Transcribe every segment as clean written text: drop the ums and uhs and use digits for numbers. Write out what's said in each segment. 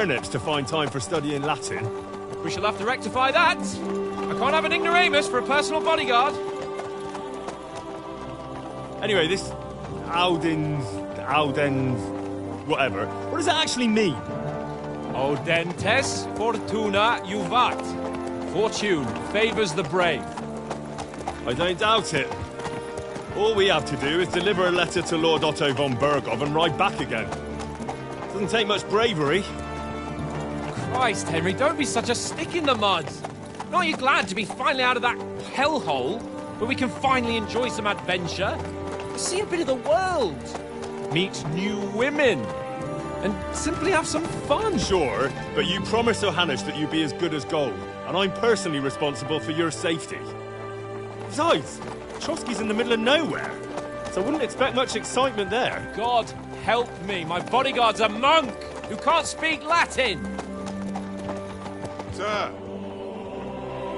turnips to find time for studying Latin. We shall have to rectify that. I can't have an ignoramus for a personal bodyguard. Anyway, this Audens, whatever. What does that actually mean? Audentes fortuna juvat. Fortune favours the brave. I don't doubt it. All we have to do is deliver a letter to Lord Otto von Bergov and ride back again. Doesn't take much bravery. Christ, Henry, don't be such a stick in the mud. Aren't you glad to be finally out of that hellhole where we can finally enjoy some adventure? See a bit of the world. Meet new women. And simply have some fun. Sure, but you promised Johannes that you'd be as good as gold, and I'm personally responsible for your safety. Besides, Trotsky's in the middle of nowhere, so I wouldn't expect much excitement there. God help me, my bodyguard's a monk who can't speak Latin. Sir,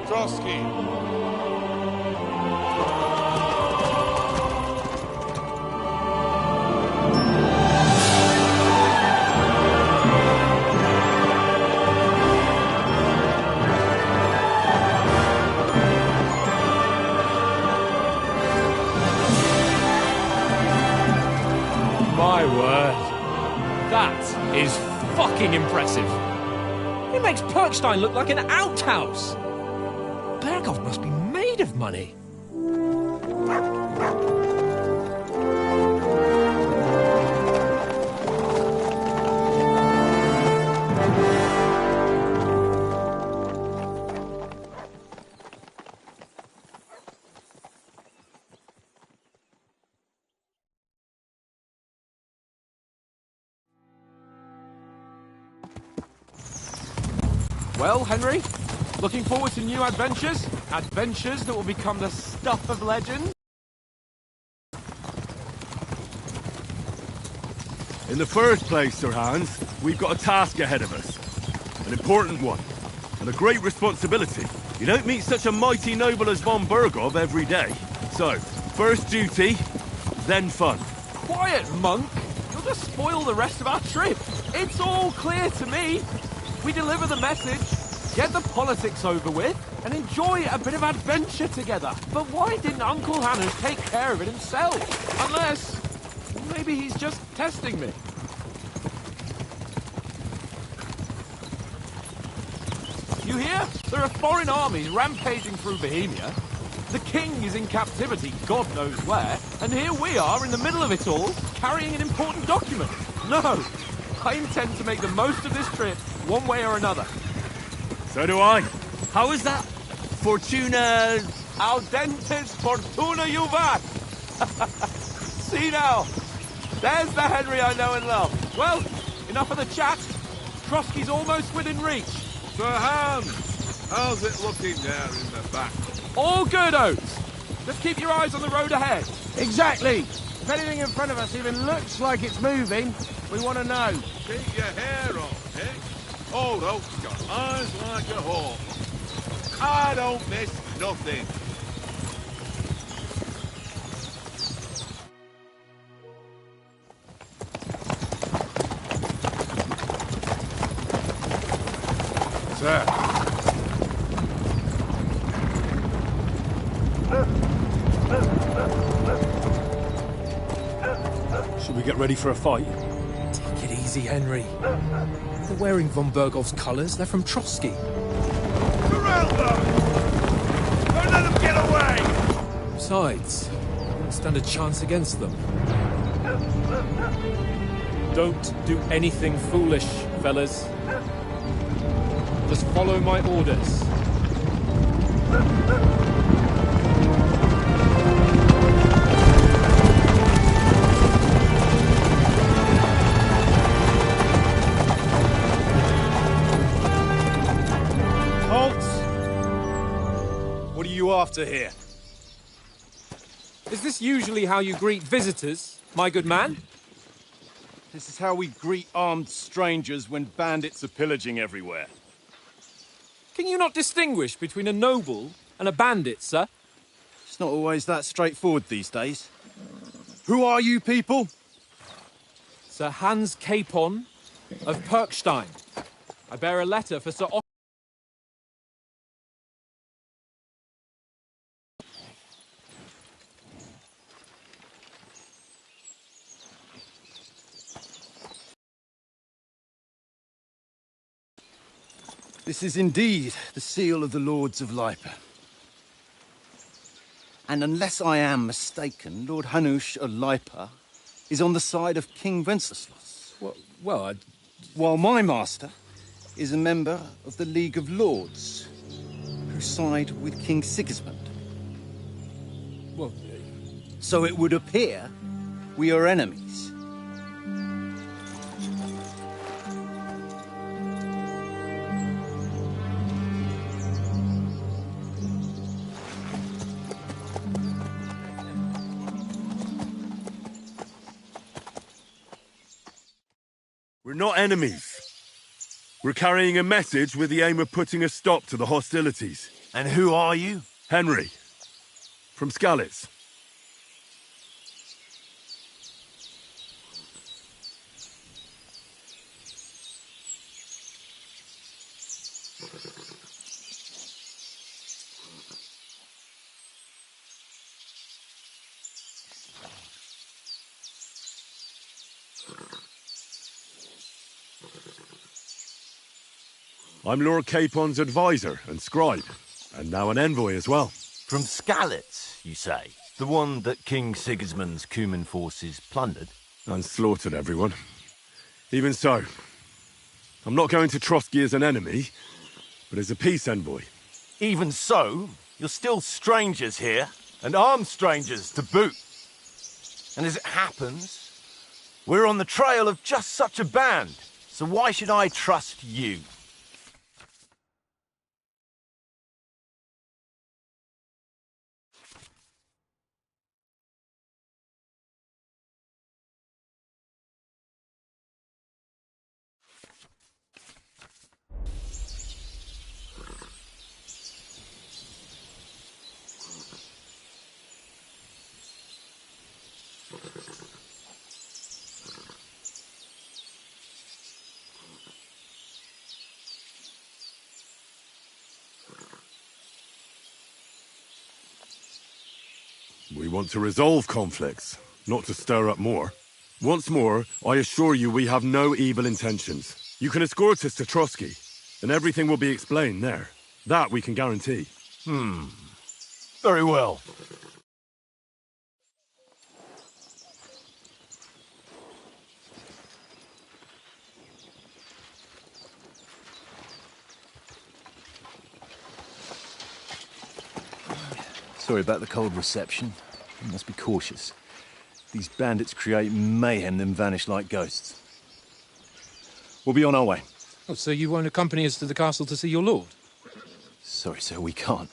Trotsky. My word. That is fucking impressive. It makes Perkstein look like an outhouse. Bergov must be made of money. Well, Henry, looking forward to new adventures? Adventures that will become the stuff of legend? In the first place, Sir Hans, we've got a task ahead of us. An important one, and a great responsibility. You don't meet such a mighty noble as von Bergov every day. So, first duty, then fun. Quiet, monk! You'll just spoil the rest of our trip. It's all clear to me. We deliver the message, get the politics over with, and enjoy a bit of adventure together. But why didn't Uncle Hannes take care of it himself? Unless, maybe he's just testing me. You hear? There are foreign armies rampaging through Bohemia. The king is in captivity, God knows where, and here we are in the middle of it all, carrying an important document. No, I intend to make the most of this trip, one way or another. So do I. How is that? Fortuna... Audentes fortuna juvat! See now, there's the Henry I know and love. Well, enough of the chat. Trotsky's almost within reach. Sir Hans, how's it looking there in the back? All good, Oates. Just keep your eyes on the road ahead. Exactly. If anything in front of us even looks like it's moving, we want to know. Keep your hair on, eh? Old Oak's got eyes like a hawk. I don't miss nothing. Sir. Should we get ready for a fight? Take it easy, Henry. They're wearing von Bergov's colours. They're from Trotsky. Surround them! Don't let them get away! Besides, I won't stand a chance against them. Don't do anything foolish, fellas. Just follow my orders. What are you after here? Is this usually how you greet visitors, my good man? This is how we greet armed strangers when bandits are pillaging everywhere. Can you not distinguish between a noble and a bandit, sir? It's not always that straightforward these days. Who are you people? Sir Hans Capon of Perkstein. I bear a letter for Sir Otto. This is indeed the seal of the Lords of Lipa. And unless I am mistaken, Lord Hanush of Lipa is on the side of King Wenceslas. Well, While my master is a member of the League of Lords, who side with King Sigismund. well, So it would appear we are enemies. We're not enemies. We're carrying a message with the aim of putting a stop to the hostilities. And who are you? Henry, from Skalitz. I'm Lord Capon's advisor and scribe, and now an envoy as well. From Skalitz, you say? The one that King Sigismund's Cuman forces plundered? And slaughtered everyone. Even so, I'm not going to Trotsky as an enemy, but as a peace envoy. Even so, you're still strangers here, and armed strangers to boot. And as it happens, we're on the trail of just such a band, so why should I trust you? We want to resolve conflicts, not to stir up more. Once more, I assure you we have no evil intentions. You can escort us to Trotsky, and everything will be explained there. That we can guarantee. Very well. Sorry about the cold reception. You must be cautious. These bandits create mayhem, then vanish like ghosts. We'll be on our way. Oh, so you won't accompany us to the castle to see your lord? Sorry, sir, we can't.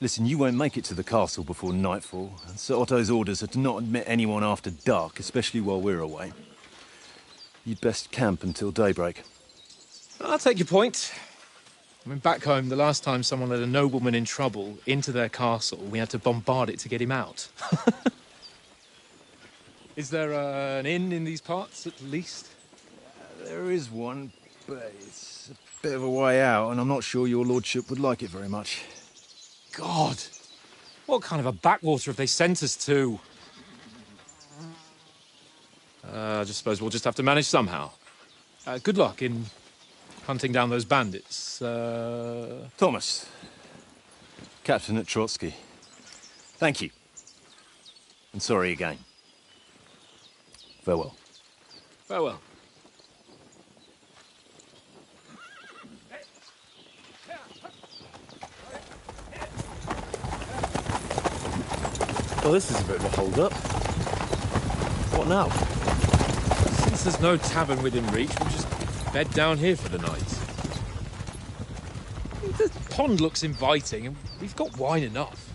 Listen, you won't make it to the castle before nightfall, and Sir Otto's orders are to not admit anyone after dark, especially while we're away. You'd best camp until daybreak. I'll take your point. I mean, back home, the last time someone let a nobleman in trouble into their castle, we had to bombard it to get him out. Is there an inn in these parts, at least? There is one, but it's a bit of a way out, and I'm not sure your lordship would like it very much. God! What kind of a backwater have they sent us to? I just suppose we'll just have to manage somehow. Good luck in hunting down those bandits. Thomas, captain at Trotsky. Thank you. And sorry again. Farewell. Farewell. Well, this is a bit of a hold-up. What now? Since there's no tavern within reach, we'll just bed down here for the night. The pond looks inviting, and we've got wine enough.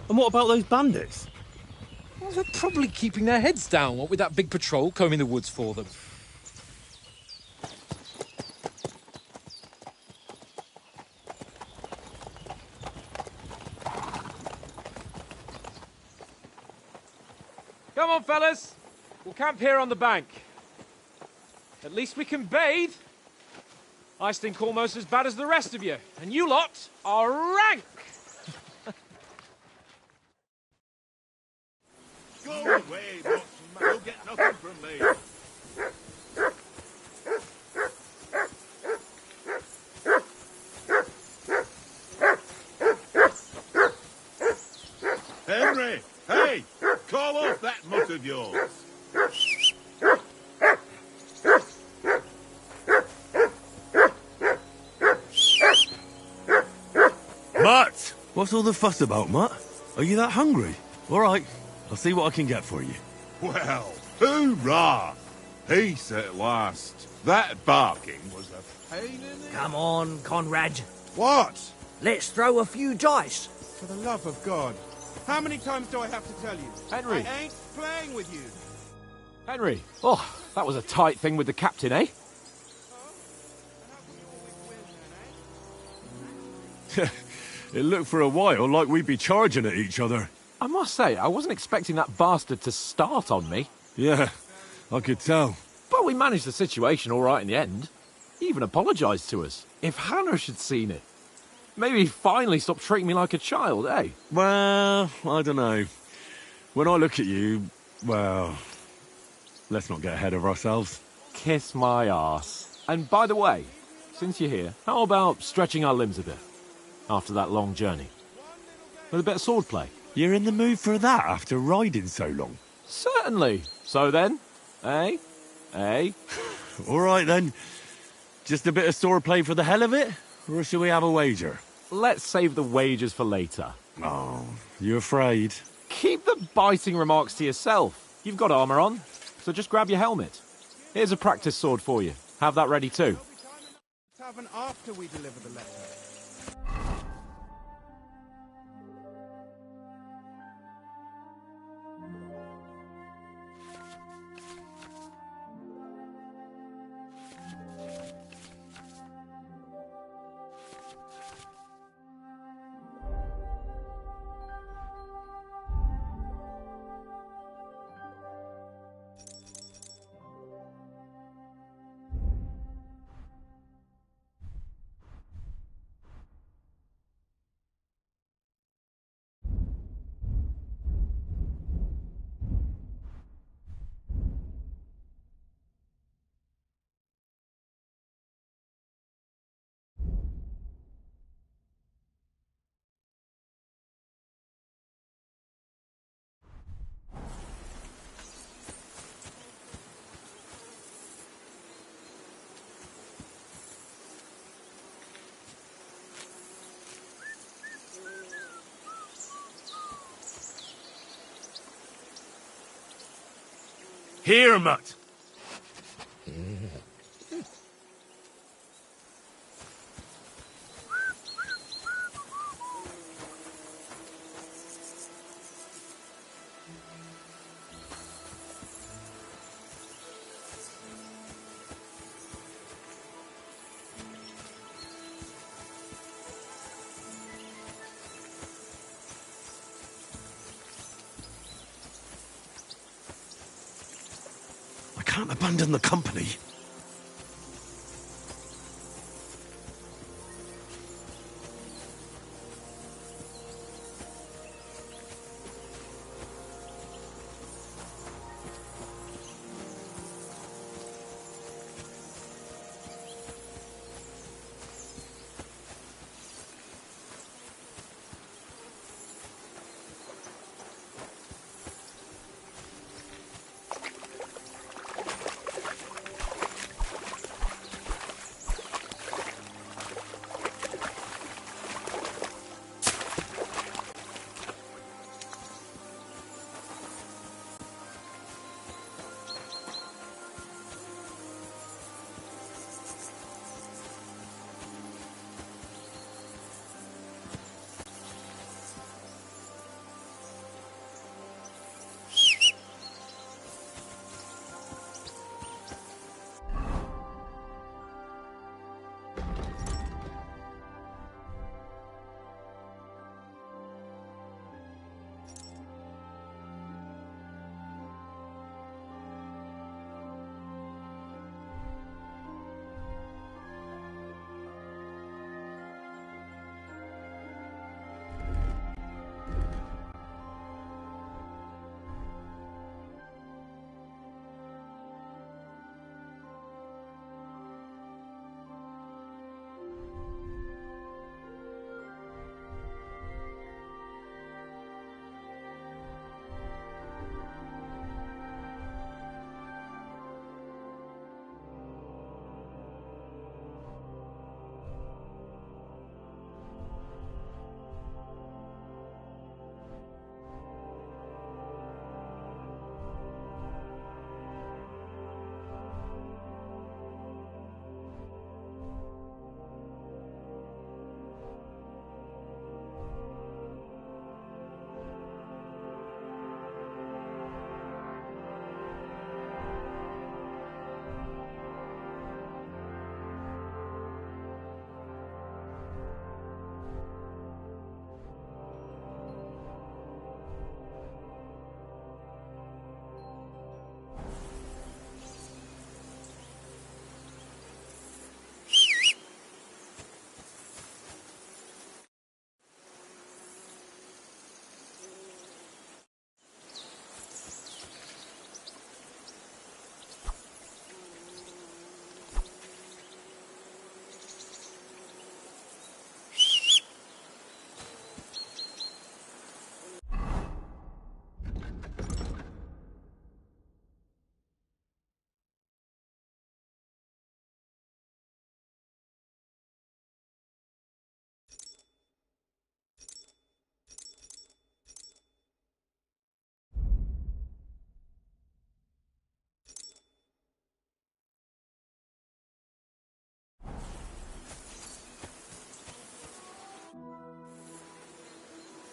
And what about those bandits? Well, they're probably keeping their heads down, what with that big patrol combing the woods for them. Come on, fellas. We'll camp here on the bank. At least we can bathe. I stink almost as bad as the rest of you, and you lot are rank! Go away, Watson. You'll get nothing from me. Henry! Hey! Call off that mutt of yours! Mutt! What's all the fuss about, Mutt? Are you that hungry? All right, I'll see what I can get for you. Well, hoorah! Peace at last. That barking was a pain in the... Come on, Conrad. What? Let's throw a few dice. For the love of God. How many times do I have to tell you? Henry. I ain't playing with you. Henry. Oh, that was a tight thing with the captain, eh? It looked for a while like we'd be charging at each other. I must say, I wasn't expecting that bastard to start on me. Yeah, I could tell. But we managed the situation all right in the end. He even apologised to us. If Hannah had seen it. Maybe he finally stopped treating me like a child, eh? Well, I don't know. When I look at you, well, let's not get ahead of ourselves. Kiss my arse. And by the way, since you're here, how about stretching our limbs a bit? After that long journey. With a bit of swordplay. You're in the mood for that after riding so long? Certainly. So then, eh? Eh? All right then. Just a bit of swordplay for the hell of it? Or shall we have a wager? Let's save the wagers for later. Oh, you afraid? Keep the biting remarks to yourself. You've got armour on, so just grab your helmet. Here's a practice sword for you. Have that ready too. Tavern after we deliver the letter. Here, Mutt. I can't abandon the company.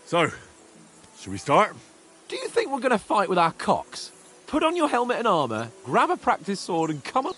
So, should we start? Do you think we're going to fight with our cocks? Put on your helmet and armour, grab a practice sword and come on.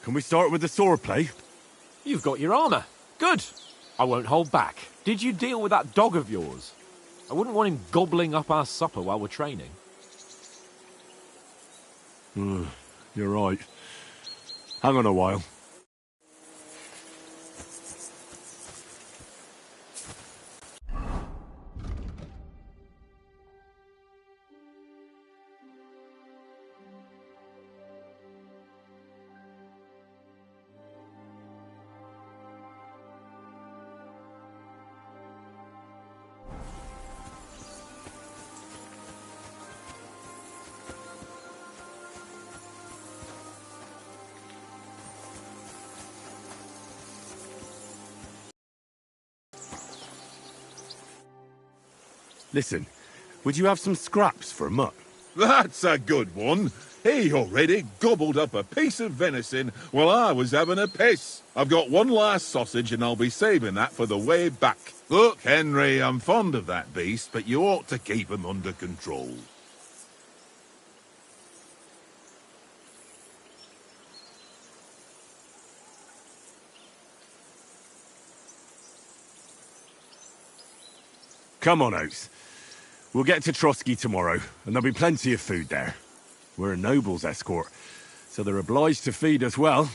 Can we start with the sword play? You've got your armour. Good. I won't hold back. Did you deal with that dog of yours? I wouldn't want him gobbling up our supper while we're training. You're right. Hang on a while. Listen, would you have some scraps for Mutt? That's a good one. He already gobbled up a piece of venison while I was having a piss. I've got one last sausage and I'll be saving that for the way back. Look, Henry, I'm fond of that beast, but you ought to keep him under control. Come on, Oates. We'll get to Trotsky tomorrow, and there'll be plenty of food there. We're a noble's escort, so they're obliged to feed us well.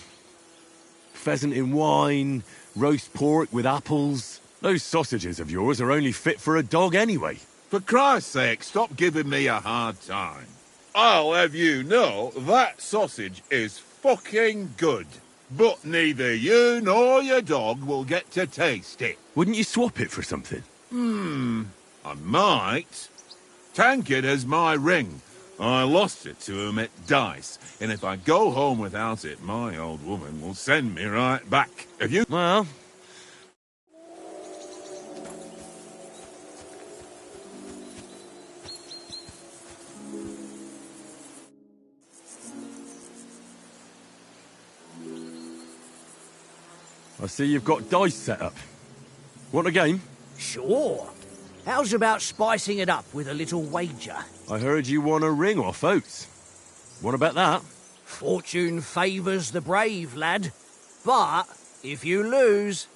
Pheasant in wine, roast pork with apples. Those sausages of yours are only fit for a dog anyway. For Christ's sake, stop giving me a hard time. I'll have you know that sausage is fucking good. But neither you nor your dog will get to taste it. Wouldn't you swap it for something? I might. Tankard has my ring. I lost it to him at dice, and if I go home without it, my old woman will send me right back. If you... Well... I see you've got dice set up. Want a game? Sure. How's about spicing it up with a little wager? I heard you won a ring off Oates. What about that? Fortune favours the brave, lad. But if you lose,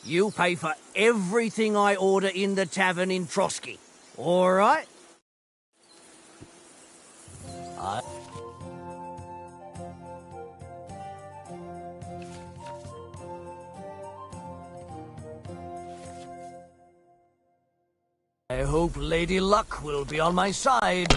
you'll pay for everything I order in the tavern in Trotsky. All right? I hope Lady Luck will be on my side.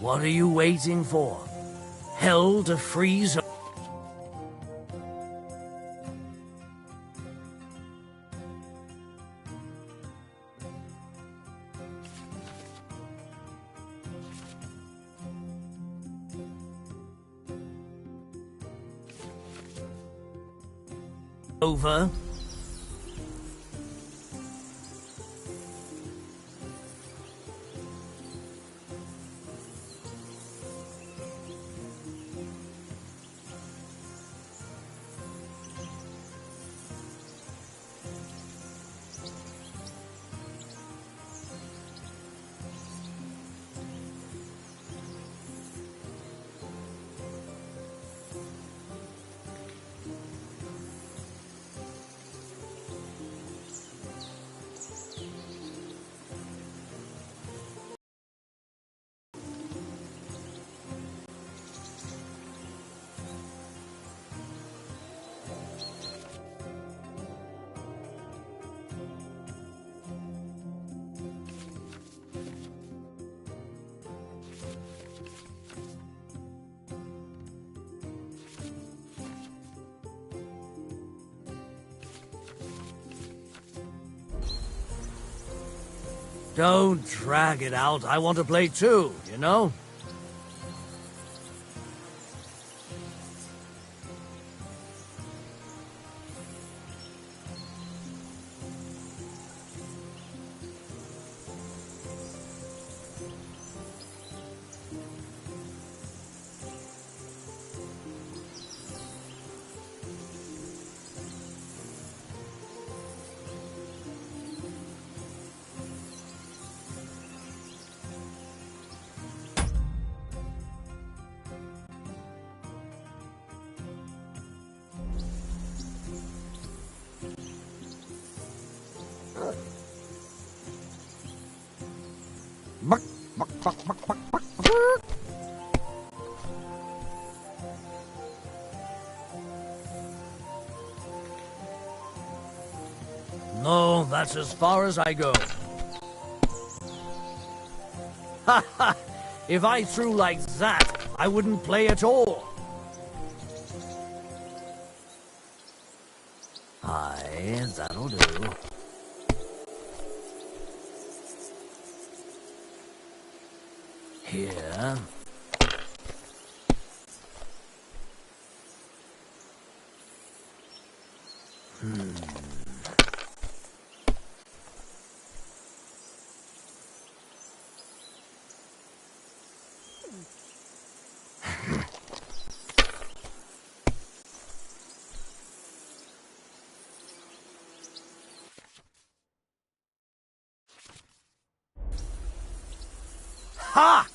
What are you waiting for? Hell to freeze over? Don't drag it out. I want to play too, you know? No, that's as far as I go. Ha ha! If I threw like that, I wouldn't play at all. Aye, that'll do. Here. Ha!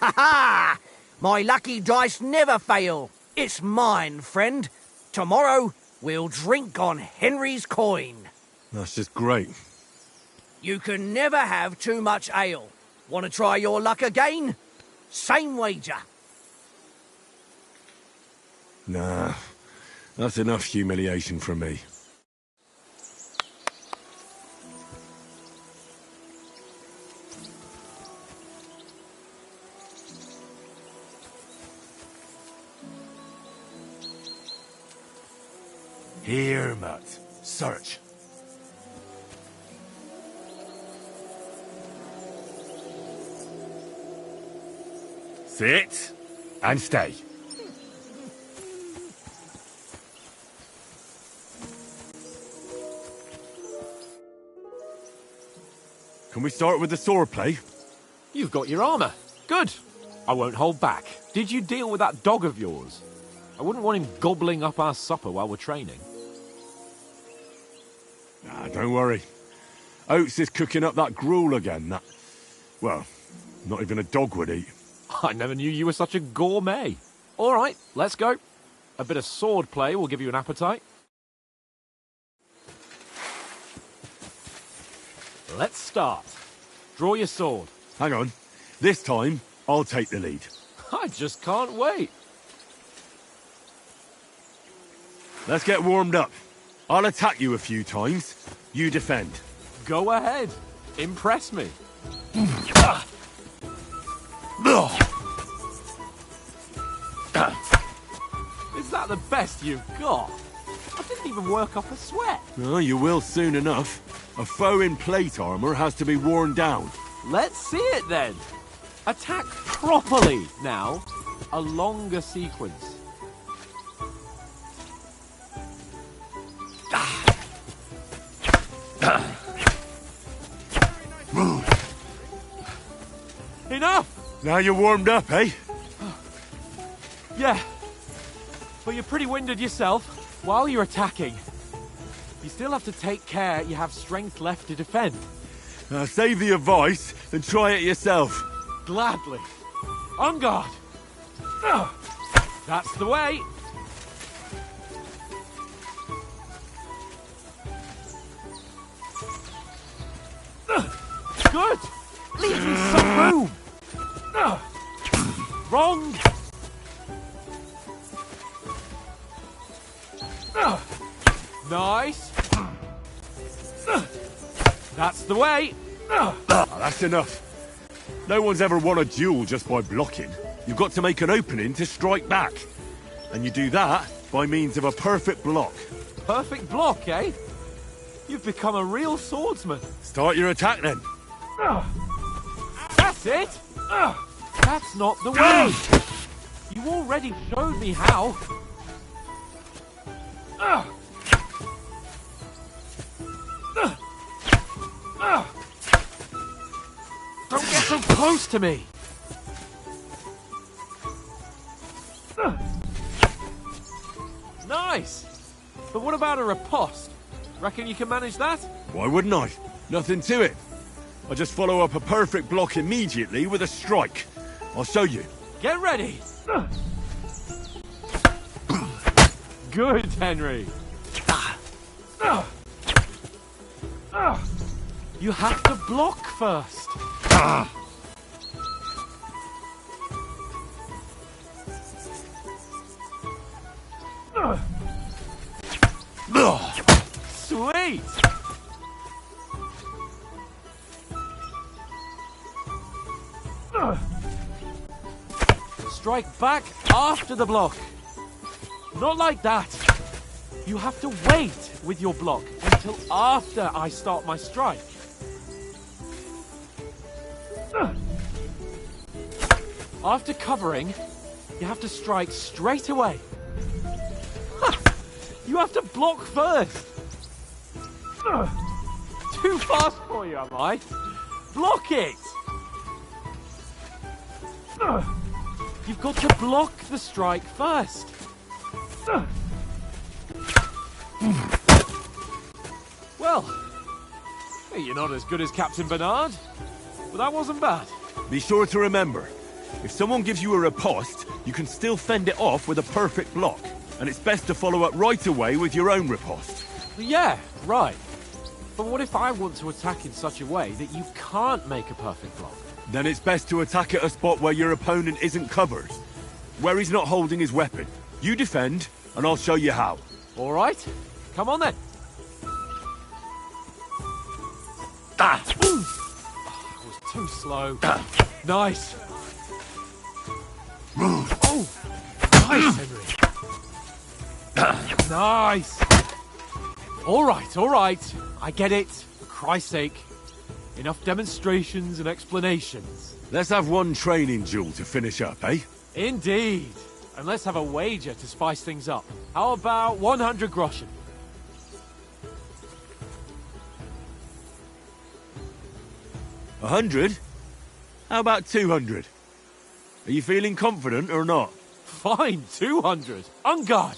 Ha ha! My lucky dice never fail. It's mine, friend. Tomorrow, we'll drink on Henry's coin. That's just great. You can never have too much ale. Want to try your luck again? Same wager. Nah, that's enough humiliation from me. Here, Matt. Search. Sit and stay. Can we start with the swordplay? You've got your armor. Good. I won't hold back. Did you deal with that dog of yours? I wouldn't want him gobbling up our supper while we're training. Nah, don't worry. Oates is cooking up that gruel again. That, well, not even a dog would eat. I never knew you were such a gourmet. All right, let's go. A bit of sword play will give you an appetite. Let's start. Draw your sword. Hang on. This time, I'll take the lead. I just can't wait. Let's get warmed up. I'll attack you a few times. You defend. Go ahead. Impress me. Is that the best you've got? I didn't even work off a sweat. Oh, you will soon enough. A foe in plate armor has to be worn down. Let's see it then. Attack properly now. A longer sequence. Enough! Now you're warmed up, eh? Yeah. But you're pretty winded yourself while you're attacking. You still have to take care you have strength left to defend. Save the advice and try it yourself. Gladly. On guard. That's the way. Good. Leave me some room. Wrong. Nice. That's the way. That's enough. No one's ever won a duel just by blocking. You've got to make an opening to strike back. And you do that by means of a perfect block. Perfect block, eh? You've become a real swordsman. Start your attack then. That's it. That's not the way. You already showed me how. Don't get so close to me. Nice. But what about a riposte? Reckon you can manage that? Why wouldn't I? Nothing to it. I just follow up a perfect block immediately with a strike. I'll show you. Get ready. Good, Henry. You have to block first. Sweet. Strike back after the block. Not like that. You have to wait with your block until after I start my strike. After covering, you have to strike straight away. Ha! You have to block first. Too fast for you, am I? Block it! You've got to block the strike first. Well, you're not as good as Captain Bernard, but that wasn't bad. Be sure to remember, if someone gives you a riposte, you can still fend it off with a perfect block. And it's best to follow up right away with your own riposte. Yeah, right. But what if I want to attack in such a way that you can't make a perfect block? Then it's best to attack at a spot where your opponent isn't covered. Where he's not holding his weapon. You defend, and I'll show you how. All right. Come on then. I was too slow. Nice. Oh, nice, Henry. Nice. All right. I get it. For Christ's sake. Enough demonstrations and explanations. Let's have one training duel to finish up, eh? Indeed. And let's have a wager to spice things up. How about 100 groschen? 100? How about 200? Are you feeling confident or not? Fine, 200. On guard.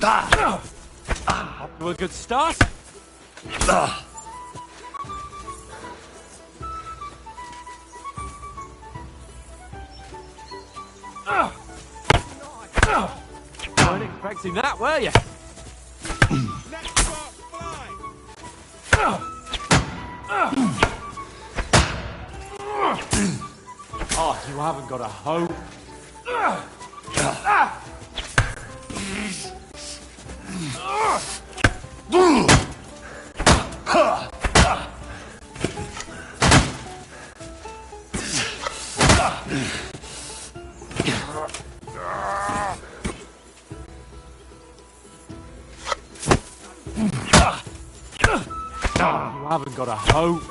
Up to a good start. Weren't expecting that, were you? Oh, you haven't got a hope. You haven't got a hope.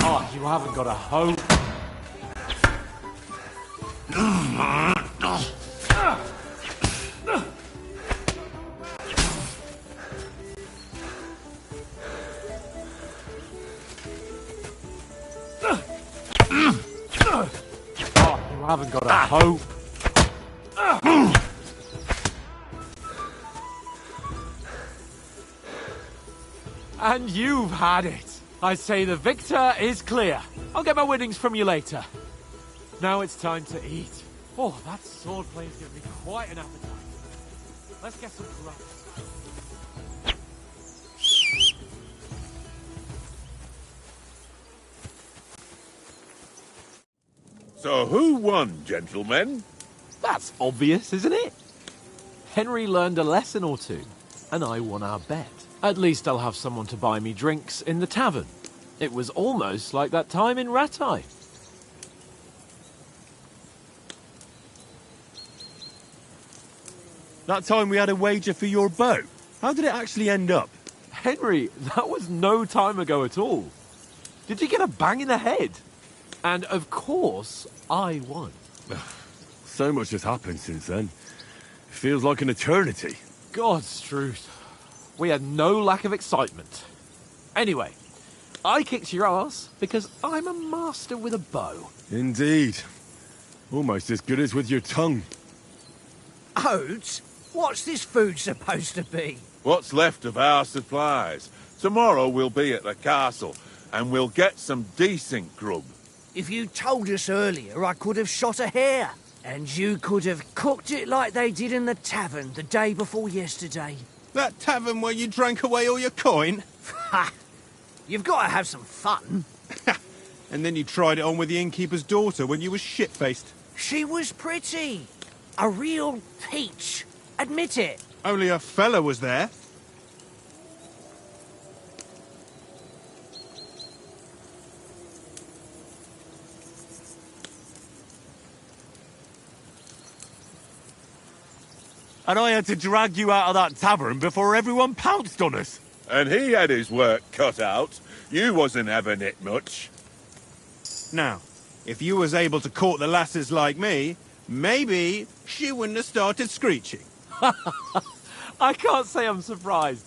Oh, you haven't got a hope. You haven't got a hope. And you've had it. I say the victor is clear. I'll get my winnings from you later. Now it's time to eat. Oh, that swordplay is giving me quite an appetite. Let's get some grub. So who won, gentlemen? That's obvious, isn't it? Henry learned a lesson or two, and I won our bet. At least I'll have someone to buy me drinks in the tavern. It was almost like that time in Rattay. That time we had a wager for your boat. How did it actually end up? Henry, that was no time ago at all. Did you get a bang in the head? And of course, I won. So much has happened since then. It feels like an eternity. God's truth. We had no lack of excitement. Anyway, I kicked your ass because I'm a master with a bow. Indeed. Almost as good as with your tongue. Oates, what's this food supposed to be? What's left of our supplies? Tomorrow we'll be at the castle, and we'll get some decent grub. If you told us earlier, I could have shot a hare. And you could have cooked it like they did in the tavern the day before yesterday. That tavern where you drank away all your coin? Ha! You've got to have some fun. And then you tried it on with the innkeeper's daughter when you were shit-faced. She was pretty. A real peach. Admit it. Only a fella was there. And I had to drag you out of that tavern before everyone pounced on us. And he had his work cut out. You wasn't having it much. Now, if you was able to court the lasses like me, maybe she wouldn't have started screeching. I can't say I'm surprised.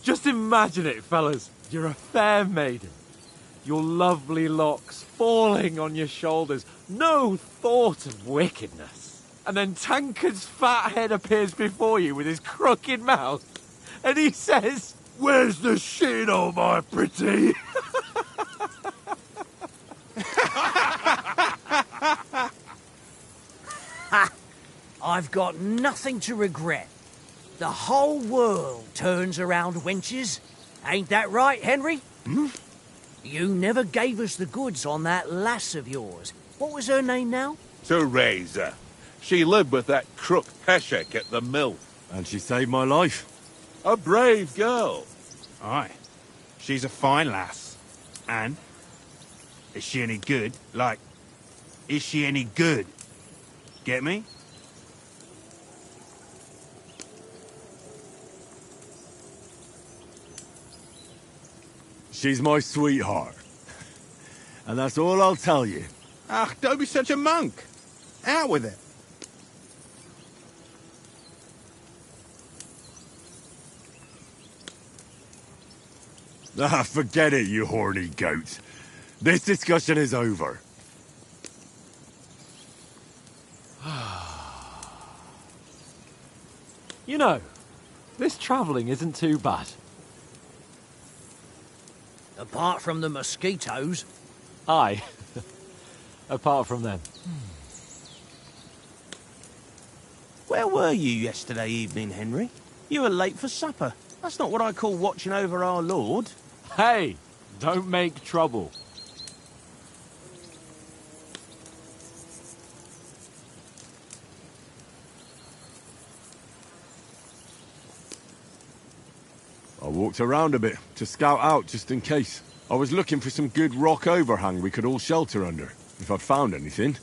Just imagine it, fellas. You're a fair maiden. Your lovely locks falling on your shoulders. No thought of wickedness. And then Tankard's fat head appears before you with his crooked mouth. And he says, "Where's the shit, oh my pretty?" I've got nothing to regret. The whole world turns around wenches. Ain't that right, Henry? You never gave us the goods on that lass of yours. What was her name now? Teresa. She lived with that crook Peshek at the mill. And she saved my life. A brave girl. Aye. She's a fine lass. And? Is she any good? Like, is she any good? Get me? She's my sweetheart. And that's all I'll tell you. Ah, don't be such a monk. Out with it. Ah, forget it, you horny goat. This discussion is over. You know, this travelling isn't too bad. Apart from the mosquitoes. Aye. Apart from them. Where were you yesterday evening, Henry? You were late for supper. That's not what I call watching over our Lord. Hey, don't make trouble. walked around a bit to scout out just in case. I was looking for some good rock overhang we could all shelter under. If I'd found anything,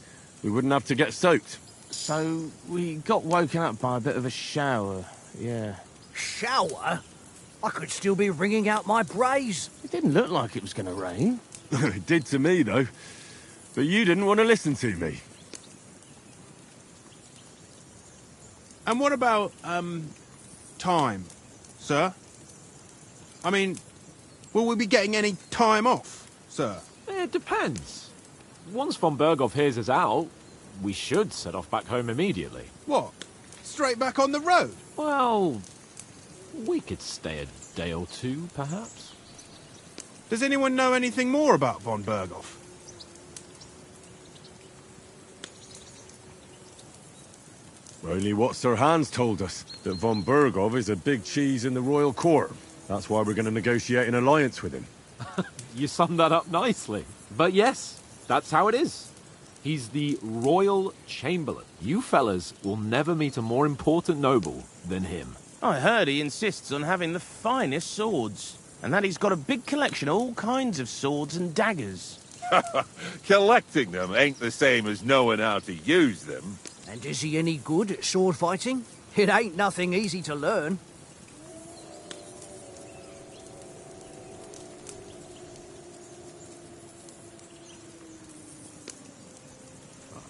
we wouldn't have to get soaked. So, we got woken up by a bit of a shower, yeah. Shower? I could still be wringing out my brace. It didn't look like it was going to rain. It did to me, though. But you didn't want to listen to me. And what about, time, sir? I mean, will we be getting any time off, sir? It depends. Once von Berghoff hears us out, we should set off back home immediately. What? Straight back on the road? Well, we could stay a day or two, perhaps. Does anyone know anything more about von Berghoff? Only what Sir Hans told us, that von Berghoff is a big cheese in the royal court. That's why we're going to negotiate an alliance with him. You summed that up nicely. But yes, that's how it is. He's the Royal Chamberlain. You fellas will never meet a more important noble than him. I heard he insists on having the finest swords, and that he's got a big collection of all kinds of swords and daggers. Collecting them ain't the same as knowing how to use them. And is he any good at sword fighting? It ain't nothing easy to learn.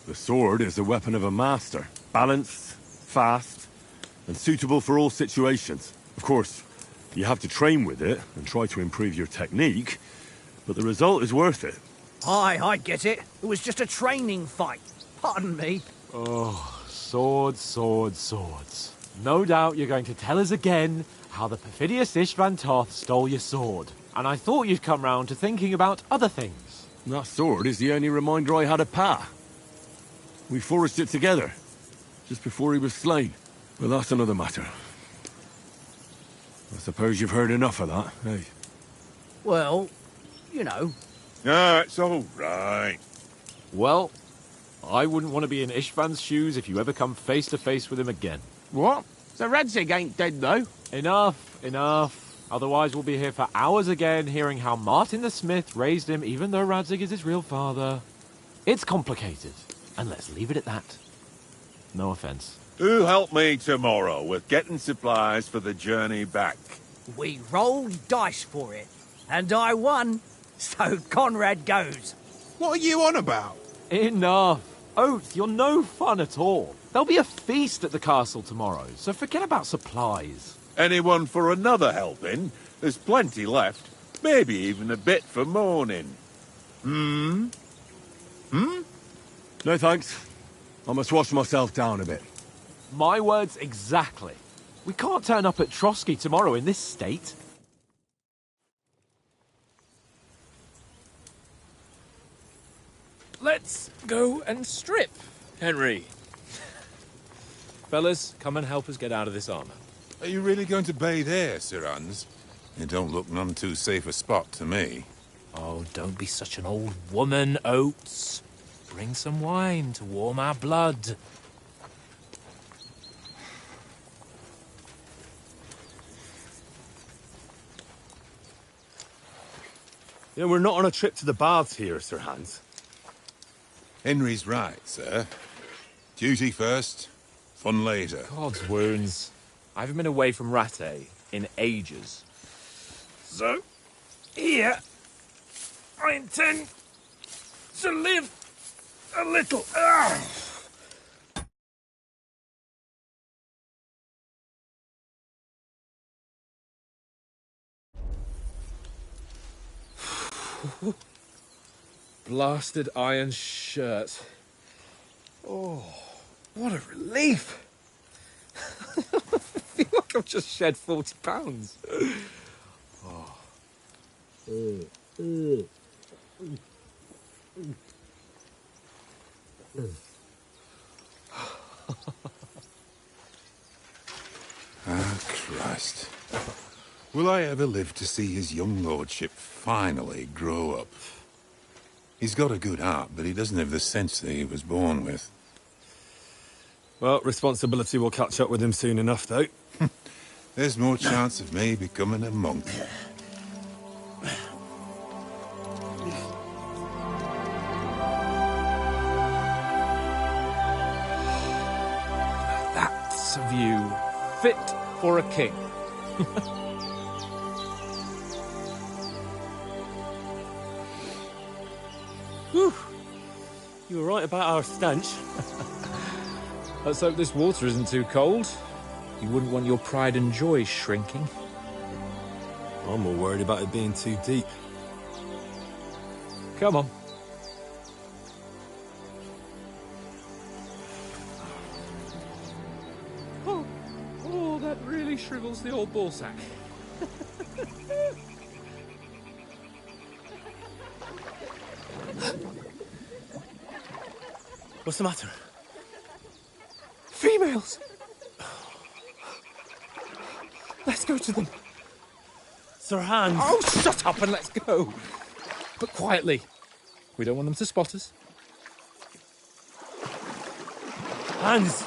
The sword is the weapon of a master. Balanced, fast, and suitable for all situations. Of course, you have to train with it and try to improve your technique, but the result is worth it. Aye, I get it. It was just a training fight. Pardon me. Oh, swords, swords, swords. No doubt you're going to tell us again how the perfidious Istvan Toth stole your sword. And I thought you'd come round to thinking about other things. That sword is the only reminder I had of Pa. We forged it together, just before he was slain. But that's another matter. I suppose you've heard enough of that, eh? Well, you know. Ah, it's all right. Well, I wouldn't want to be in Istvan's shoes if you ever come face to face with him again. What? So Radzig ain't dead, though? Enough, enough. Otherwise we'll be here for hours again hearing how Martin the Smith raised him even though Radzig is his real father. It's complicated, and let's leave it at that. No offense. Who'll help me tomorrow with getting supplies for the journey back? We rolled dice for it, and I won. So Conrad goes. What are you on about? Enough. Oath, you're no fun at all. There'll be a feast at the castle tomorrow, so forget about supplies. Anyone for another helping? There's plenty left. Maybe even a bit for morning. No thanks. I must wash myself down a bit. My words exactly. We can't turn up at Trotsky tomorrow in this state. Let's go and strip, Henry. Fellas, come and help us get out of this armor. Are you really going to bathe here, Sir Hans? It don't look none too safe a spot to me. Oh, don't be such an old woman, Oates. Bring some wine to warm our blood. Yeah, we're not on a trip to the baths here, Sir Hans. Henry's right, sir. Duty first, fun later. God's wounds. I haven't been away from Rattay in ages. So, here, I intend to live a little. Blasted iron shirt. Oh, what a relief. I feel like I've just shed 40 pounds. Oh. Ah, Christ. Will I ever live to see his young lordship finally grow up? He's got a good heart, but he doesn't have the sense that he was born with. Well, responsibility will catch up with him soon enough, though. there's more chance of me becoming a monk. That's a view fit for a king. Whew. You were right about our stench. Let's hope this water isn't too cold. You wouldn't want your pride and joy shrinking. I'm more worried about it being too deep. Come on. Oh, that really shrivels the old ball sack. What's the matter? Females! Let's go to them. Sir Hans. Oh, shut up and let's go. But quietly. We don't want them to spot us. Hans.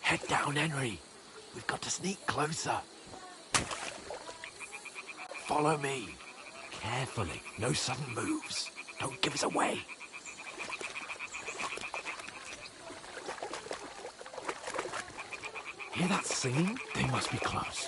Head down, Henry. We've got to sneak closer. Follow me. Carefully. No sudden moves. Don't give us away. Hear that singing? They must be close.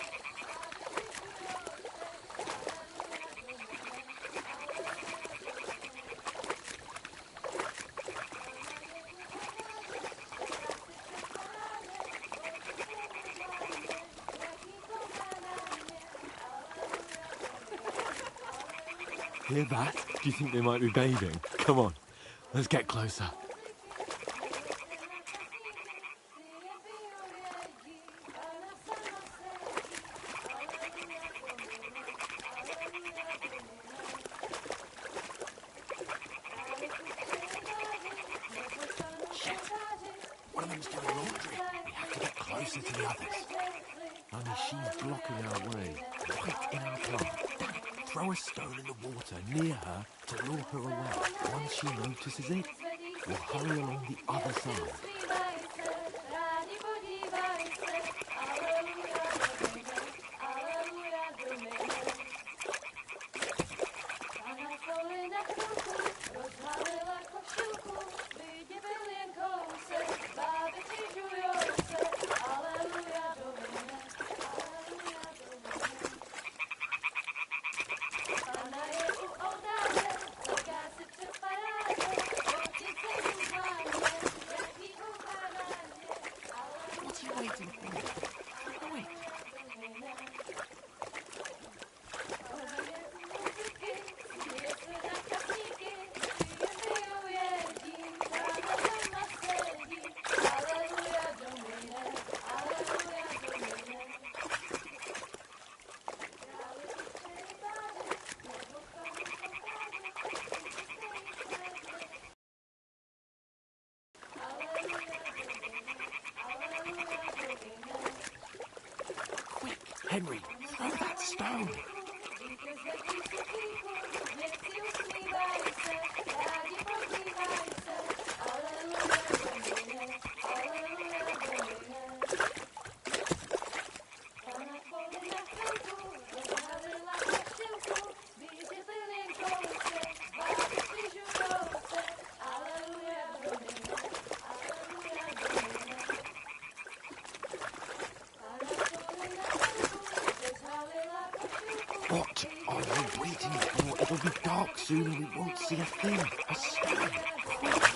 Hear that? Do you think they might be bathing? Come on, let's get closer. Shit! One of them's doing laundry. We have to get closer to the others. Only she's blocking our way, right in our path. Throw a stone in the water near her to lure her away. Once she notices it, we'll hurry along the other side. Henry, throw that stone. What are you waiting for? It'll be dark soon and we won't see a thing. A stone. Quick.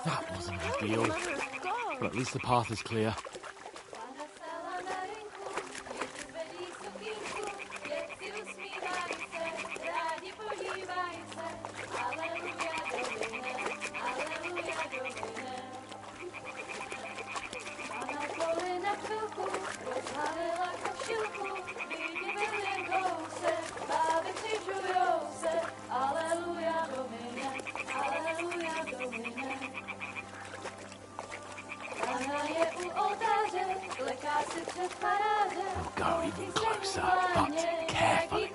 That wasn't ideal. But at least the path is clear. We'll go even closer, but carefully.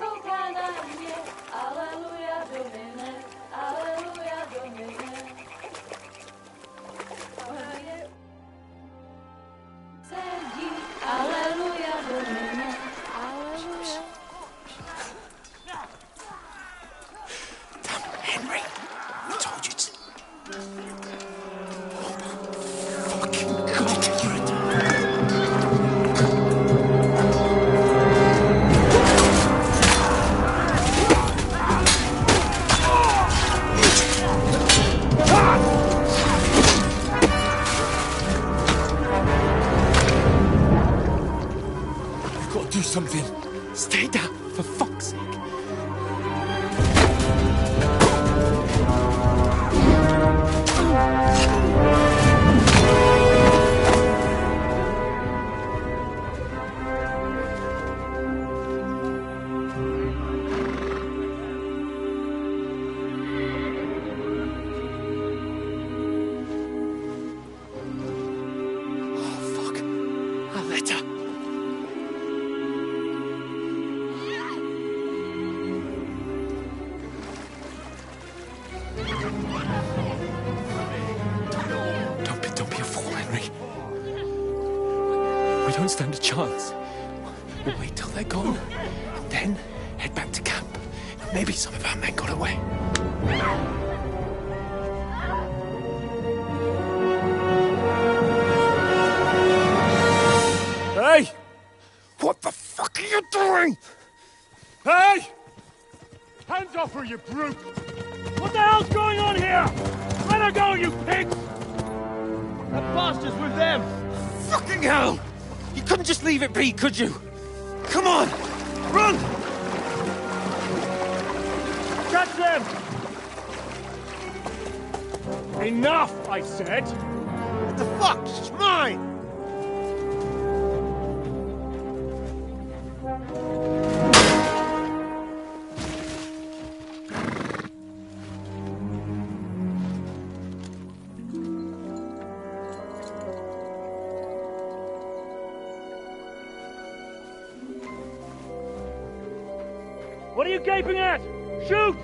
Henry, I told you to. You've got to do something. Stay down, for fuck's sake. Don't be a fool, Henry. We don't stand a chance. We'll wait till they're gone, and then head back to camp. Maybe some of our men got away. Hey! What the fuck are you doing? Hey! Hands off her, you brute! What the hell's going on here? Let her go, you pigs! That bastard's with them! Fucking hell! You couldn't just leave it be, could you? Come on! Run! Catch them! Enough, I said! What the fuck? She's mine! What are you gaping at? Shoot!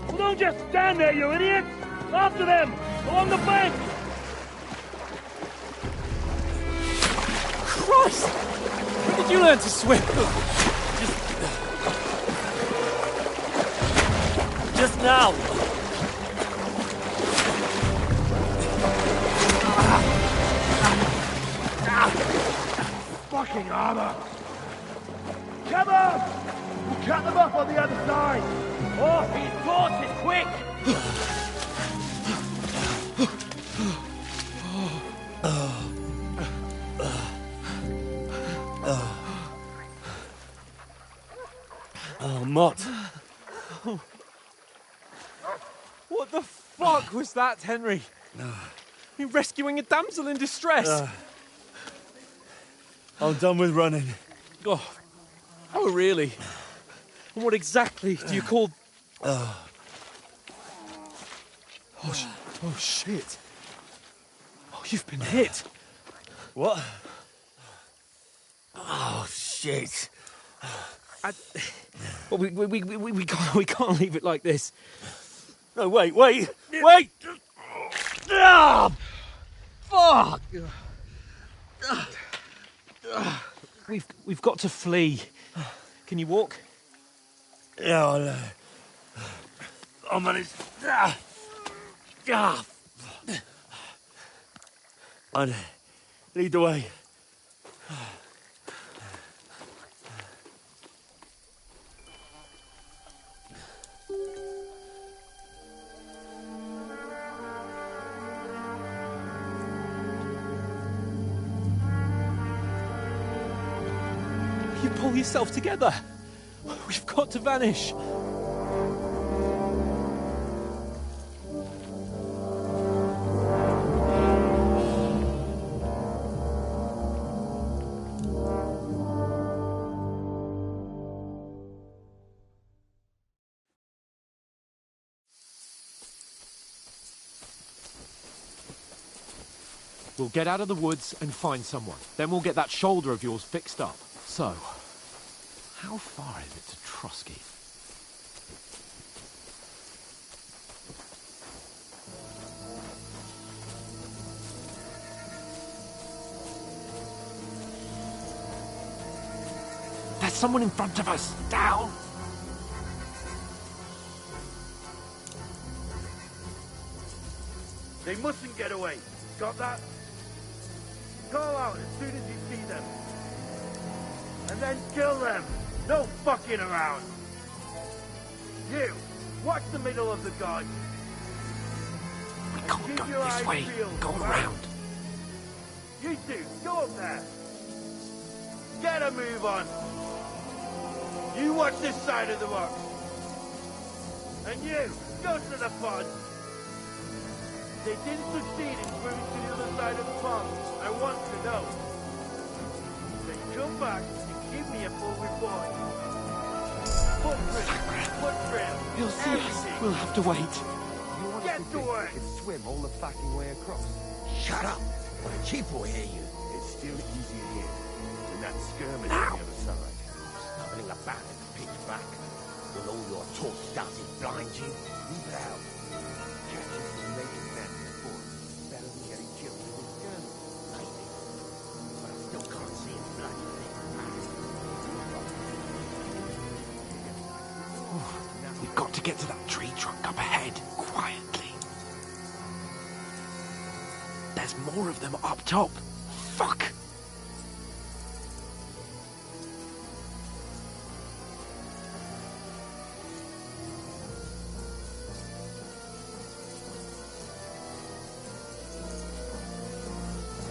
Well, don't just stand there, you idiots! After them! Along the bank! Christ! When did you learn to swim? Just now! Fucking armor! Come on! We'll cut them up on the other side! Off his horses, quick! Oh, Mott. What the fuck was that, Henry? You rescuing a damsel in distress? I'm done with running. Oh, really? And what exactly do you call... Oh, shit. Oh, you've been hit. What? Oh, shit. Well, we can't leave it like this. No, wait! Ah! Fuck! We've got to flee. Can you walk? Yeah, I know. I'll manage. I'd lead the way. Pull yourself together. We've got to vanish. We'll get out of the woods and find someone. Then we'll get that shoulder of yours fixed up. So, how far is it to Trusky? There's someone in front of us! Down! They mustn't get away. Got that? Call out as soon as you see them. And then kill them. No fucking around. You, watch the middle of the guy. We can't go this way. Go around. You two, go up there. Get a move on. You watch this side of the rocks. And you, go to the pond. They didn't succeed in swimming to the other side of the pond. I want to know. Then come back and give me a full report. Footprint, You'll see us. We'll have to wait. Get to work. Swim all the fucking way across. Shut up! The chief will hear you. It's still easier here than that skirmish on the other side. Stumbling about in the pitch black. Will all your talk started blind you? Leave it out. Catching some naked men before better than getting killed in this journey. Maybe. But I still can't see his bloody thing. We've got to get to that tree trunk up ahead, quietly. There's more of them up top. Fuck!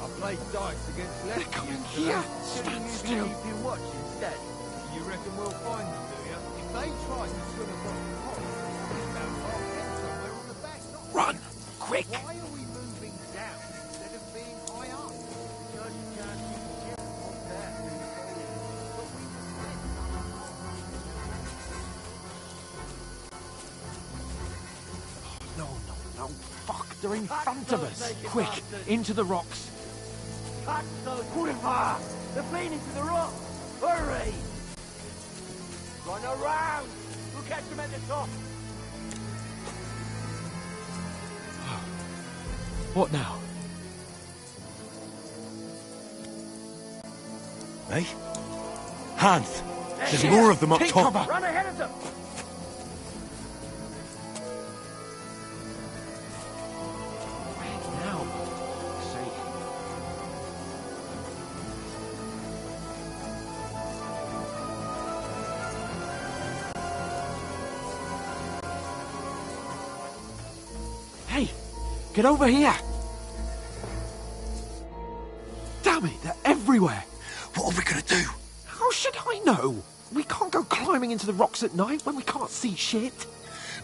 I played dice against They're coming lesbians. here. Stand still. Keep you watch instead. You reckon we'll find them, do you? If they try to swim across the pond, I'll get somewhere on the back. Not Run! Quick! why are we moving down instead of being high up? Because you can't see the ship up there. But we No. Fuck, they're in front of us. Quick, into the rocks. Catch the Kurva! They're playing into the rock! Hurry! Run around! We'll catch them at the top! What now? Hey? Hans! There's more of them up Take top! cover. Run ahead of them! Where now? Hey! Get over here! Damn it, they're everywhere! What are we gonna do? How should I know? We can't go climbing into the rocks at night when we can't see shit.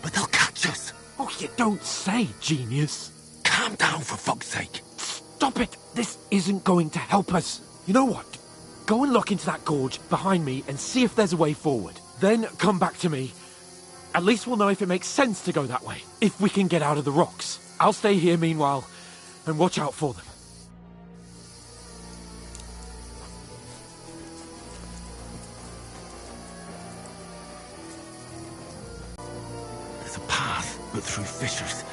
But they'll catch us. Oh, you don't say, genius. Calm down, for fuck's sake. Stop it! This isn't going to help us. You know what? Go and look into that gorge behind me and see if there's a way forward. Then come back to me. At least we'll know if it makes sense to go that way. If we can get out of the rocks. I'll stay here meanwhile and watch out for them. There's a path, but through fissures.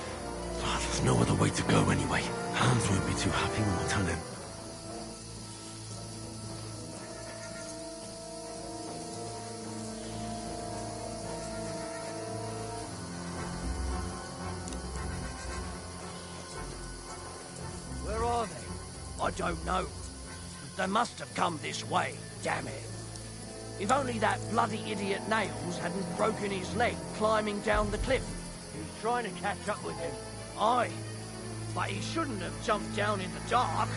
Oh, there's no other way to go anyway. Hans won't be too happy when I tell him. Where are they? I don't know. But they must have come this way, damn it. If only that bloody idiot Nails hadn't broken his leg climbing down the cliff. He was trying to catch up with him. Aye, but he shouldn't have jumped down in the dark.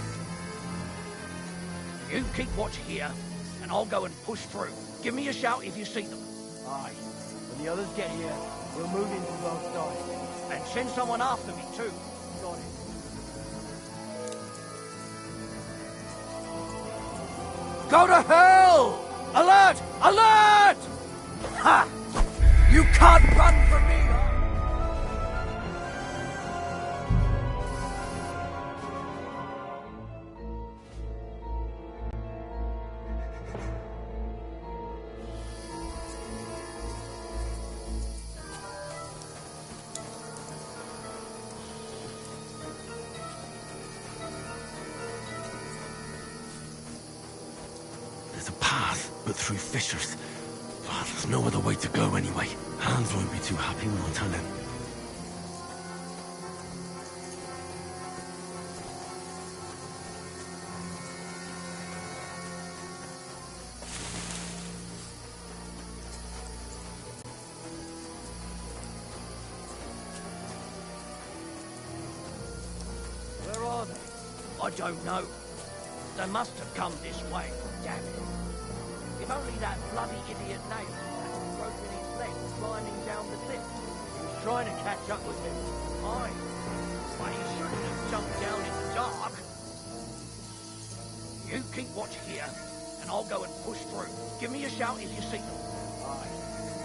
You keep watch here, and and I'll go and push through. Give me a shout if you see them. Aye. When the others get here, we'll move in from both sides. And send someone after me, too. Got it. Go to hell! Alert! Alert! Ha! You can't run from me! There's a path, but through fissures. Oh, there's no other way to go anyway. Hans won't be too happy when I tell him. Where are they? I don't know. They must have come this way. Damn it. If only that bloody idiot Nail hadn't broken his leg climbing down the cliff. He was trying to catch up with him. Aye. But he shouldn't have jumped down in the dark. You keep watch here, and I'll go and push through. Give me a shout if you see them. Aye.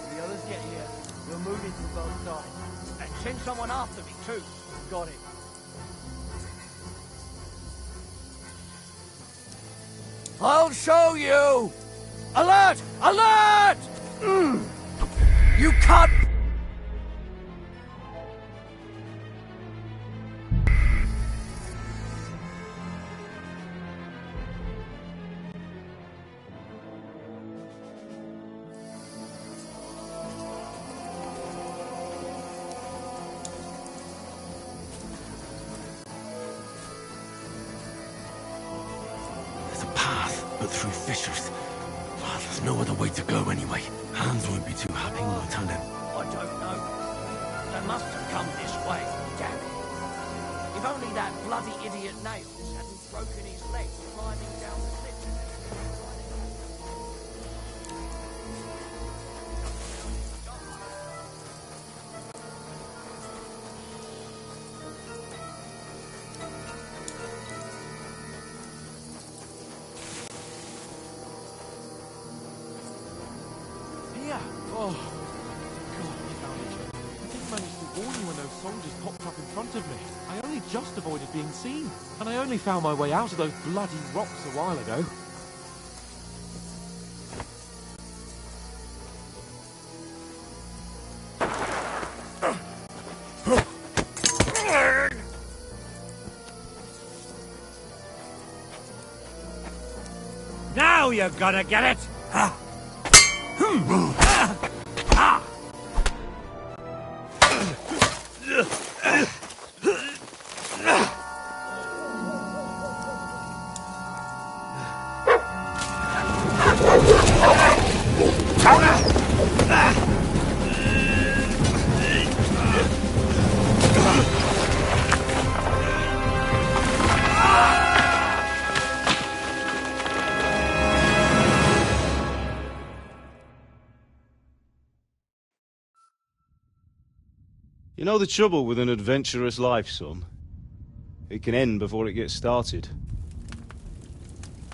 When the others get here, we'll move in from both sides. And send someone after me, too. Got it. I'll show you! Alert! Alert! You can't... There's a path, but through fissures. Oh, there's no other way to go anyway. Hans won't be too happy when I tell him. I don't know. They must have come this way. Damn it. If only that bloody idiot Nails hadn't broken his leg climbing down the cliff. Here! Oh, God, we found each other. I didn't manage to warn you when those soldiers popped up in front of me. I only just avoided being seen. And I only found my way out of those bloody rocks a while ago. Now you're gonna get it! You know the trouble with an adventurous life, son? It can end before it gets started.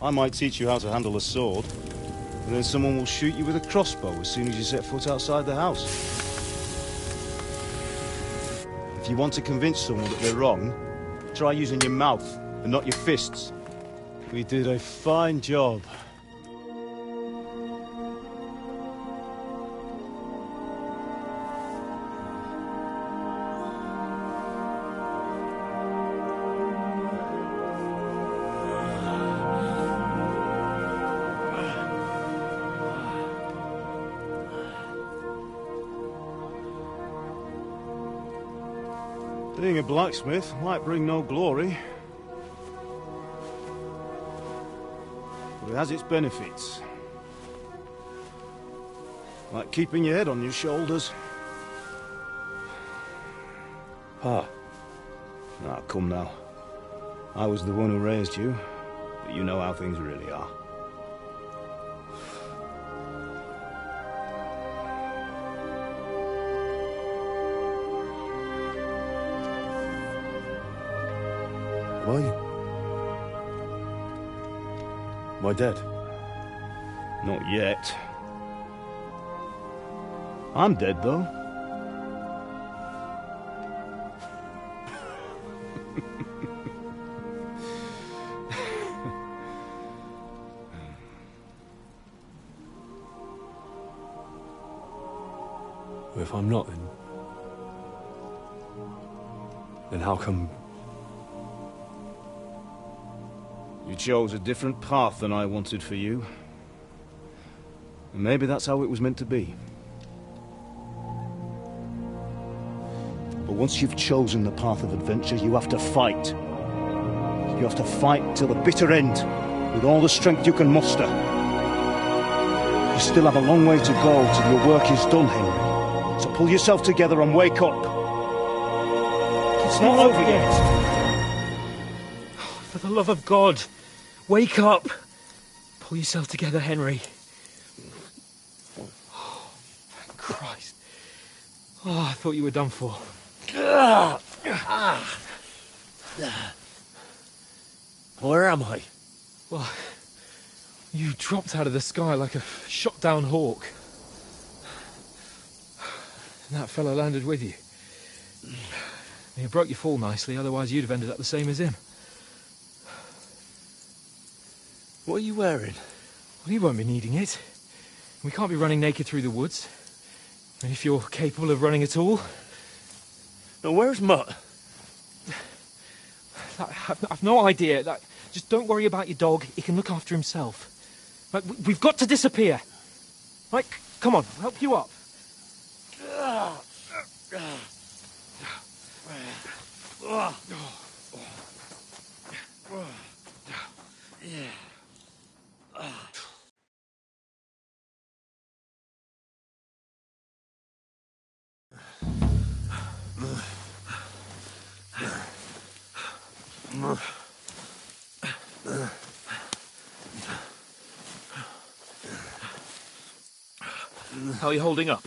I might teach you how to handle a sword, and then someone will shoot you with a crossbow as soon as you set foot outside the house. If you want to convince someone that they're wrong, try using your mouth and not your fists. We did a fine job. Being a blacksmith might bring no glory, but it has its benefits. Like keeping your head on your shoulders. Pa. Ah, come now. I was the one who raised you, but you know how things really are. Why? Am I dead? Not yet. I'm dead, though. If I'm not, then how come... You chose a different path than I wanted for you. And maybe that's how it was meant to be. But once you've chosen the path of adventure, you have to fight. You have to fight till the bitter end, with all the strength you can muster. You still have a long way to go till your work is done, Henry. So pull yourself together and wake up. It's not over yet. For the love of God, wake up. Pull yourself together, Henry. Oh, thank Christ. Oh, I thought you were done for. Where am I? Well, you dropped out of the sky like a shot-down hawk. And that fella landed with you. You broke your fall nicely, otherwise you'd have ended up the same as him. What are you wearing? Well, you won't be needing it. We can't be running naked through the woods. And if you're capable of running at all... Now, where's Mutt? I've no idea. Just don't worry about your dog. He can look after himself. Right, we've got to disappear. Right, come on, I'll help you up. How are you holding up?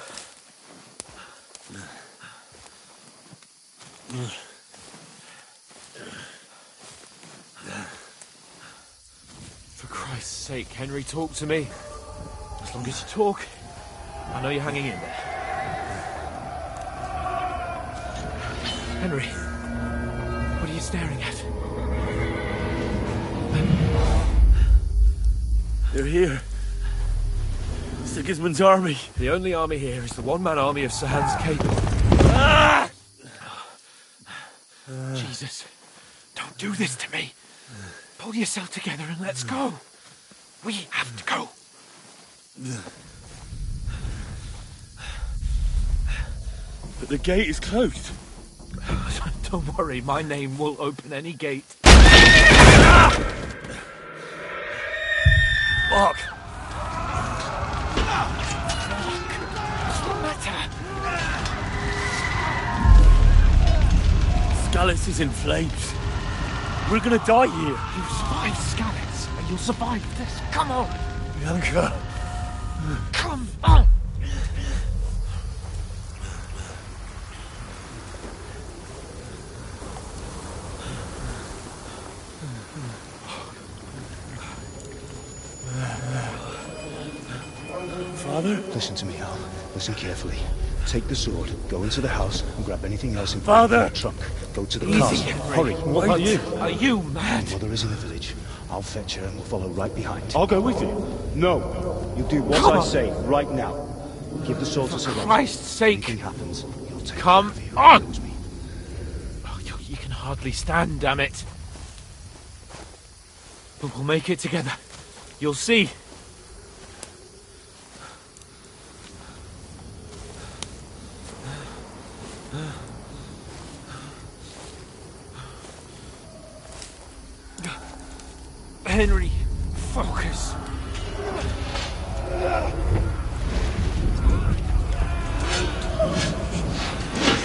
For Christ's sake, Henry, talk to me. As long as you talk, I know you're hanging in there. Henry, what are you staring at? They're here. Sigismund's army. The only army here is the one-man army of Sir Hans Capel. Ah! Jesus, don't do this to me. Pull yourself together and let's go. We have to go. But the gate is closed. Don't worry, my name will open any gate. Fuck! Scallis is in flames. We're gonna die here. You survived Scallis, and you'll survive this. Come on! Bianca. Come on! Father? Listen to me, Al. Listen carefully. Take the sword, go into the house, and grab anything else in Father! the trunk. Go to the Easy, castle. Henry. Hurry. What about you? Are you mad? Your mother is in the village. I'll fetch her and we'll follow right behind. I'll go with you. No. You do what Come I on. say, right now. Give the sword to Sir For Roger. Christ's sake! Anything happens, you'll take Come care of you. on! Knows me. Oh, you can hardly stand, damn it. But we'll make it together. You'll see. Henry, focus.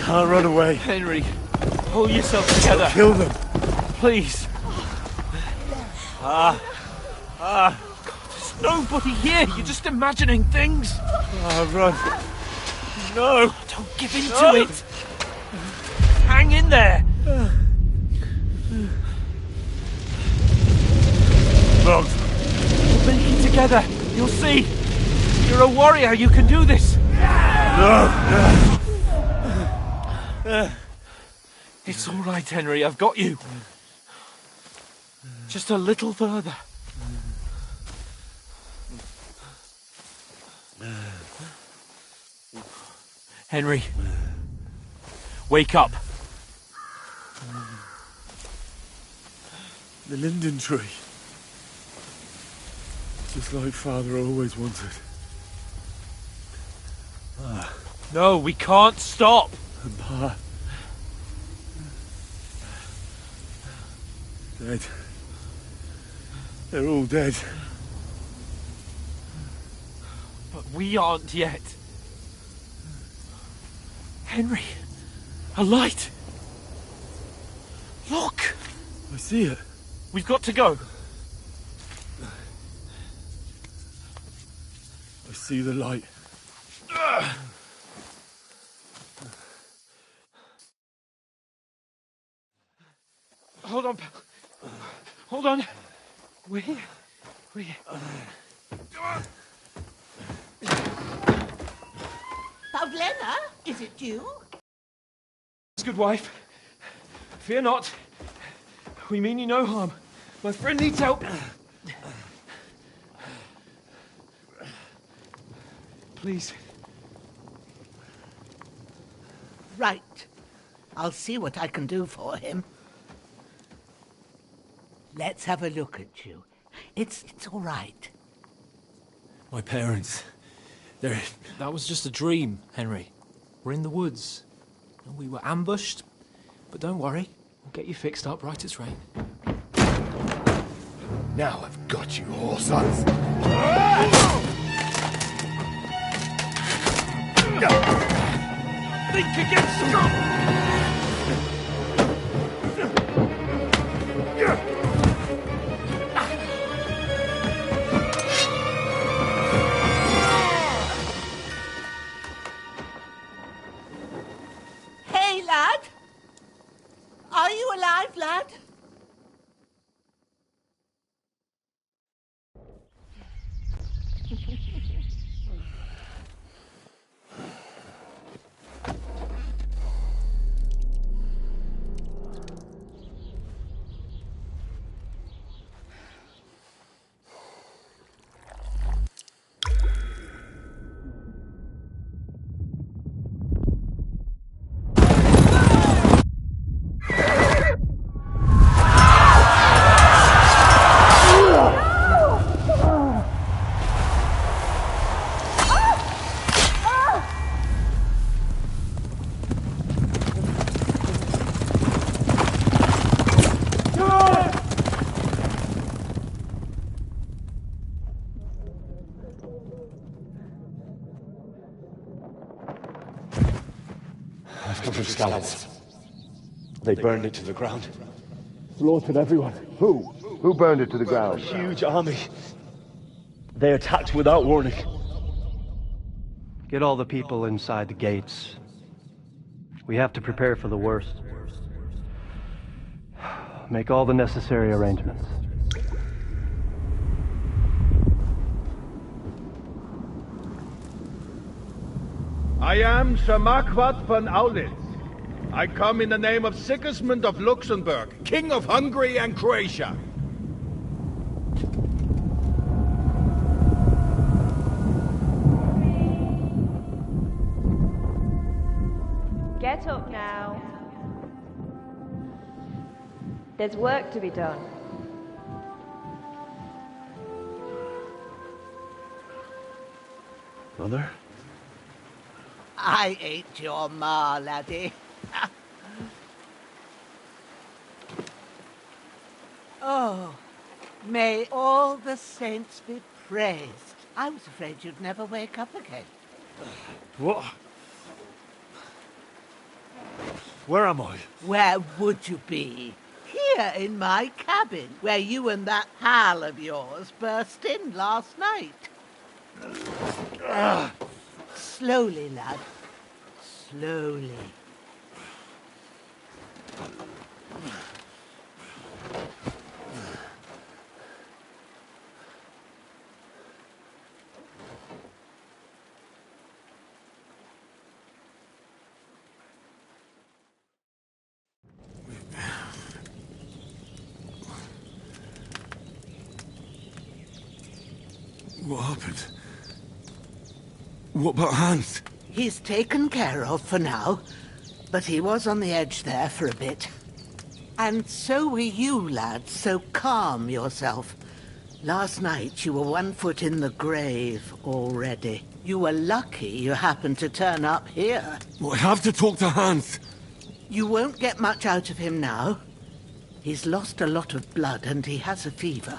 Can't run away. Henry, pull yourself together. Kill them. Please. God, there's nobody here. You're just imagining things. Run. No. Don't give in to it. Hang in there. You'll see. You're a warrior. You can do this. It's all right, Henry. I've got you. Just a little further. Henry, wake up. The linden tree. Just like Father always wanted. No, we can't stop. And Pa. Dead. They're all dead. But we aren't yet. Henry, a light. Look. I see it. We've got to go. I see the light. Hold on, pal. Hold on. We're here. We're here. Pavlena, is it you? Good wife. Fear not. We mean you no harm. My friend needs help. Please. Right. I'll see what I can do for him. Let's have a look at you. It's all right. My parents. That was just a dream, Henry. We're in the woods. We were ambushed, but don't worry. We'll get you fixed up right as rain. Now I've got you, whoresons. Think again, Scott! Hey, lad! Are you alive, lad? I've come from scouts. They burned it to the ground. Slaughtered everyone. Who? Who burned it to the ground? A huge army. They attacked without warning. Get all the people inside the gates. We have to prepare for the worst. Make all the necessary arrangements. I am Sir Marquardt von Aulitz. I come in the name of Sigismund of Luxembourg, King of Hungary and Croatia. Get up now. There's work to be done. Mother? I ain't your ma, laddie. Oh, may all the saints be praised. I was afraid you'd never wake up again. What? Where am I? Where would you be? Here in my cabin, where you and that pal of yours burst in last night. Slowly, lad. Slowly. What happened? What about Hans? He's taken care of for now, but he was on the edge there for a bit. And so were you, lad, so calm yourself. Last night you were 1 foot in the grave already. You were lucky you happened to turn up here. Well, I have to talk to Hans. You won't get much out of him now. He's lost a lot of blood and he has a fever.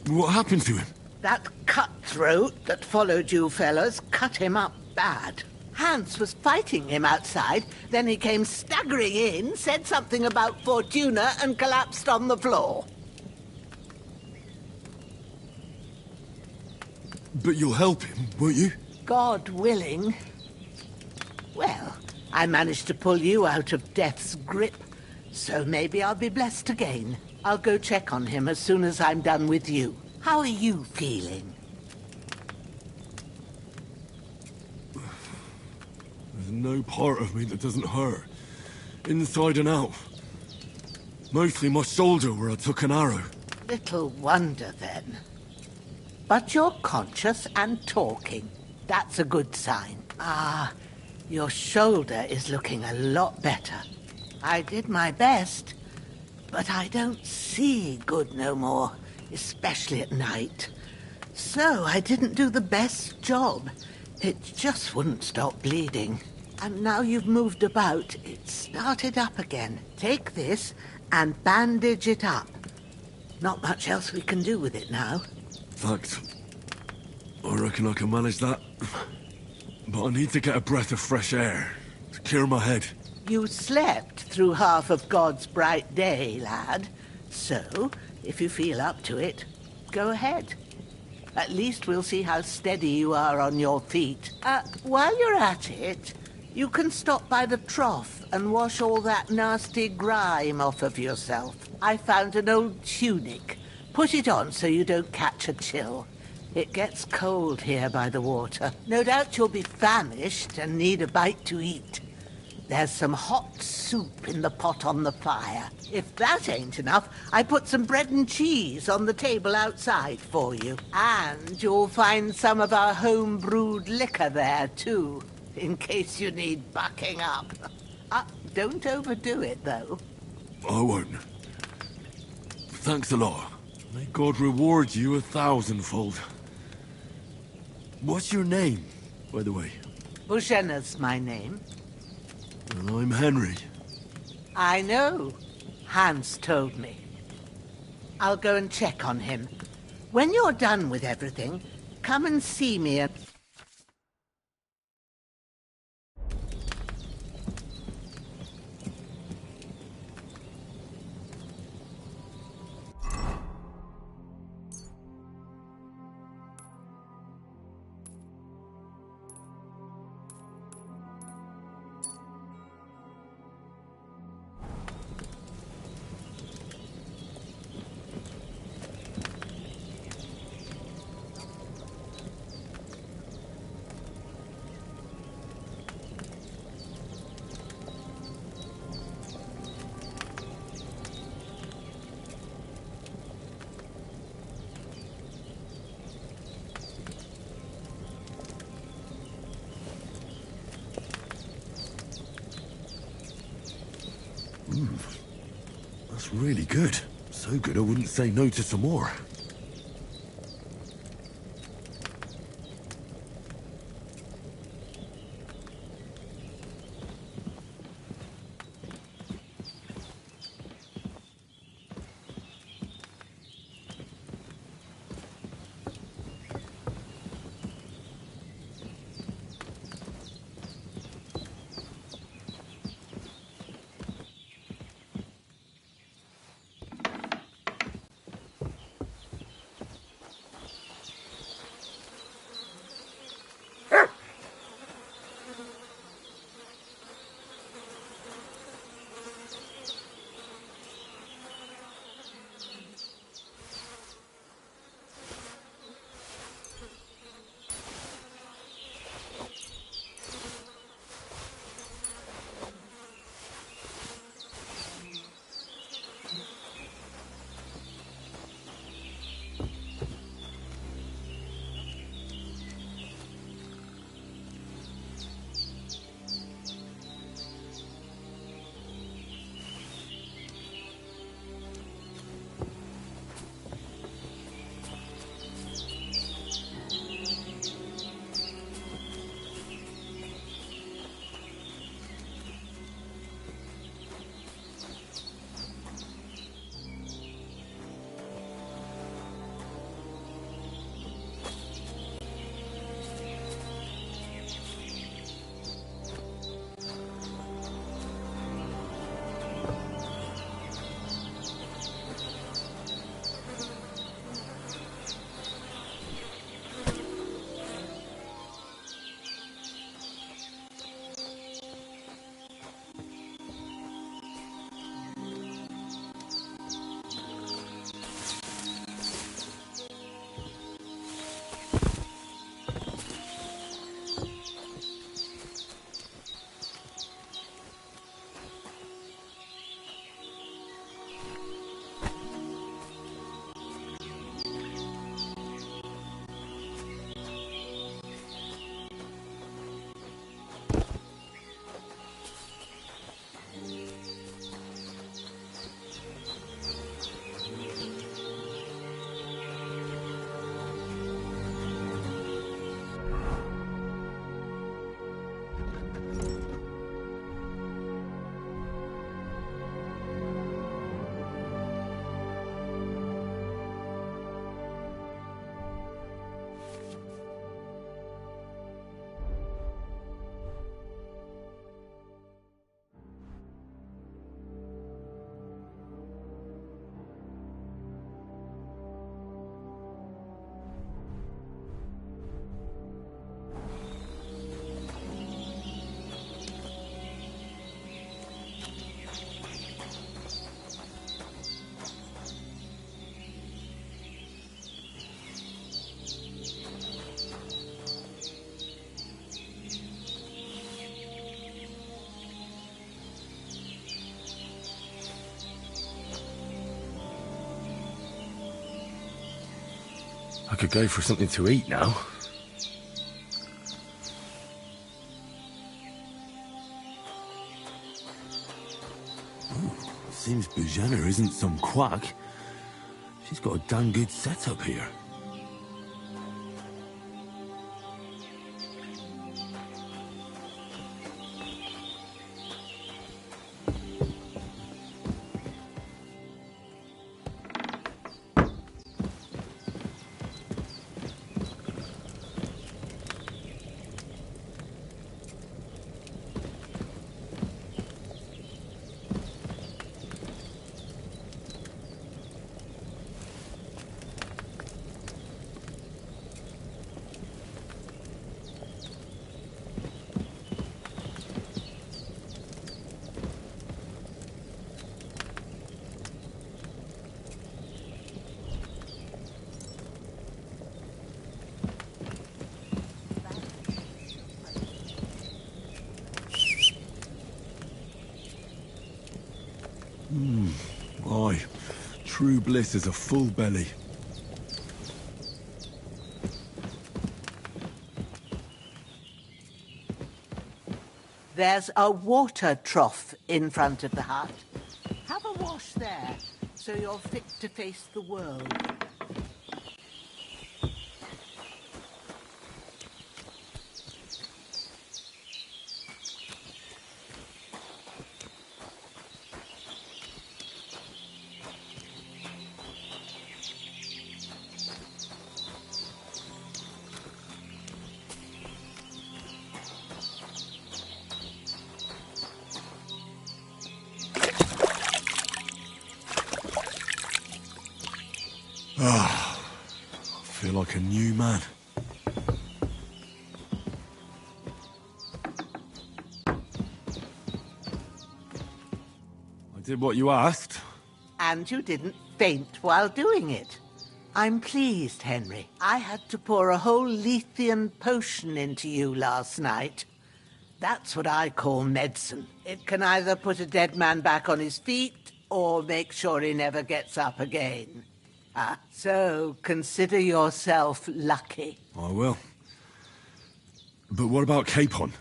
What happened to him? That cutthroat that followed you fellas cut him up bad. Hans was fighting him outside, then he came staggering in, said something about Fortuna and collapsed on the floor. But you'll help him, won't you? God willing. Well, I managed to pull you out of death's grip, so maybe I'll be blessed again. I'll go check on him as soon as I'm done with you. How are you feeling? There's no part of me that doesn't hurt. Inside and out. Mostly my shoulder where I took an arrow. Little wonder then. But you're conscious and talking. That's a good sign. Ah, your shoulder is looking a lot better. I did my best, but I don't see good no more, especially at night. So I didn't do the best job. It just wouldn't stop bleeding. And now you've moved about, it started up again. Take this and bandage it up. Not much else we can do with it now. Thanks. I reckon I can manage that. But I need to get a breath of fresh air to clear my head. You slept through half of God's bright day, lad. So, if you feel up to it, go ahead. At least we'll see how steady you are on your feet. While you're at it, you can stop by the trough and wash all that nasty grime off of yourself. I found an old tunic. Put it on so you don't catch a chill. It gets cold here by the water. No doubt you'll be famished and need a bite to eat. There's some hot soup in the pot on the fire. If that ain't enough, I put some bread and cheese on the table outside for you. And you'll find some of our home-brewed liquor there, too, in case you need bucking up. Don't overdo it, though. I won't. Thanks a lot. May God reward you 1,000-fold. What's your name, by the way? Bushenna's my name. And I'm Henry. I know. Hans told me. I'll go and check on him. When you're done with everything, come and see me and... That's really good. So good I wouldn't say no to some more. I could go for something to eat now. Seems Bujana isn't some quack. She's got a damn good setup here. Aye, true bliss is a full belly. There's a water trough in front of the hut. Have a wash there, so you're fit to face the world. Ah, I feel like a new man. I did what you asked. And you didn't faint while doing it. I'm pleased, Henry. I had to pour a whole Lethean potion into you last night. That's what I call medicine. It can either put a dead man back on his feet or make sure he never gets up again. So consider yourself lucky. I will. But what about Capon?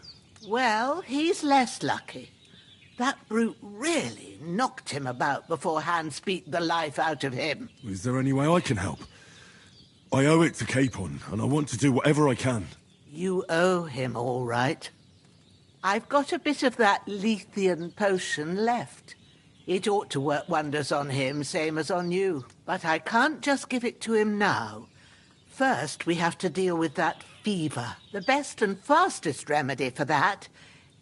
Well, he's less lucky. That brute really knocked him about before Hans beat the life out of him. Is there any way I can help? I owe it to Capon, and I want to do whatever I can. You owe him, all right. I've got a bit of that Lethean potion left. It ought to work wonders on him, same as on you. But I can't just give it to him now. First, we have to deal with that fever. The best and fastest remedy for that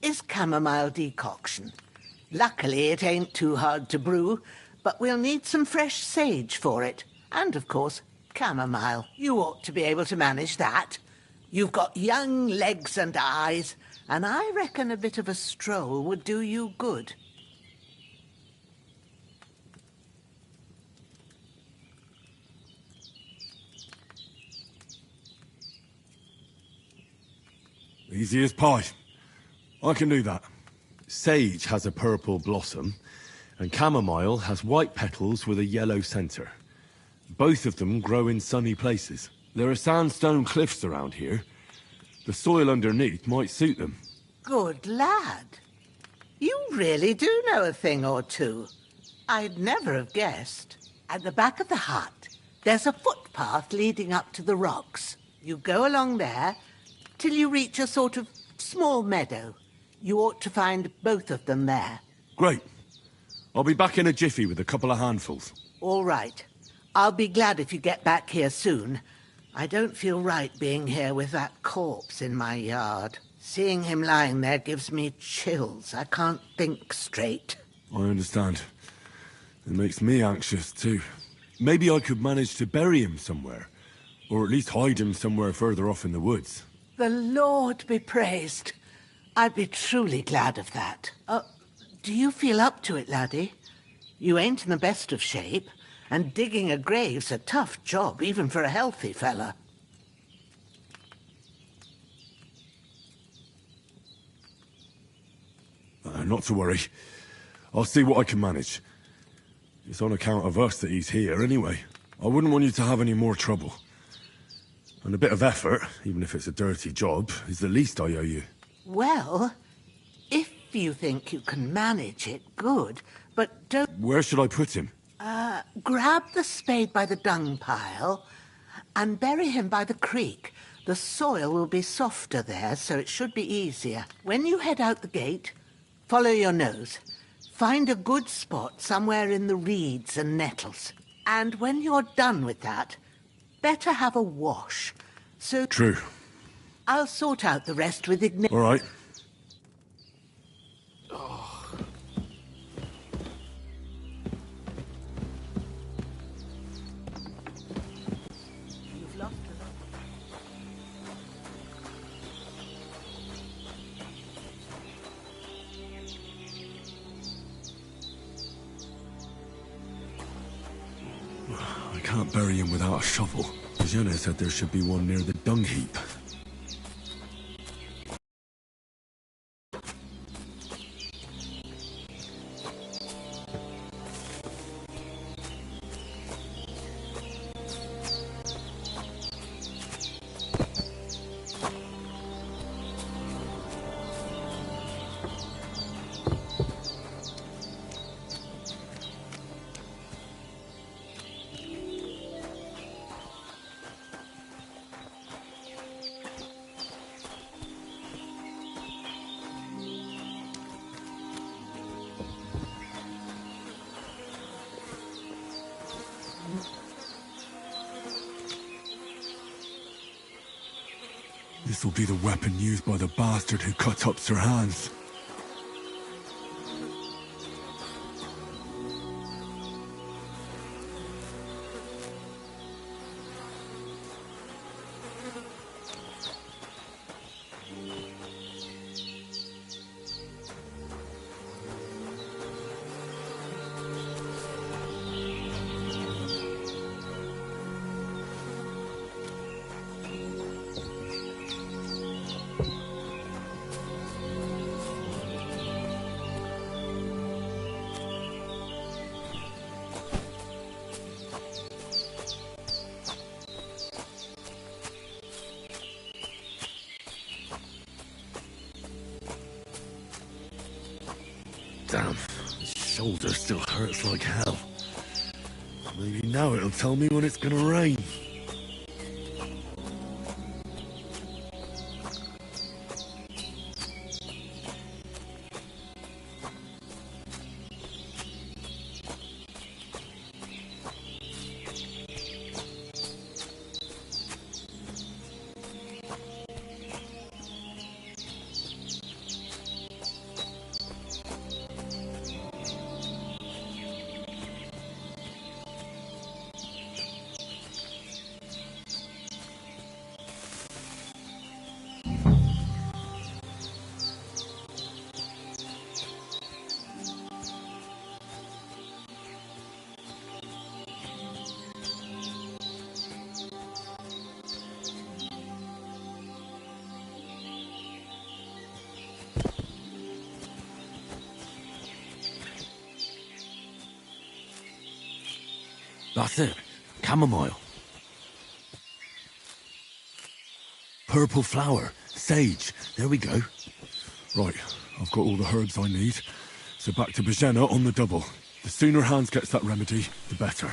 is chamomile decoction. Luckily, it ain't too hard to brew, but we'll need some fresh sage for it. And, of course, chamomile. You ought to be able to manage that. You've got young legs and eyes, and I reckon a bit of a stroll would do you good. Easy as pie. I can do that. Sage has a purple blossom, and chamomile has white petals with a yellow center. Both of them grow in sunny places. There are sandstone cliffs around here. The soil underneath might suit them. Good lad. You really do know a thing or two. I'd never have guessed. At the back of the hut, there's a footpath leading up to the rocks. You go along there till you reach a sort of small meadow. You ought to find both of them there. Great. I'll be back in a jiffy with a couple of handfuls. All right. I'll be glad if you get back here soon. I don't feel right being here with that corpse in my yard. Seeing him lying there gives me chills. I can't think straight. I understand. It makes me anxious, too. Maybe I could manage to bury him somewhere. Or at least hide him somewhere further off in the woods. The Lord be praised. I'd be truly glad of that. Do you feel up to it, laddie? You ain't in the best of shape, and digging a grave's a tough job, even for a healthy fella. Not to worry. I'll see what I can manage. It's on account of us that he's here, anyway. I wouldn't want you to have any more trouble. And a bit of effort, even if it's a dirty job, is the least I owe you. Well, if you think you can manage it, good. But don't... Where should I put him? Grab the spade by the dung pile and bury him by the creek. The soil will be softer there, so it should be easier. When you head out the gate, follow your nose. Find a good spot somewhere in the reeds and nettles. And when you're done with that, better have a wash. So... True. I'll sort out the rest with All right. I can't bury him without a shovel. Jenna said there should be one near the dung heap. This will be the weapon used by the bastard who cut up Sir Hans. Damn, his shoulder still hurts like hell. Maybe now it'll tell me when it's gonna rain. That's it. Chamomile. Purple flower. Sage. There we go. Right, I've got all the herbs I need. So back to Bajena on the double. The sooner Hans gets that remedy, the better.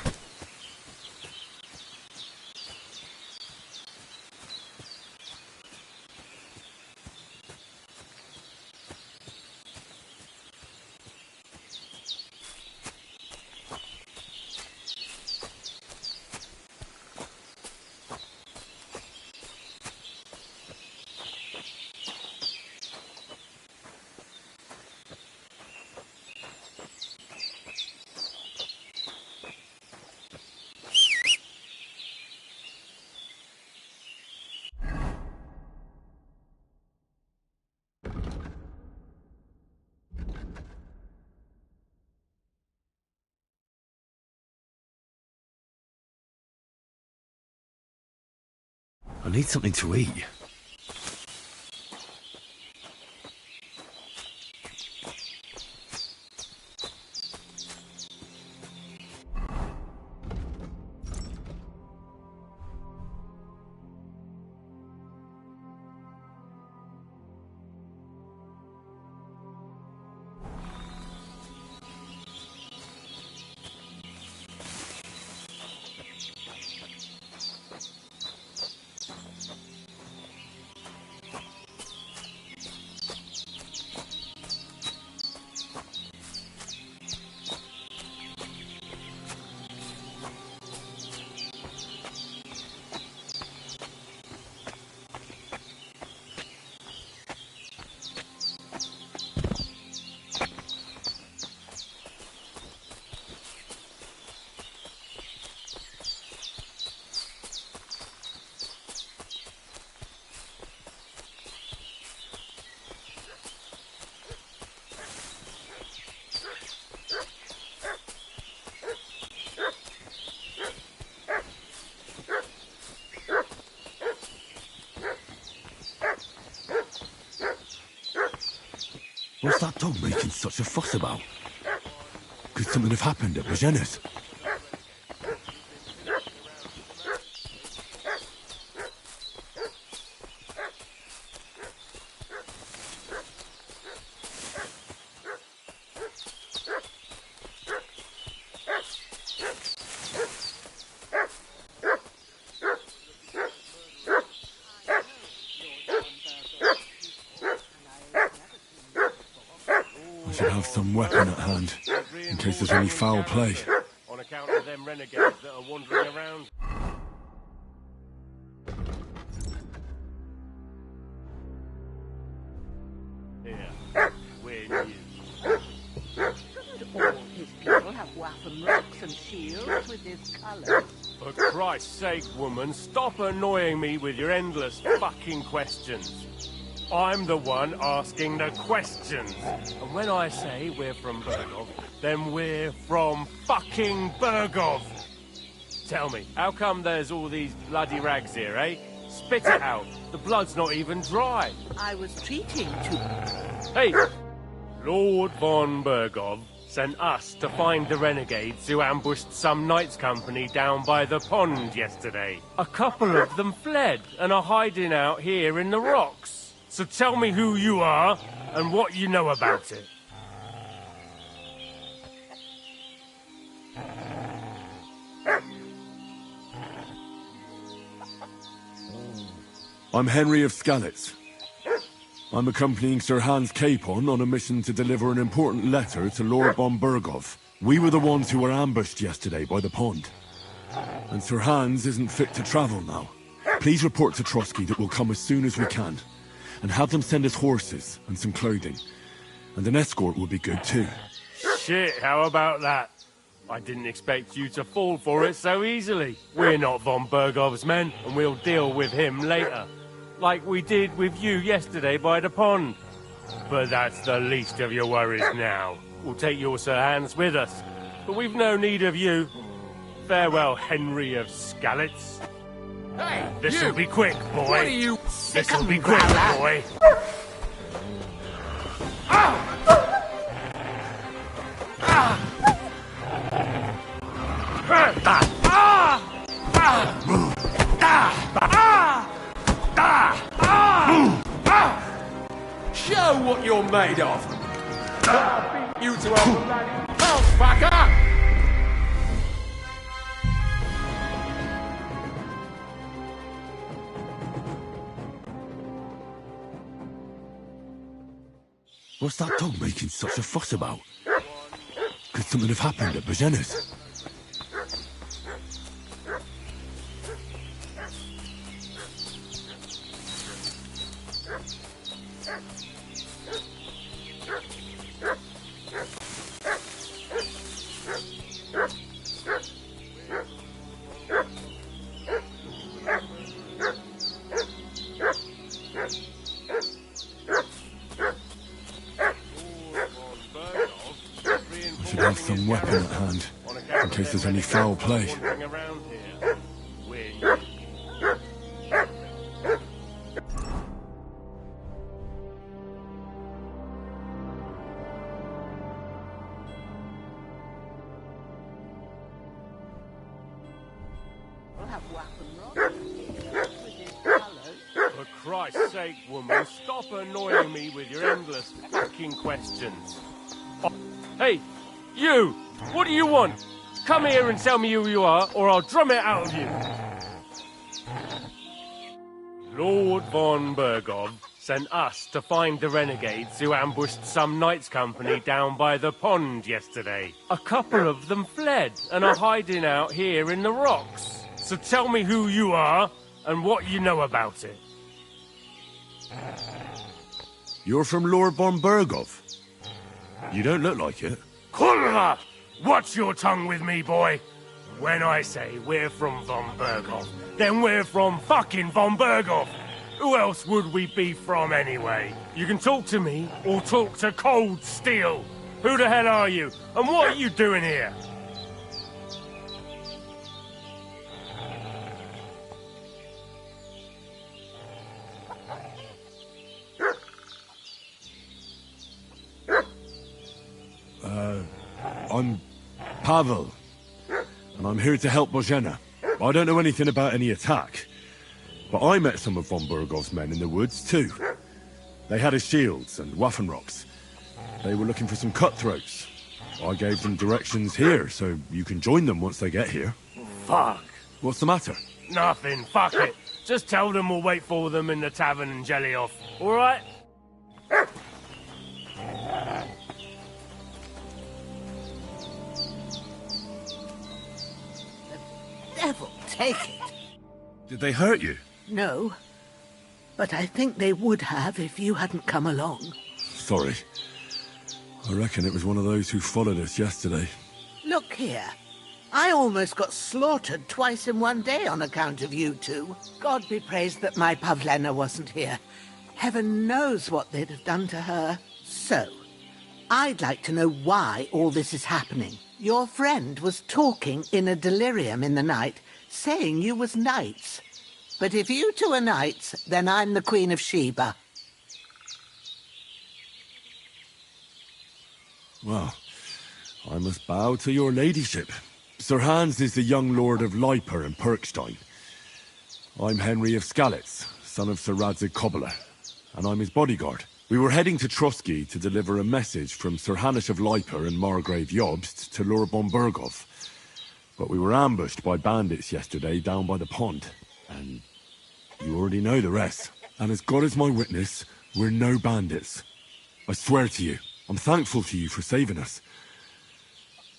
I need something to eat. What's that dog making such a fuss about? Could something have happened at Bajena's? I should have some weapon at hand, in case there's any foul play. On account of them renegades that are wandering around. Here, we're new. All his people have waffen rocks and shields with his colours. For Christ's sake, woman, stop annoying me with your endless fucking questions. I'm the one asking the questions. And when I say we're from Bergov, then we're from fucking Bergov. Tell me, how come there's all these bloody rags here, eh? Spit it out. The blood's not even dry. I was treating to... Hey! Lord von Bergov sent us to find the renegades who ambushed some knights' company down by the pond yesterday. A couple of them fled and are hiding out here in the rocks. So tell me who you are and what you know about it. I'm Henry of Skalitz. I'm accompanying Sir Hans Capon on a mission to deliver an important letter to Lord von Bergov. We were the ones who were ambushed yesterday by the pond. And Sir Hans isn't fit to travel now. Please report to Trotsky that we'll come as soon as we can. And have them send us horses and some clothing. And an escort would be good too. Shit, how about that? I didn't expect you to fall for it so easily. We're not von Bergov's men, and we'll deal with him later. Like we did with you yesterday by the pond. But that's the least of your worries now. We'll take your Sir Hans with us. But we've no need of you. Farewell, Henry of Skalitz. Hey, This'll be quick, boy. What are you... This'll be quick, boy. Show what you're made of. I'll beat you to a bloody pulse, fucker! What's that dog making such a fuss about? Could something have happened at Bajena's? I should have some weapon at hand, in case there's any foul play. For Christ's sake, woman, stop annoying me with your endless fucking questions. Oh, hey, you! What do you want? Come here and tell me who you are, or I'll drum it out of you. Lord von Bergov sent us to find the renegades who ambushed some knights' company down by the pond yesterday. A couple of them fled and are hiding out here in the rocks. So tell me who you are and what you know about it. You're from Lord von Bergov? You don't look like it. Kurva! Watch your tongue with me, boy. When I say we're from von Bergov, then we're from fucking von Bergov. Who else would we be from anyway? You can talk to me or talk to cold steel. Who the hell are you? And what are you doing here? I'm Pavel, and I'm here to help Bozhena. I don't know anything about any attack, but I met some of von Burgov's men in the woods, too. They had his shields and Waffenrocks. They were looking for some cutthroats. I gave them directions here, so you can join them once they get here. Fuck. What's the matter? Nothing. Fuck it. Just tell them we'll wait for them in the tavern in Jelioff. All right? Devil take it. Did they hurt you? No, but I think they would have if you hadn't come along. Sorry. I reckon it was one of those who followed us yesterday. Look here. I almost got slaughtered twice in one day on account of you two. God be praised that my Pavlena wasn't here. Heaven knows what they'd have done to her. So, I'd like to know why all this is happening. Your friend was talking in a delirium in the night, saying you was knights. But if you two are knights, then I'm the Queen of Sheba. Well, I must bow to your ladyship. Sir Hans is the young lord of Leiper and Perkstein. I'm Henry of Skalitz, son of Sir Radzig Cobbler, and I'm his bodyguard. We were heading to Trotsky to deliver a message from Sir Hanish of Leiper and Margrave Jobst to Lord von Burgov. But we were ambushed by bandits yesterday down by the pond, and you already know the rest. And as God is my witness, we're no bandits. I swear to you, I'm thankful to you for saving us.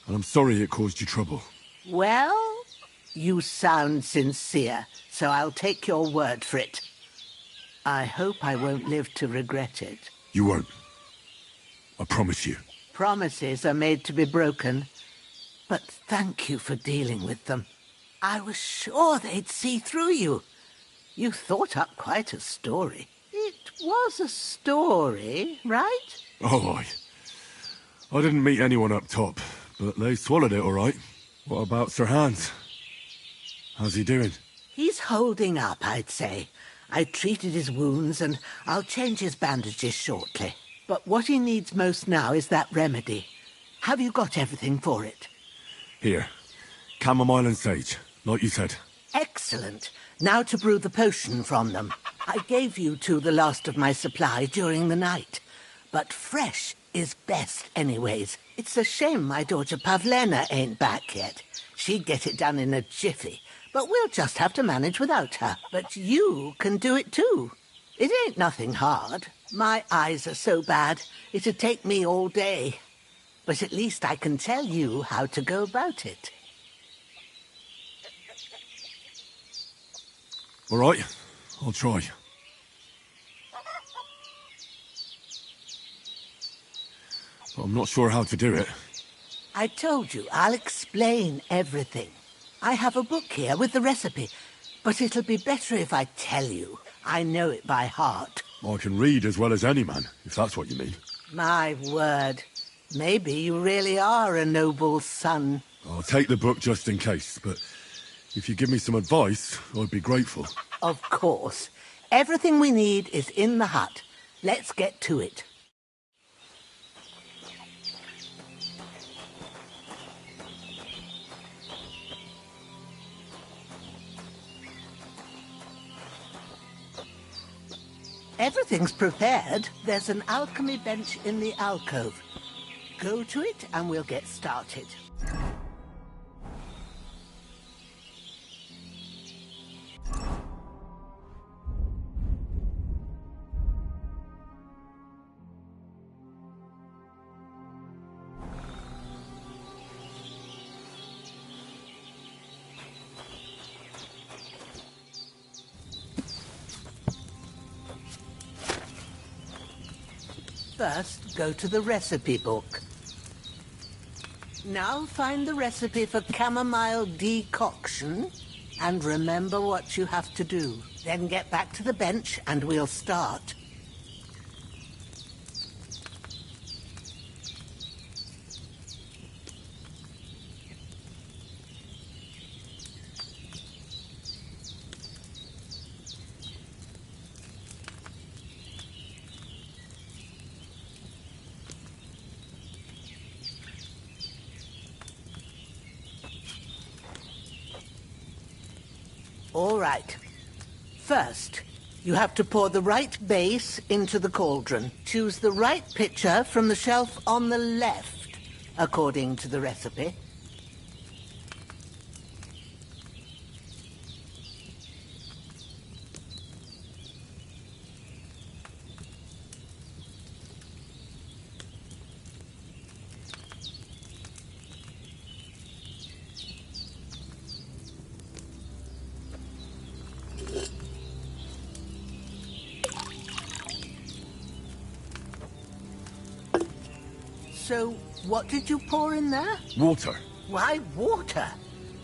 And I'm sorry it caused you trouble. Well, you sound sincere, so I'll take your word for it. I hope I won't live to regret it. You won't. I promise you. Promises are made to be broken, but thank you for dealing with them. I was sure they'd see through you. You thought up quite a story. It was a story, right? Oh, I didn't meet anyone up top, but they swallowed it all right. What about Sir Hans? How's he doing? He's holding up, I'd say. I treated his wounds, and I'll change his bandages shortly. But what he needs most now is that remedy. Have you got everything for it? Here. Chamomile and sage, like you said. Excellent. Now to brew the potion from them. I gave you two the last of my supply during the night. But fresh is best anyways. It's a shame my daughter Pavlena ain't back yet. She'd get it done in a jiffy. But we'll just have to manage without her. But you can do it too. It ain't nothing hard. My eyes are so bad, it'd take me all day. But at least I can tell you how to go about it. All right, I'll try. But I'm not sure how to do it. I told you, I'll explain everything. I have a book here with the recipe, but it'll be better if I tell you. I know it by heart. I can read as well as any man, if that's what you mean. My word. Maybe you really are a noble son. I'll take the book just in case, but if you give me some advice, I'd be grateful. Of course. Everything we need is in the hut. Let's get to it. Everything's prepared. There's an alchemy bench in the alcove. Go to it and we'll get started. First, go to the recipe book. Now find the recipe for chamomile decoction, and remember what you have to do. Then get back to the bench, and we'll start. All right. First, you have to pour the right base into the cauldron. Choose the right pitcher from the shelf on the left, according to the recipe. So, what did you pour in there? Water. Why water?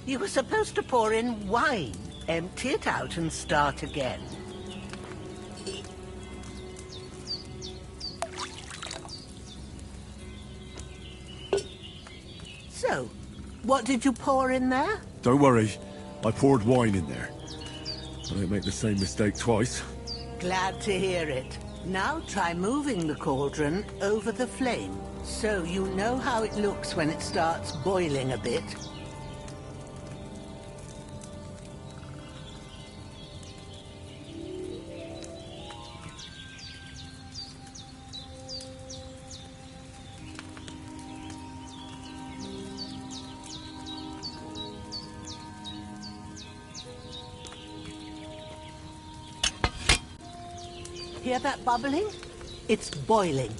You were supposed to pour in wine. Empty it out and start again. So, what did you pour in there? Don't worry. I poured wine in there. I don't make the same mistake twice. Glad to hear it. Now try moving the cauldron over the flame, so you know how it looks when it starts boiling a bit. Hear that bubbling? It's boiling.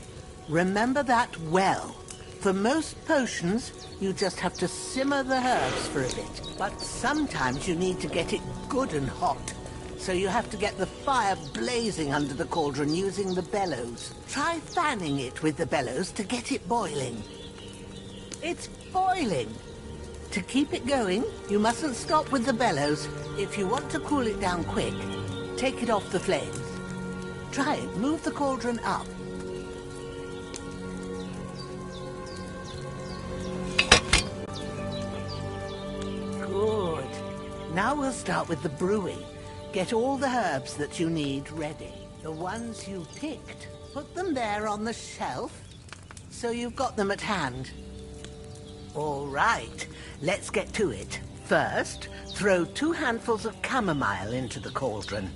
Remember that well. For most potions, you just have to simmer the herbs for a bit. But sometimes you need to get it good and hot. So you have to get the fire blazing under the cauldron using the bellows. Try fanning it with the bellows to get it boiling. It's boiling. To keep it going, you mustn't stop with the bellows. If you want to cool it down quick, take it off the flames. Try it. Move the cauldron up. Good. Now we'll start with the brewing. Get all the herbs that you need ready. The ones you picked. Put them there on the shelf, so you've got them at hand. All right. Let's get to it. First, throw 2 handfuls of chamomile into the cauldron.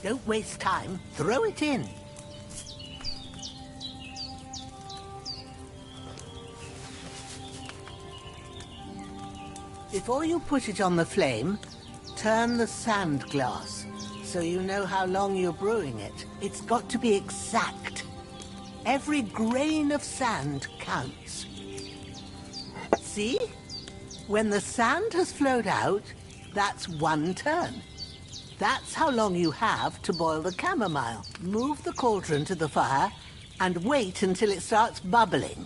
Don't waste time. Throw it in. Before you put it on the flame, turn the sand glass so you know how long you're brewing it. It's got to be exact. Every grain of sand counts. See? When the sand has flowed out, that's 1 turn. That's how long you have to boil the chamomile. Move the cauldron to the fire and wait until it starts bubbling.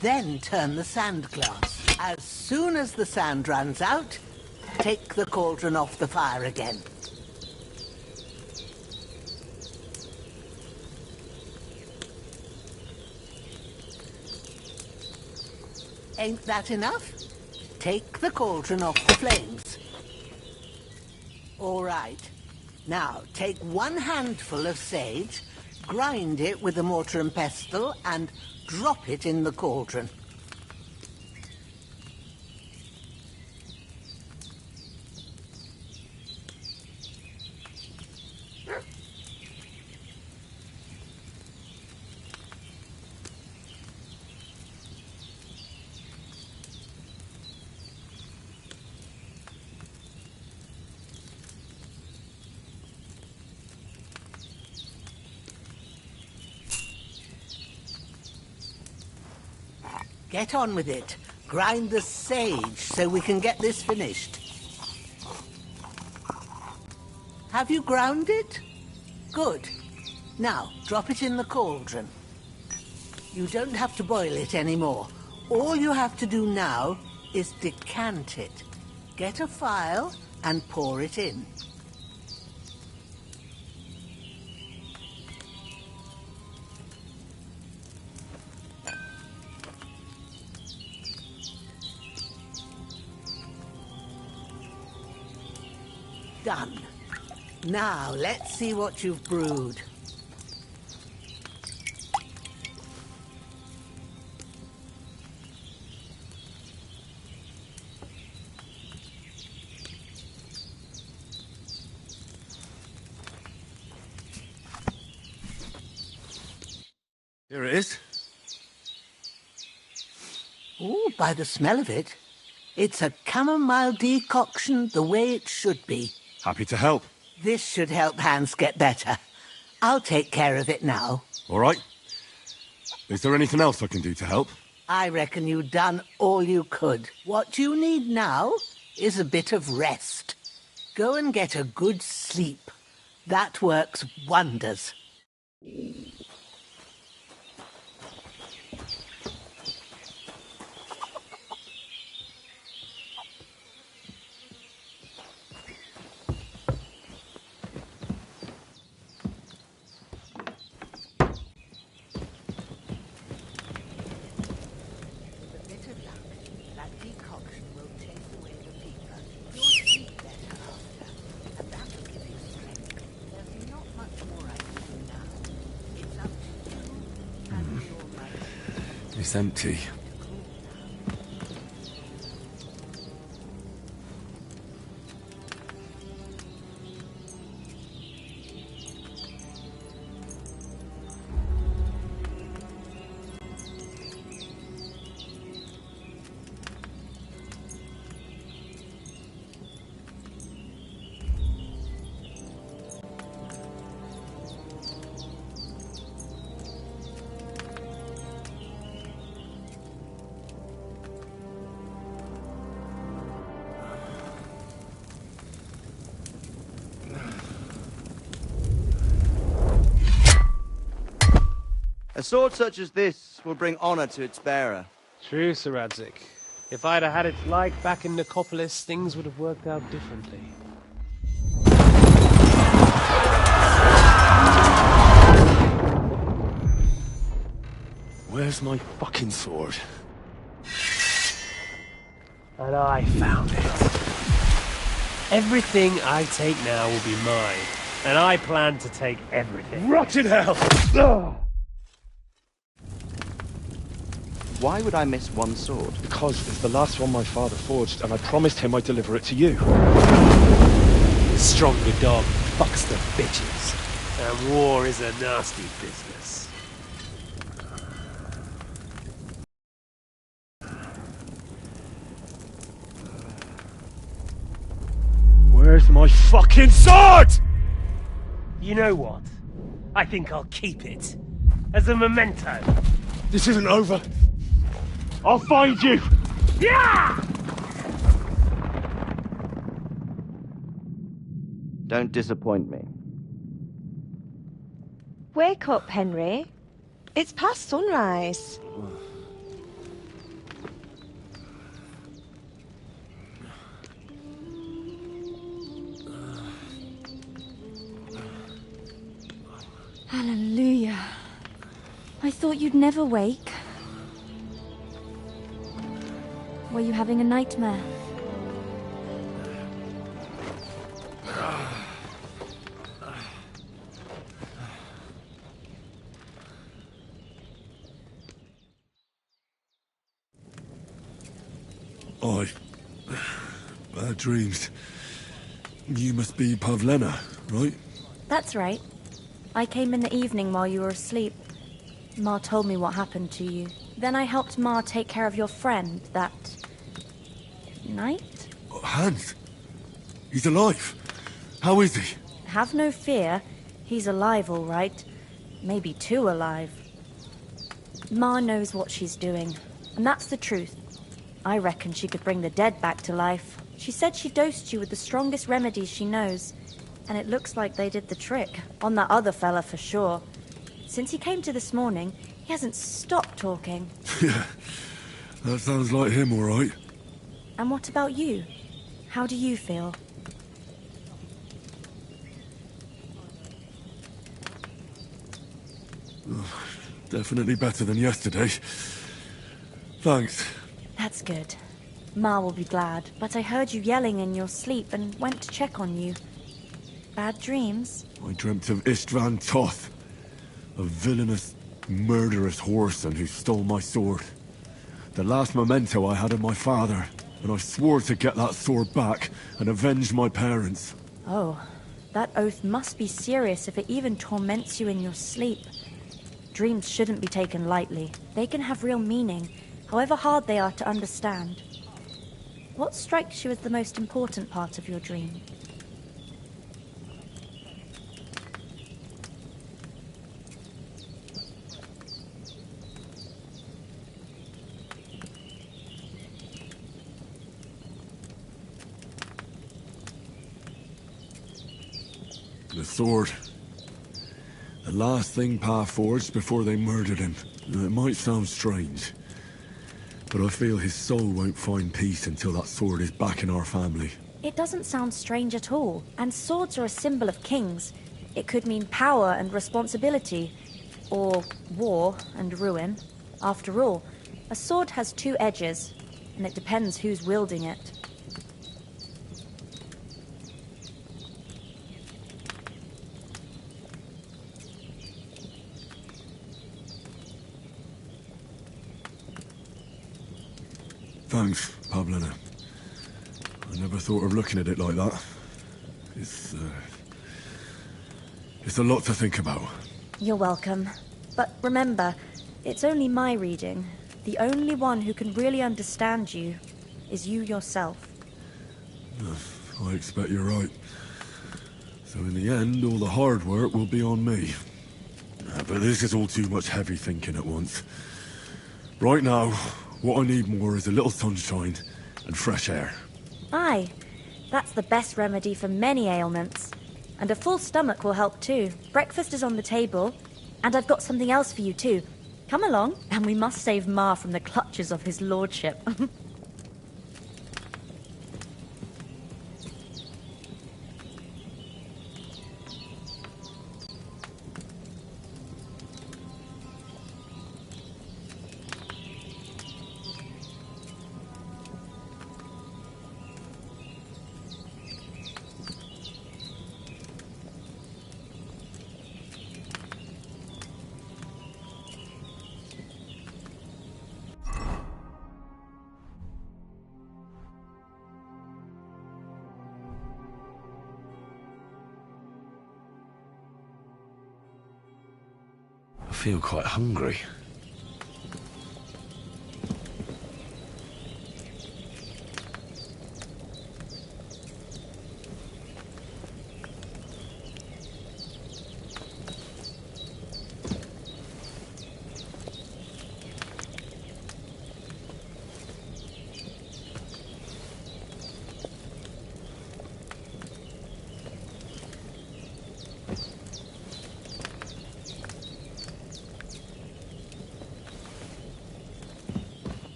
Then turn the sand glass. As soon as the sand runs out, take the cauldron off the fire again. Ain't that enough? Take the cauldron off the flames. All right. Now, take 1 handful of sage, grind it with a mortar and pestle, and drop it in the cauldron. Get on with it. Grind the sage so we can get this finished. Have you ground it? Good. Now, drop it in the cauldron. You don't have to boil it anymore. All you have to do now is decant it. Get a phial and pour it in. Done. Now, let's see what you've brewed. Here it is. Oh, by the smell of it, it's a chamomile decoction the way it should be. Happy to help. This should help Hans get better. I'll take care of it now. All right. Is there anything else I can do to help? I reckon you've done all you could. What you need now is a bit of rest. Go and get a good sleep. That works wonders. It's empty. A sword such as this will bring honor to its bearer. True, Sir Radzik. If I'd have had its like back in Nicopolis, things would have worked out differently. Where's my fucking sword? And I found it. Everything I take now will be mine, and I plan to take everything. Rot in hell! Why would I miss one sword? Because it's the last one my father forged, and I promised him I'd deliver it to you. The stronger dog fucks the bitches, and war is a nasty business. Where's my fucking sword? You know what? I think I'll keep it. As a memento. This isn't over. I'll find you! Yeah! Don't disappoint me. Wake up, Henry. It's past sunrise. Hallelujah. I thought you'd never wake. Were you having a nightmare? Bad dreams. You must be Pavlena, right? That's right. I came in the evening while you were asleep. Ma told me what happened to you. Then I helped Ma take care of your friend that night? Hans? He's alive. How is he? Have no fear. He's alive, all right. Maybe too alive. Ma knows what she's doing, and that's the truth. I reckon she could bring the dead back to life. She said she dosed you with the strongest remedies she knows, and it looks like they did the trick. On that other fella for sure. Since he came to this morning, he hasn't stopped talking. Yeah, that sounds like him, all right. And what about you? How do you feel? Definitely better than yesterday. Thanks. That's good. Ma will be glad, but I heard you yelling in your sleep and went to check on you. Bad dreams? I dreamt of Istvan Toth, a villainous, murderous whoreson who stole my sword. The last memento I had of my father, and I swore to get that sword back and avenge my parents. Oh, that oath must be serious if it even torments you in your sleep. Dreams shouldn't be taken lightly. They can have real meaning, however hard they are to understand. What strikes you as the most important part of your dream? The sword. The last thing Pa forged before they murdered him. It might sound strange, but I feel his soul won't find peace until that sword is back in our family. It doesn't sound strange at all, and swords are a symbol of kings. It could mean power and responsibility, or war and ruin. After all, a sword has two edges, and it depends who's wielding it. Thanks, Pavlina. I never thought of looking at it like that. It's a lot to think about. You're welcome. But remember, it's only my reading. The only one who can really understand you is you yourself. I expect you're right. So in the end, all the hard work will be on me. But this is all too much heavy thinking at once. Right now, what I need more is a little sunshine and fresh air. Aye, that's the best remedy for many ailments. And a full stomach will help too. Breakfast is on the table, and I've got something else for you too. Come along, and we must save Ma from the clutches of his lordship. I feel quite hungry.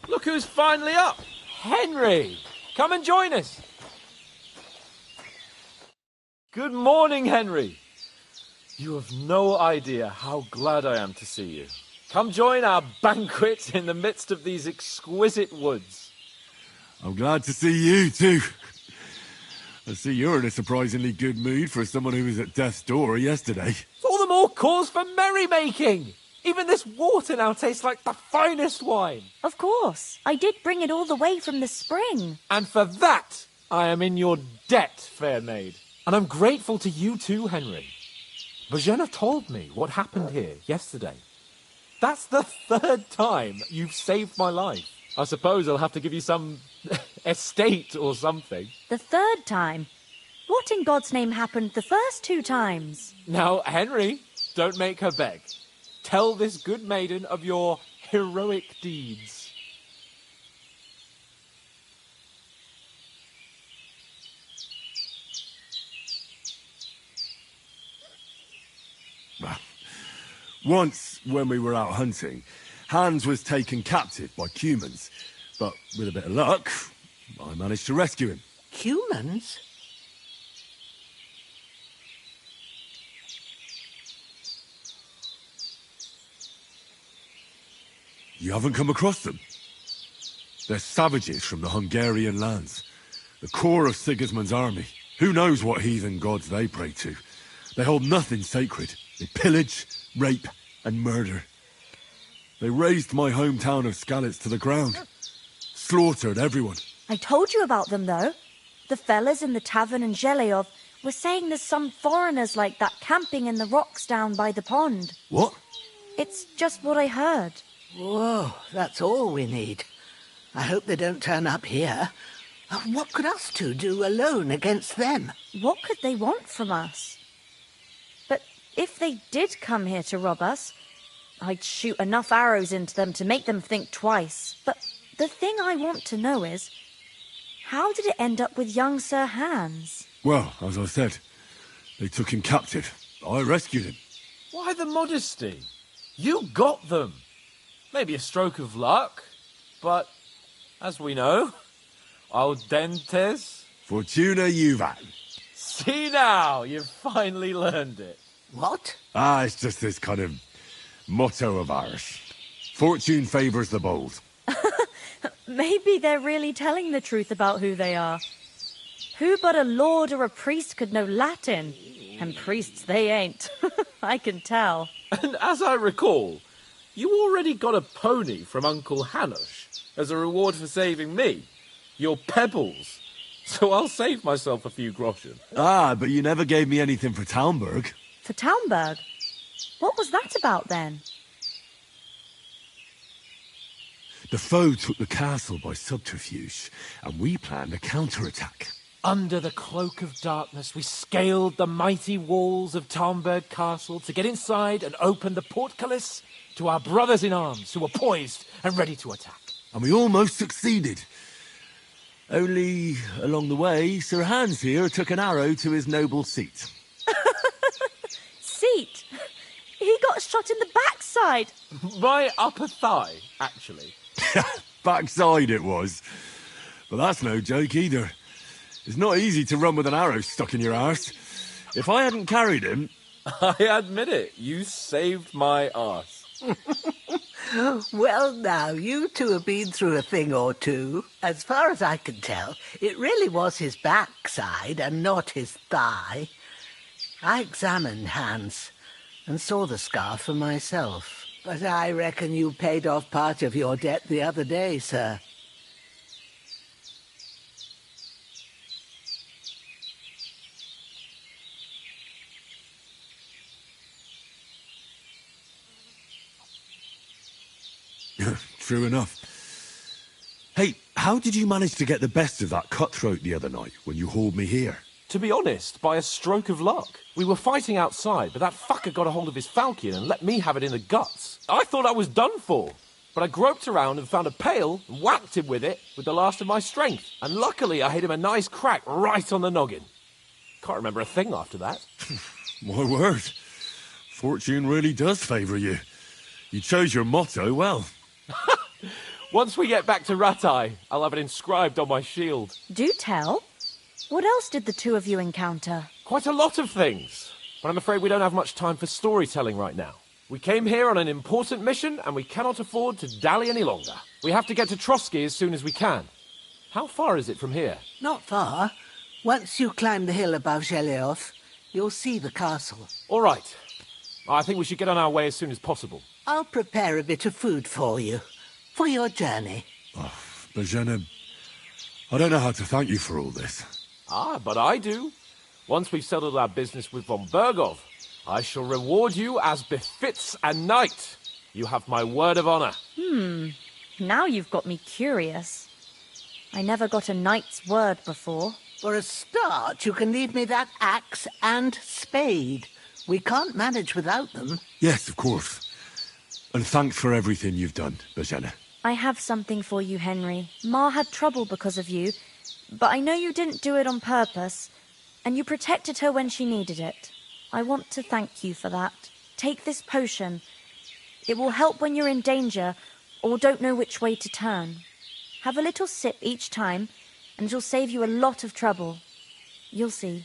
Look who's finally up! Henry! Come and join us! Good morning, Henry! You have no idea how glad I am to see you. Come join our banquet in the midst of these exquisite woods. I'm glad to see you too. I see you're in a surprisingly good mood for someone who was at death's door yesterday. It's all the more cause for merrymaking! Even this water now tastes like the finest wine. Of course. I did bring it all the way from the spring. And for that, I am in your debt, fair maid. And I'm grateful to you too, Henry. Bojena told me what happened here yesterday. That's the third time you've saved my life. I suppose I'll have to give you some estate or something. The third time? What in God's name happened the first two times? Now, Henry, don't make her beg. Tell this good maiden of your heroic deeds. Once, when we were out hunting, Hans was taken captive by humans. But with a bit of luck, I managed to rescue him. Humans? You haven't come across them? They're savages from the Hungarian lands. The core of Sigismund's army. Who knows what heathen gods they pray to? They hold nothing sacred. They pillage, rape, and murder. They razed my hometown of Skalitz to the ground. Slaughtered everyone. I told you about them, though. The fellas in the tavern in Zhelyov were saying there's some foreigners like that camping in the rocks down by the pond. What? It's just what I heard. Whoa, that's all we need. I hope they don't turn up here. What could us two do alone against them? What could they want from us? But if they did come here to rob us, I'd shoot enough arrows into them to make them think twice. But the thing I want to know is, how did it end up with young Sir Hans? Well, as I said, they took him captive. I rescued him. Why the modesty? You got them. Maybe a stroke of luck, but as we know, audentes. Fortuna juvat. See now, you've finally learned it. What? It's just this kind of motto of ours. Fortune favours the bold. Maybe they're really telling the truth about who they are. Who but a lord or a priest could know Latin? And priests they ain't. I can tell. And as I recall, you already got a pony from Uncle Hanush as a reward for saving me. Your pebbles. So I'll save myself a few groschen. But you never gave me anything for Talmberg. For Talmberg? What was that about then? The foe took the castle by subterfuge, and we planned a counterattack. Under the cloak of darkness, we scaled the mighty walls of Talmberg Castle to get inside and open the portcullis to our brothers in arms who were poised and ready to attack. And we almost succeeded. Only, along the way, Sir Hans here took an arrow to his noble seat. Seat? He got shot in the backside. My upper thigh, actually. Backside it was. But that's no joke either. It's not easy to run with an arrow stuck in your arse. If I hadn't carried him... I admit it, you saved my arse. Well, now, you two have been through a thing or two. As far as I can tell, it really was his backside and not his thigh. I examined Hans and saw the scar for myself. But I reckon you paid off part of your debt the other day, sir. True enough. Hey, how did you manage to get the best of that cutthroat the other night when you hauled me here? To be honest, by a stroke of luck. We were fighting outside, but that fucker got a hold of his falchion and let me have it in the guts. I thought I was done for, but I groped around and found a pail and whacked him with it with the last of my strength. And luckily I hit him a nice crack right on the noggin. Can't remember a thing after that. My word. Fortune really does favour you. You chose your motto well. Once we get back to Ratai, I'll have it inscribed on my shield. Do tell. What else did the two of you encounter? Quite a lot of things, but I'm afraid we don't have much time for storytelling right now. We came here on an important mission, and we cannot afford to dally any longer. We have to get to Trotsky as soon as we can. How far is it from here? Not far. Once you climb the hill above Zhelyov, you'll see the castle. All right. I think we should get on our way as soon as possible. I'll prepare a bit of food for you, for your journey. Bozhena, I don't know how to thank you for all this. But I do. Once we've settled our business with von Bergov, I shall reward you as befits a knight. You have my word of honor. Now you've got me curious. I never got a knight's word before. For a start, you can leave me that axe and spade. We can't manage without them. Yes, of course. And thanks for everything you've done, Bozhena. I have something for you, Henry. Ma had trouble because of you, but I know you didn't do it on purpose, and you protected her when she needed it. I want to thank you for that. Take this potion. It will help when you're in danger or don't know which way to turn. Have a little sip each time, and it'll save you a lot of trouble. You'll see.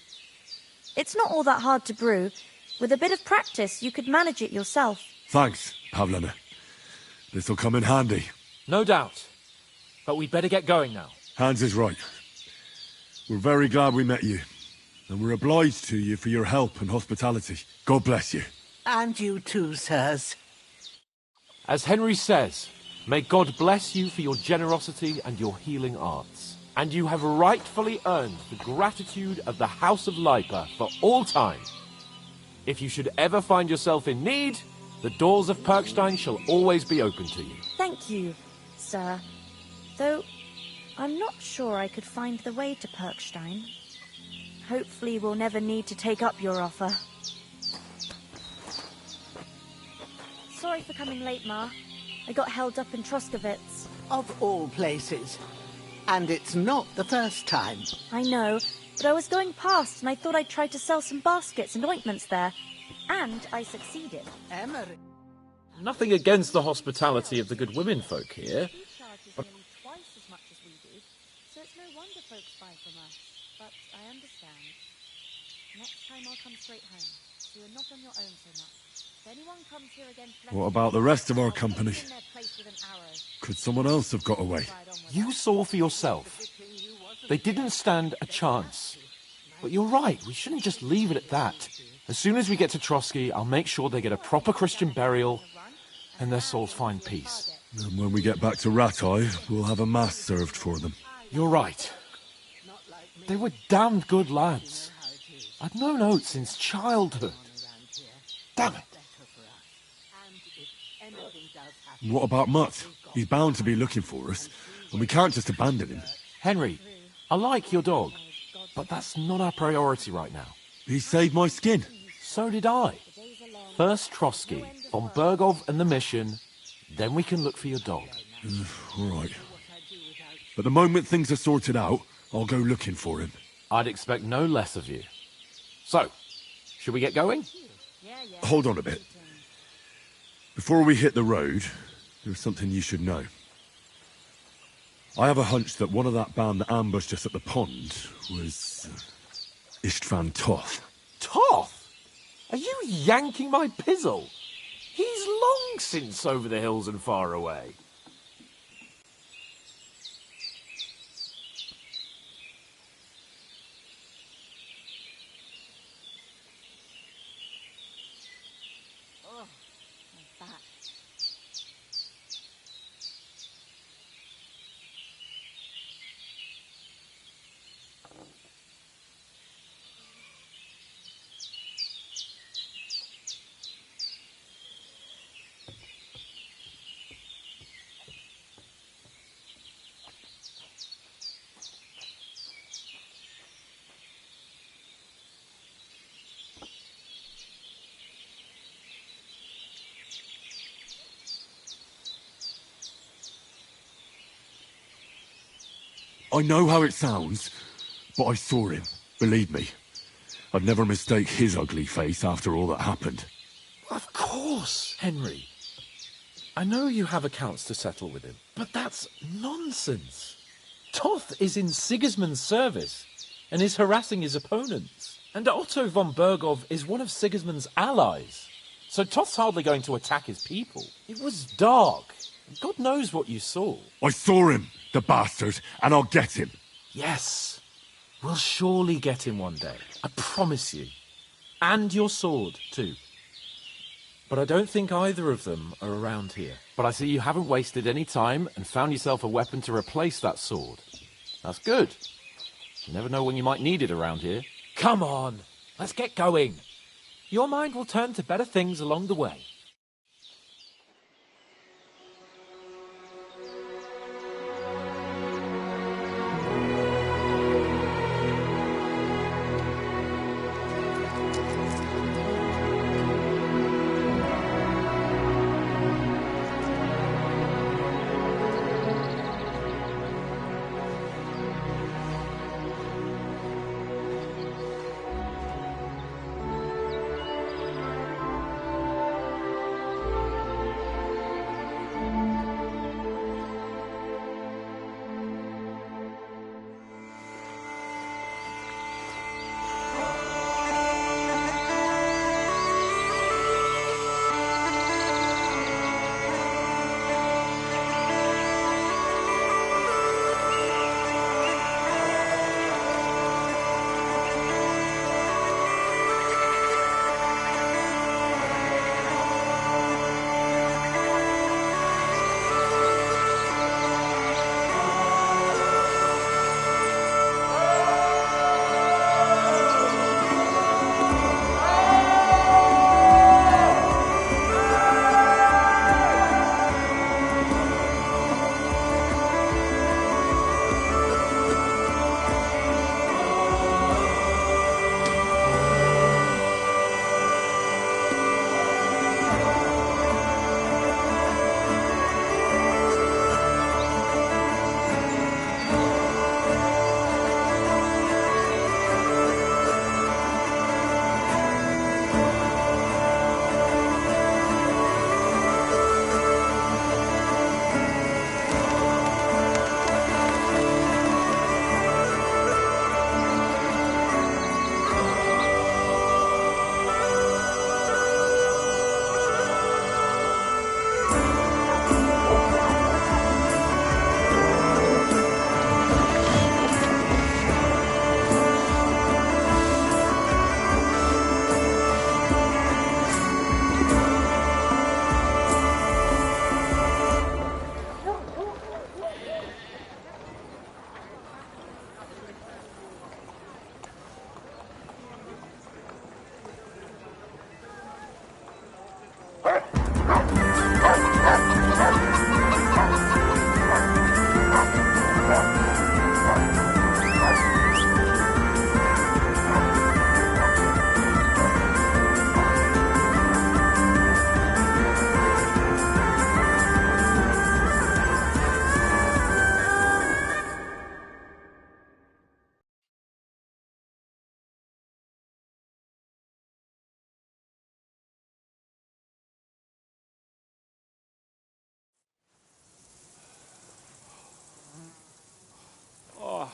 It's not all that hard to brew. With a bit of practice, you could manage it yourself. Thanks, Pavlena. This'll come in handy. No doubt. But we'd better get going now. Hans is right. We're very glad we met you. And we're obliged to you for your help and hospitality. God bless you. And you too, sirs. As Henry says, may God bless you for your generosity and your healing arts. And you have rightfully earned the gratitude of the House of Lipa for all time. If you should ever find yourself in need, the doors of Perkstein shall always be open to you. Thank you, sir. Though, I'm not sure I could find the way to Perkstein. Hopefully we'll never need to take up your offer. Sorry for coming late, Ma. I got held up in Troskowitz. Of all places. And it's not the first time. I know, but I was going past and I thought I'd try to sell some baskets and ointments there. And I succeeded. Emery. Nothing against the hospitality of the good women folk here. But twice as much as we do, so it's no wonder folks buy from us. But I understand. Next time I'll come straight home, so you're not on your own so much. If anyone comes here again, What about the rest of our company? Could someone else have got away? You saw for yourself. They didn't stand a chance. But you're right, we shouldn't just leave it at that. As soon as we get to Trotsky, I'll make sure they get a proper Christian burial and their souls find peace. And when we get back to Rattay, we'll have a mass served for them. You're right. They were damned good lads. I'd known Oates since childhood. Damn it. What about Mutt? He's bound to be looking for us, and we can't just abandon him. Henry, I like your dog, but that's not our priority right now. He saved my skin. So did I. First Trotsky, von Bergov and the mission, then we can look for your dog. All right. But the moment things are sorted out, I'll go looking for him. I'd expect no less of you. So, should we get going? Hold on a bit. Before we hit the road, there's something you should know. I have a hunch that one of that band that ambushed us at the pond was Istvan Toth. Toth? Are you yanking my pizzle? He's long since over the hills and far away. I know how it sounds, but I saw him, believe me. I'd never mistake his ugly face after all that happened. Of course, Henry. I know you have accounts to settle with him, but that's nonsense. Toth is in Sigismund's service and is harassing his opponents. And Otto von Bergov is one of Sigismund's allies. So Toth's hardly going to attack his people. It was dark. God knows what you saw. I saw him, the bastard, and I'll get him. Yes. We'll surely get him one day. I promise you. And your sword, too. But I don't think either of them are around here. But I see you haven't wasted any time and found yourself a weapon to replace that sword. That's good. You never know when you might need it around here. Come on, let's get going. Your mind will turn to better things along the way.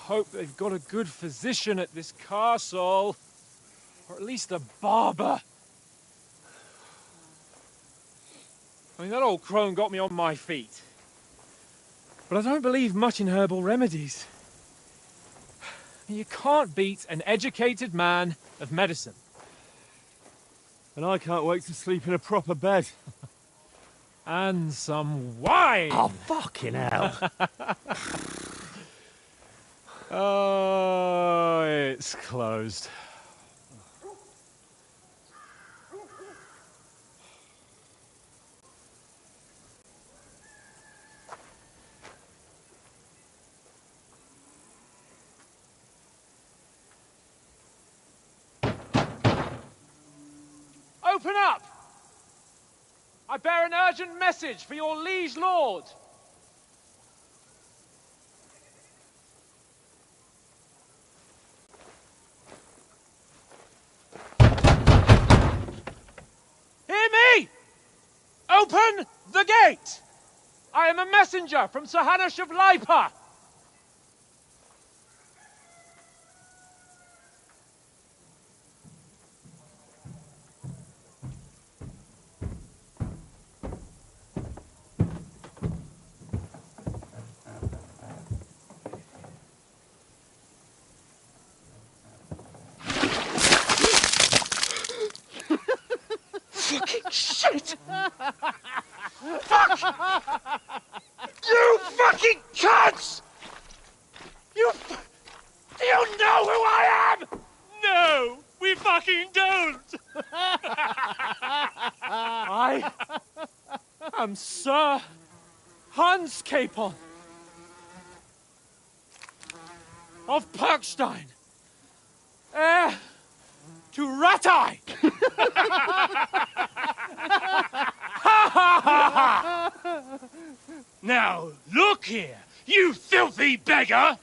hope they've got a good physician at this castle. Or at least a barber. I mean, that old crone got me on my feet. But I don't believe much in herbal remedies. You can't beat an educated man of medicine. And I can't wait to sleep in a proper bed. And some wine! Oh, fucking hell. Oh, it's closed. Open up! I bear an urgent message for your liege lord. Hear me! Open the gate! I am a messenger from Sir Hanush of Lipa. Fucking shit! Fuck! You fucking cunts! Do you know who I am? No, we fucking don't! I am Sir Hans Capon of Perkstein, heir to Ratai! Now, look here, you filthy beggar!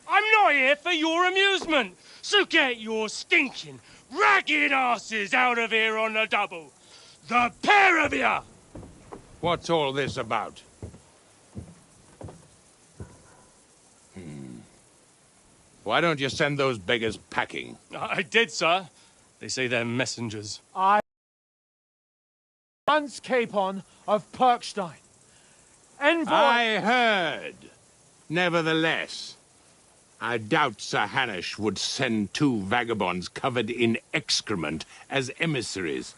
I'm not here for your amusement, so get your stinking, ragged asses out of here on the double. The pair of you! What's all this about? Why don't you send those beggars packing? I did, sir. They say they're messengers. I Hans Capon of Perkstein. Envoy... I heard. Nevertheless, I doubt Sir Hanush would send two vagabonds covered in excrement as emissaries.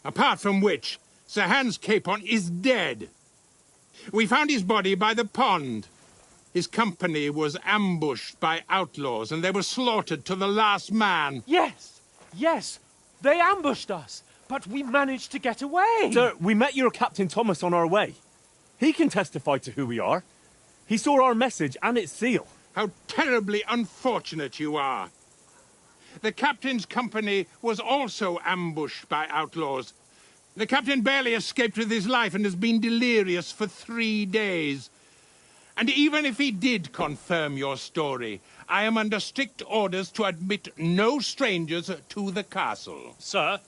Apart from which, Sir Hans Capon is dead. We found his body by the pond. His company was ambushed by outlaws, and they were slaughtered to the last man. Yes, yes, they ambushed us, but we managed to get away. Sir, we met your Captain Thomas on our way. He can testify to who we are. He saw our message and its seal. How terribly unfortunate you are. The captain's company was also ambushed by outlaws. The captain barely escaped with his life and has been delirious for 3 days. And even if he did confirm your story, I am under strict orders to admit no strangers to the castle. Sir,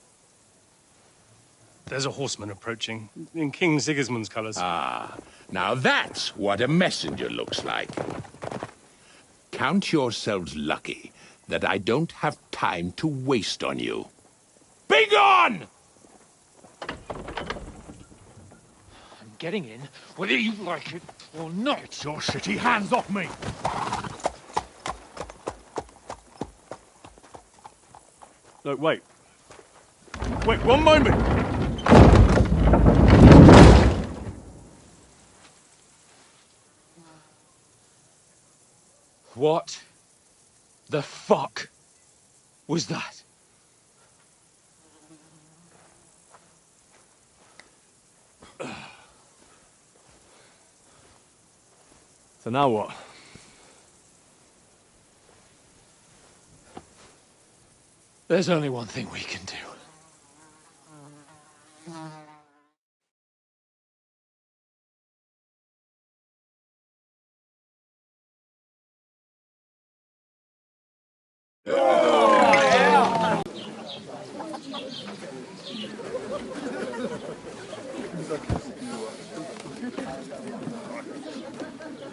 there's a horseman approaching in King Sigismund's colours. Ah, now that's what a messenger looks like. Count yourselves lucky that I don't have time to waste on you. Be gone! I'm getting in, whether you like it or not. Get your shitty hands off me! Look, wait. Wait, one moment! What the fuck was that? So now what? There's only one thing we can do.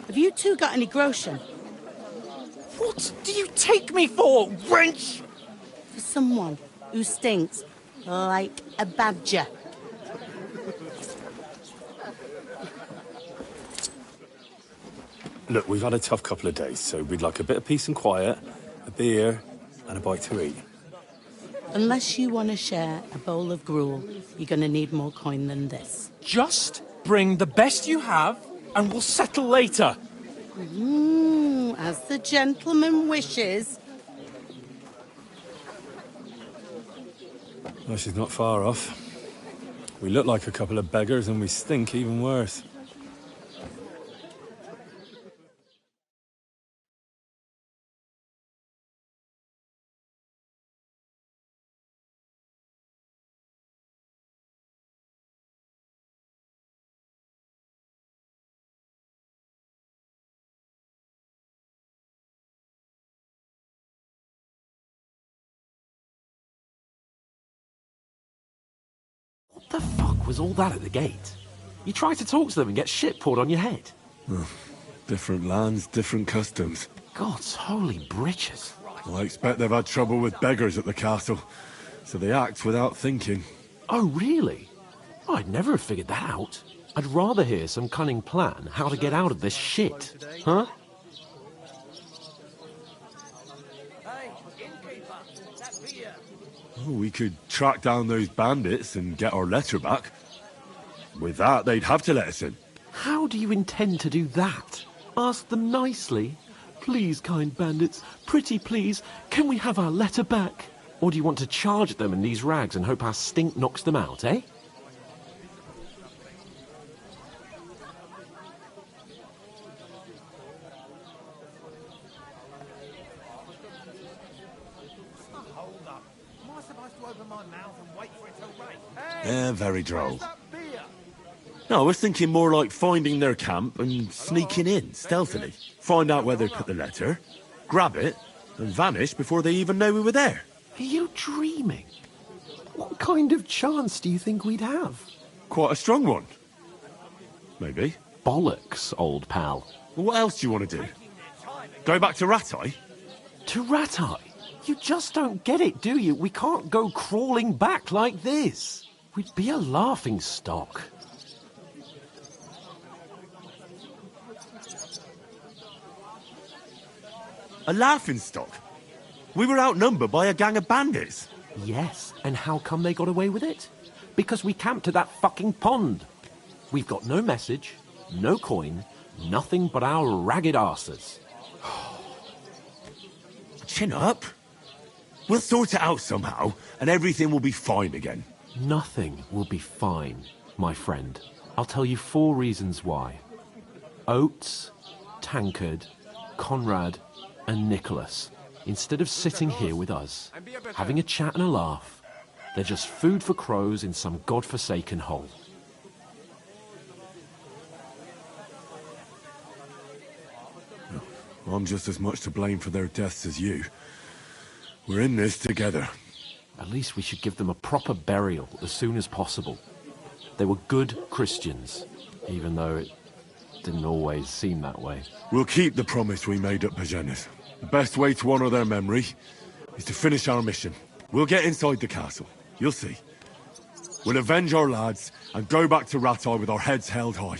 Have you two got any groschen? What do you take me for, wench? For someone who stinks like a badger. Look, we've had a tough couple of days, so we'd like a bit of peace and quiet, a beer, and a bite to eat. Unless you want to share a bowl of gruel, you're going to need more coin than this. Just bring the best you have, and we'll settle later. As the gentleman wishes. Well, she's not far off. We look like a couple of beggars, and we stink even worse. What the fuck was all that at the gate? You try to talk to them and get shit poured on your head. Different lands, different customs. God's holy britches. Well, I expect they've had trouble with beggars at the castle, so they act without thinking. Oh, really? I'd never have figured that out. I'd rather hear some cunning plan how to get out of this shit. Huh? Oh, we could track down those bandits and get our letter back. With that, they'd have to let us in. How do you intend to do that? Ask them nicely. Please, kind bandits, pretty please, can we have our letter back? Or do you want to charge at them in these rags and hope our stink knocks them out, eh? Yeah, very droll. No, I was thinking more like finding their camp and sneaking in, stealthily. Find out where they put the letter, grab it, and vanish before they even know we were there. Are you dreaming? What kind of chance do you think we'd have? Quite a strong one. Maybe. Bollocks, old pal. Well, what else do you want to do? Go back to Rattay? To Rattay? You just don't get it, do you? We can't go crawling back like this. We'd be a laughing stock. A laughing stock? We were outnumbered by a gang of bandits. Yes, and how come they got away with it? Because we camped at that fucking pond. We've got no message, no coin, nothing but our ragged arses. Chin up. We'll sort it out somehow, and everything will be fine again. Nothing will be fine, my friend. I'll tell you 4 reasons why. Oates, Tankard, Conrad, and Nicholas, instead of sitting here with us, having a chat and a laugh, they're just food for crows in some godforsaken hole. I'm just as much to blame for their deaths as you. We're in this together. At least we should give them a proper burial as soon as possible. They were good Christians, even though it didn't always seem that way. We'll keep the promise we made at Pagenis. The best way to honour their memory is to finish our mission. We'll get inside the castle. You'll see. We'll avenge our lads and go back to Rattay with our heads held high.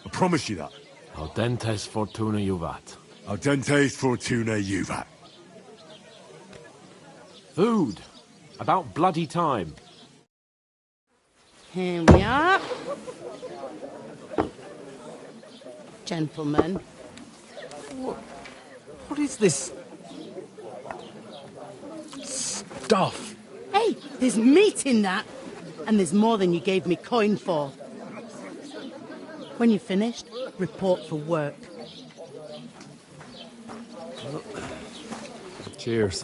I promise you that. Audentes fortuna juvat. Audentes fortuna juvat. Food. About bloody time. Here we are. Gentlemen. What is this stuff? Hey, there's meat in that. And there's more than you gave me coin for. When you're finished, report for work. Cheers.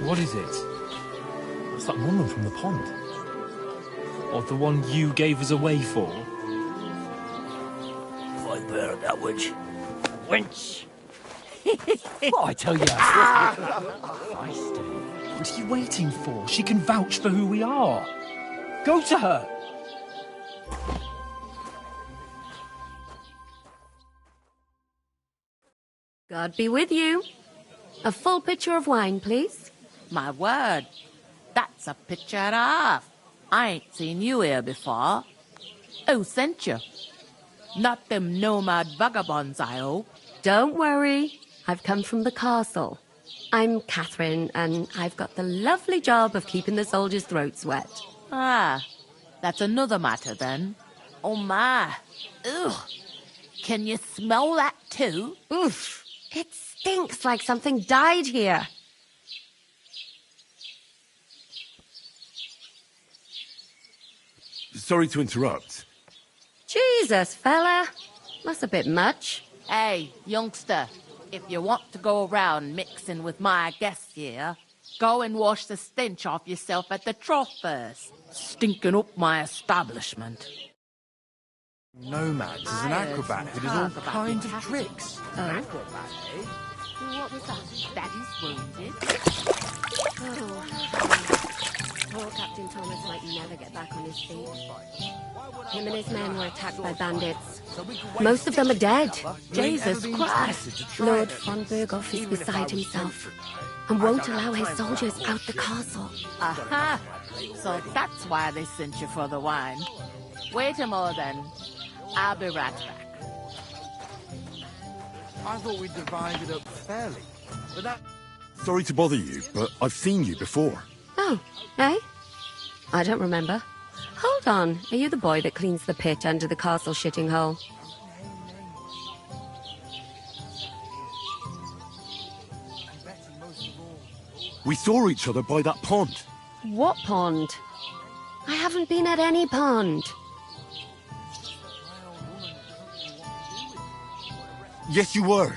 What is it? It's that woman from the pond. Or the one you gave us away for? Quite bear that witch. Wench! What I tell you? Feisty. What are you waiting for? She can vouch for who we are. Go to her. God be with you. A full pitcher of wine, please. My word, that's a picture and a half. I ain't seen you here before. Who sent you? Not them nomad vagabonds, I hope. Don't worry. I've come from the castle. I'm Catherine, and I've got the lovely job of keeping the soldiers' throats wet. Ah, that's another matter then. Oh my. Ugh. Can you smell that too? Oof. It stinks like something died here. Sorry to interrupt. Jesus, fella. That's a bit much. Hey, youngster, if you want to go around mixing with my guests here, go and wash the stench off yourself at the trough first. Stinking up my establishment. Nomads is an acrobat who does all kinds of tricks. Acrobat, eh? What was that? Daddy's wounded. Poor Captain Thomas might never get back on his feet. Him and his men were attacked by bandits. Most of them are dead. Jesus Christ! Lord von Berghoff is beside himself and won't allow his soldiers out the castle. Aha! So that's why they sent you for the wine. Wait a moment then. I'll be right back. I thought we divided up fairly, but that... Sorry to bother you, but I've seen you before. Oh, eh? I don't remember. Hold on, are you the boy that cleans the pit under the castle shitting hole? We saw each other by that pond. What pond? I haven't been at any pond. Yes, you were.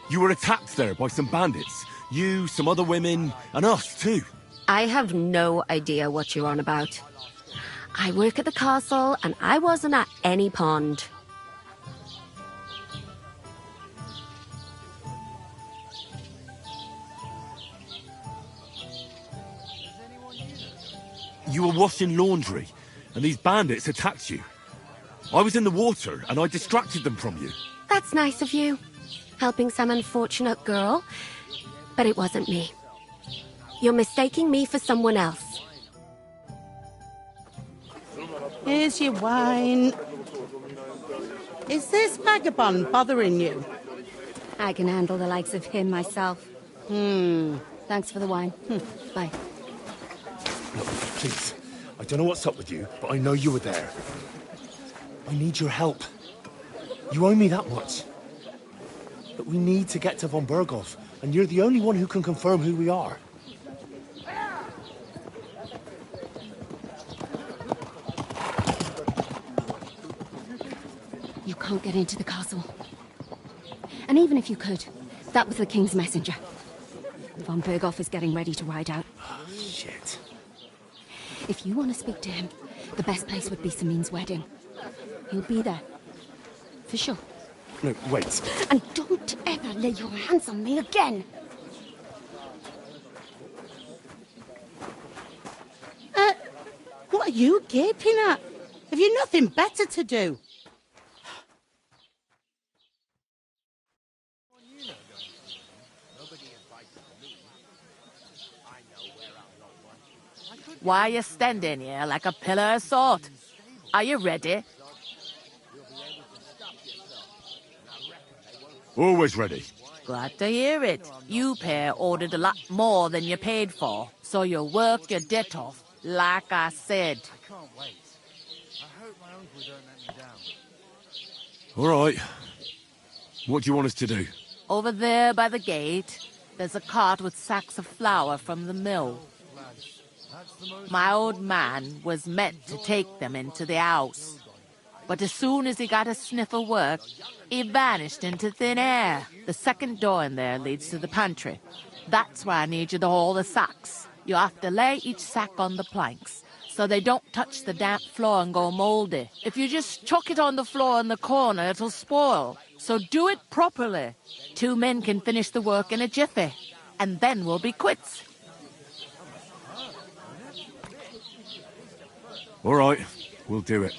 You were attacked there by some bandits. You, some other women, and us too. I have no idea what you're on about. I work at the castle, and I wasn't at any pond. You were washing laundry, and these bandits attacked you. I was in the water, and I distracted them from you. That's nice of you, helping some unfortunate girl, but it wasn't me. You're mistaking me for someone else. Here's your wine. Is this vagabond bothering you? I can handle the likes of him myself. Thanks for the wine. Bye. Look, please. I don't know what's up with you, but I know you were there. I need your help. You owe me that much. But we need to get to von Berghoff, and you're the only one who can confirm who we are. You can't get into the castle. And even if you could, that was the King's messenger. Von Berghoff is getting ready to ride out. Oh, shit. If you want to speak to him, the best place would be Samin's wedding. He'll be there. For sure. No, wait. And don't ever lay your hands on me again! What are you gaping at? Have you nothing better to do? Why are you standing here like a pillar of salt? Are you ready? Always ready. Glad to hear it. You pair ordered a lot more than you paid for, so you work your debt off, like I said. I can't wait. I hope my uncle don't let me down. All right. What do you want us to do? Over there by the gate, there's a cart with sacks of flour from the mill. My old man was meant to take them into the house. But as soon as he got a sniff of work, he vanished into thin air. The second door in there leads to the pantry. That's where I need you to haul the sacks. You have to lay each sack on the planks, so they don't touch the damp floor and go mouldy. If you just chuck it on the floor in the corner, it'll spoil. So do it properly. 2 men can finish the work in a jiffy, and then we'll be quits. All right, we'll do it.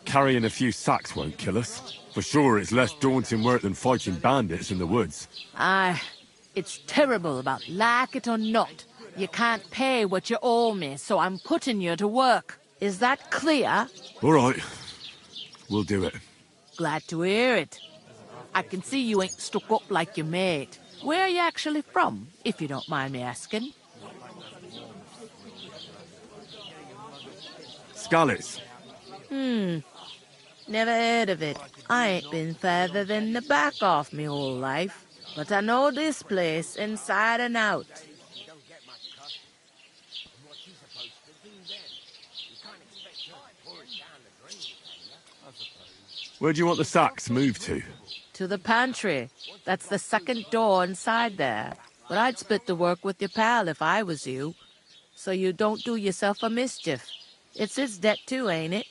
Carrying a few sacks won't kill us. For sure, it's less daunting work than fighting bandits in the woods. Aye, it's terrible, but like it or not, you can't pay what you owe me, so I'm putting you to work. Is that clear? All right, we'll do it. Glad to hear it. I can see you ain't stuck up like your mate. Where are you actually from, if you don't mind me asking? Scallies. Never heard of it. I ain't been further than the back off me whole life, but I know this place inside and out. Where do you want the sacks moved to? To the pantry. That's the second door inside there. But I'd split the work with your pal if I was you, so you don't do yourself a mischief. It's his debt too, ain't it?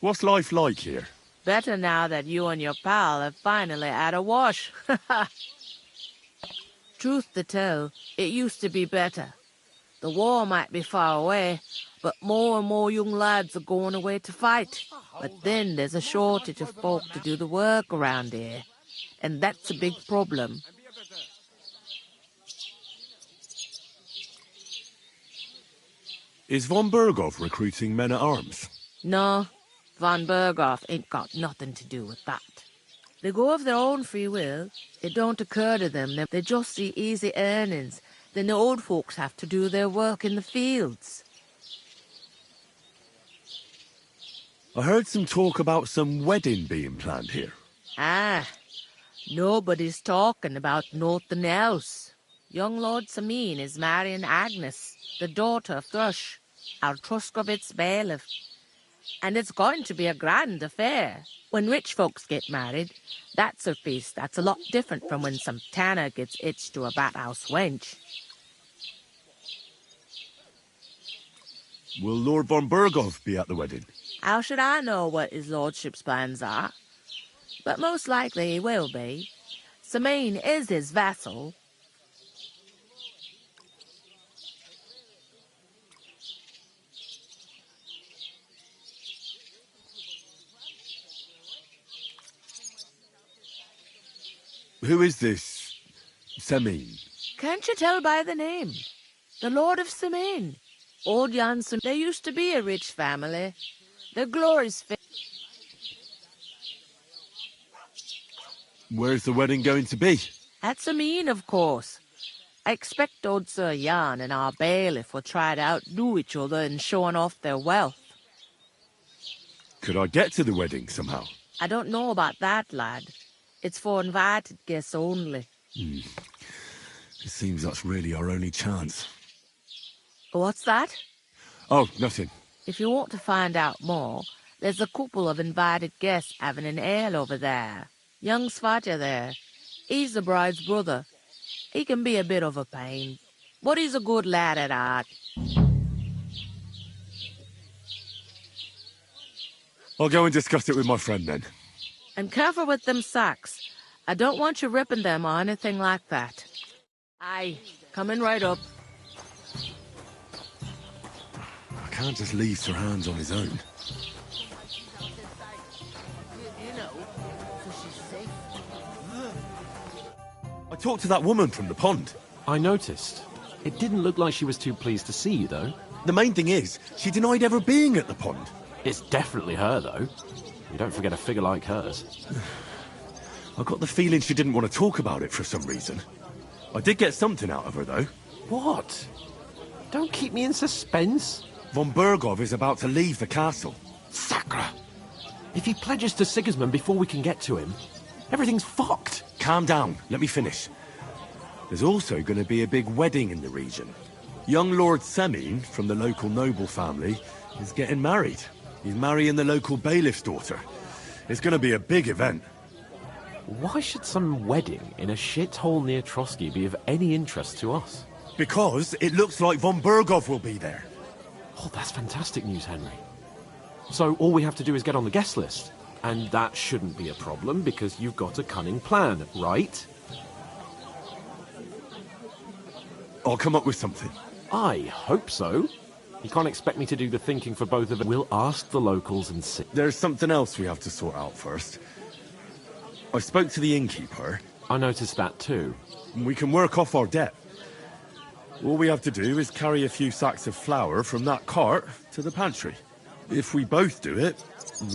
What's life like here? Better now that you and your pal have finally had a wash. Truth to tell, it used to be better. The war might be far away, but more and more young lads are going away to fight. But then there's a shortage of folk to do the work around here, and that's a big problem. Is von Berghoff recruiting men-at-arms? No, von Berghoff ain't got nothing to do with that. They go of their own free will. It don't occur to them that they just see easy earnings. Then the old folks have to do their work in the fields. I heard some talk about some wedding being planned here. Ah, nobody's talking about nothing else. Young Lord Samin is marrying Agnes, the daughter of Thrush, our Truscovitz bailiff. And it's going to be a grand affair. When rich folks get married, that's a feast that's a lot different from when some tanner gets hitched to a bat-house wench. Will Lord von Berghoff be at the wedding? How should I know what his lordship's plans are? But most likely he will be. Samin is his vassal. Who is this Samin? Can't you tell by the name? The Lord of Samin. Old Janssen, they used to be a rich family. Their glory's fit. Where's the wedding going to be? At Samin, of course. I expect old Sir Jan and our bailiff will try to outdo each other in showing off their wealth. Could I get to the wedding somehow? I don't know about that, lad. It's for invited guests only. It seems that's really our only chance. What's that? Oh, nothing. If you want to find out more, there's a couple of invited guests having an ale over there. Young Svatja there. He's the bride's brother. He can be a bit of a pain, but he's a good lad at heart. I'll go and discuss it with my friend then. And careful with them sacks. I don't want you ripping them or anything like that. Aye, coming right up. I can't just leave Sir Hans on his own. I talked to that woman from the pond. I noticed. It didn't look like she was too pleased to see you, though. The main thing is, she denied ever being at the pond. It's definitely her, though. You don't forget a figure like hers. I got the feeling she didn't want to talk about it for some reason. I did get something out of her, though. What? Don't keep me in suspense. Von Berghoff is about to leave the castle. Sacre! If he pledges to Sigismund before we can get to him, everything's fucked. Calm down. Let me finish. There's also going to be a big wedding in the region. Young Lord Semin, from the local noble family, is getting married. He's marrying the local bailiff's daughter. It's going to be a big event. Why should some wedding in a shithole near Trotsky be of any interest to us? Because it looks like von Berghoff will be there. Oh, that's fantastic news, Henry. So all we have to do is get on the guest list. And that shouldn't be a problem because you've got a cunning plan, right? I'll come up with something. I hope so. You can't expect me to do the thinking for both of us. We'll ask the locals and see. There's something else we have to sort out first. I spoke to the innkeeper. I noticed that too. We can work off our debt. All we have to do is carry a few sacks of flour from that cart to the pantry. If we both do it,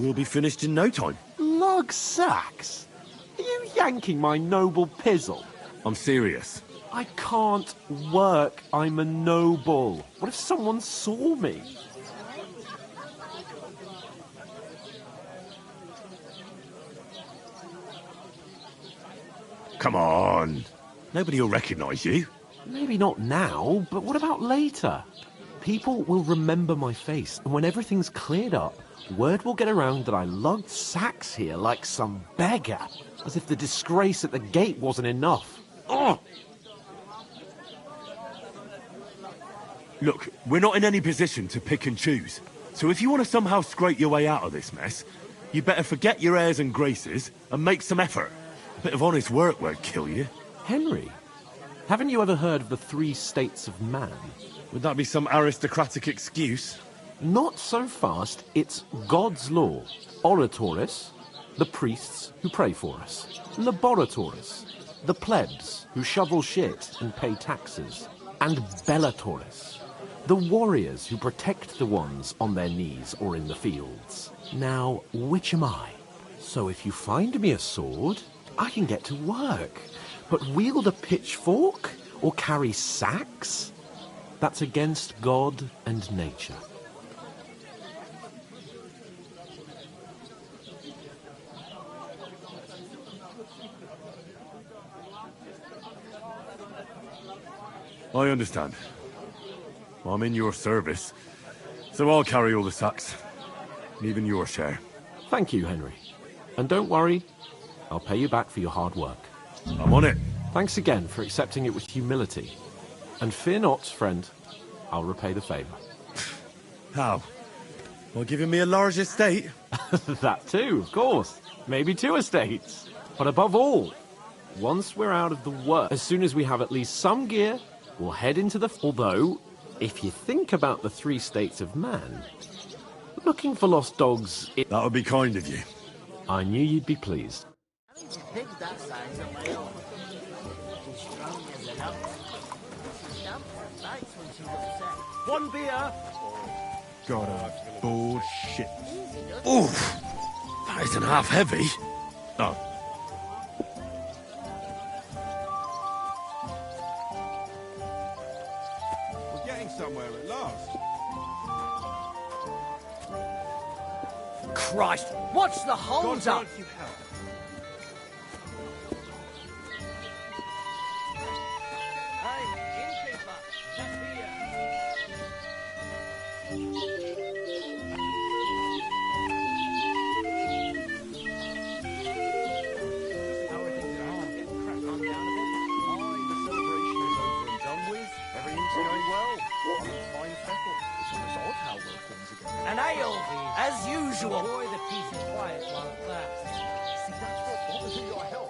we'll be finished in no time. Lug sacks? Are you yanking my noble pizzle? I'm serious. I can't work. I'm a noble. What if someone saw me? Come on. Nobody will recognise you. Maybe not now, but what about later? People will remember my face, and when everything's cleared up, word will get around that I lugged sacks here like some beggar, as if the disgrace at the gate wasn't enough. Ugh! Look, we're not in any position to pick and choose. So if you want to somehow scrape your way out of this mess, you better forget your airs and graces and make some effort. A bit of honest work won't kill you. Henry, haven't you ever heard of the 3 states of man? Would that be some aristocratic excuse? Not so fast. It's God's law. Oratoris, the priests who pray for us. Laboratoris, the plebs who shovel shit and pay taxes. And Bellatoris, the warriors who protect the ones on their knees or in the fields. Now, which am I? So if you find me a sword, I can get to work. But wield a pitchfork or carry sacks? That's against God and nature. I understand. I'm in your service, so I'll carry all the sacks. Even your share. Thank you, Henry. And don't worry, I'll pay you back for your hard work. I'm on it. Thanks again for accepting it with humility. And fear not, friend, I'll repay the favour. How? By giving me a large estate? That too, of course. Maybe 2 estates. But above all, once we're out of the work, as soon as we have at least some gear, we'll head into the... Although, if you think about the 3 states of man, looking for lost dogs... That would be kind of you. I knew you'd be pleased. One beer. God, I'm bored shit. Oof! That isn't half heavy. Oh. We're getting somewhere at last. Christ, what's the hold up? You help. Hey, innkeeper, just here. How are things at home? Getting cracked on down a bit? Aye, the celebration is over and done with. Everything's going well. Fine feckle. It's odd how well things are going. An ale, as usual. Enjoy the peace and quiet while it lasts. See, that's what bothers in your health.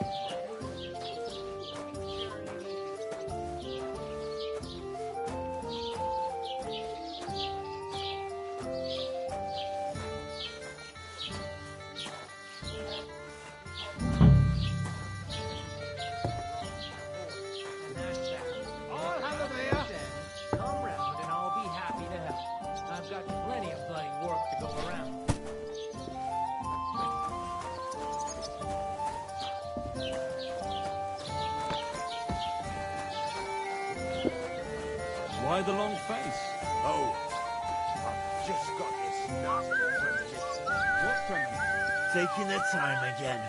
I'll have a beer. Come round and I'll be happy to help. I've got plenty of bloody work to go around. Why the long face? Oh, I've just got this nasty premonition. What premonition? Taking their time again.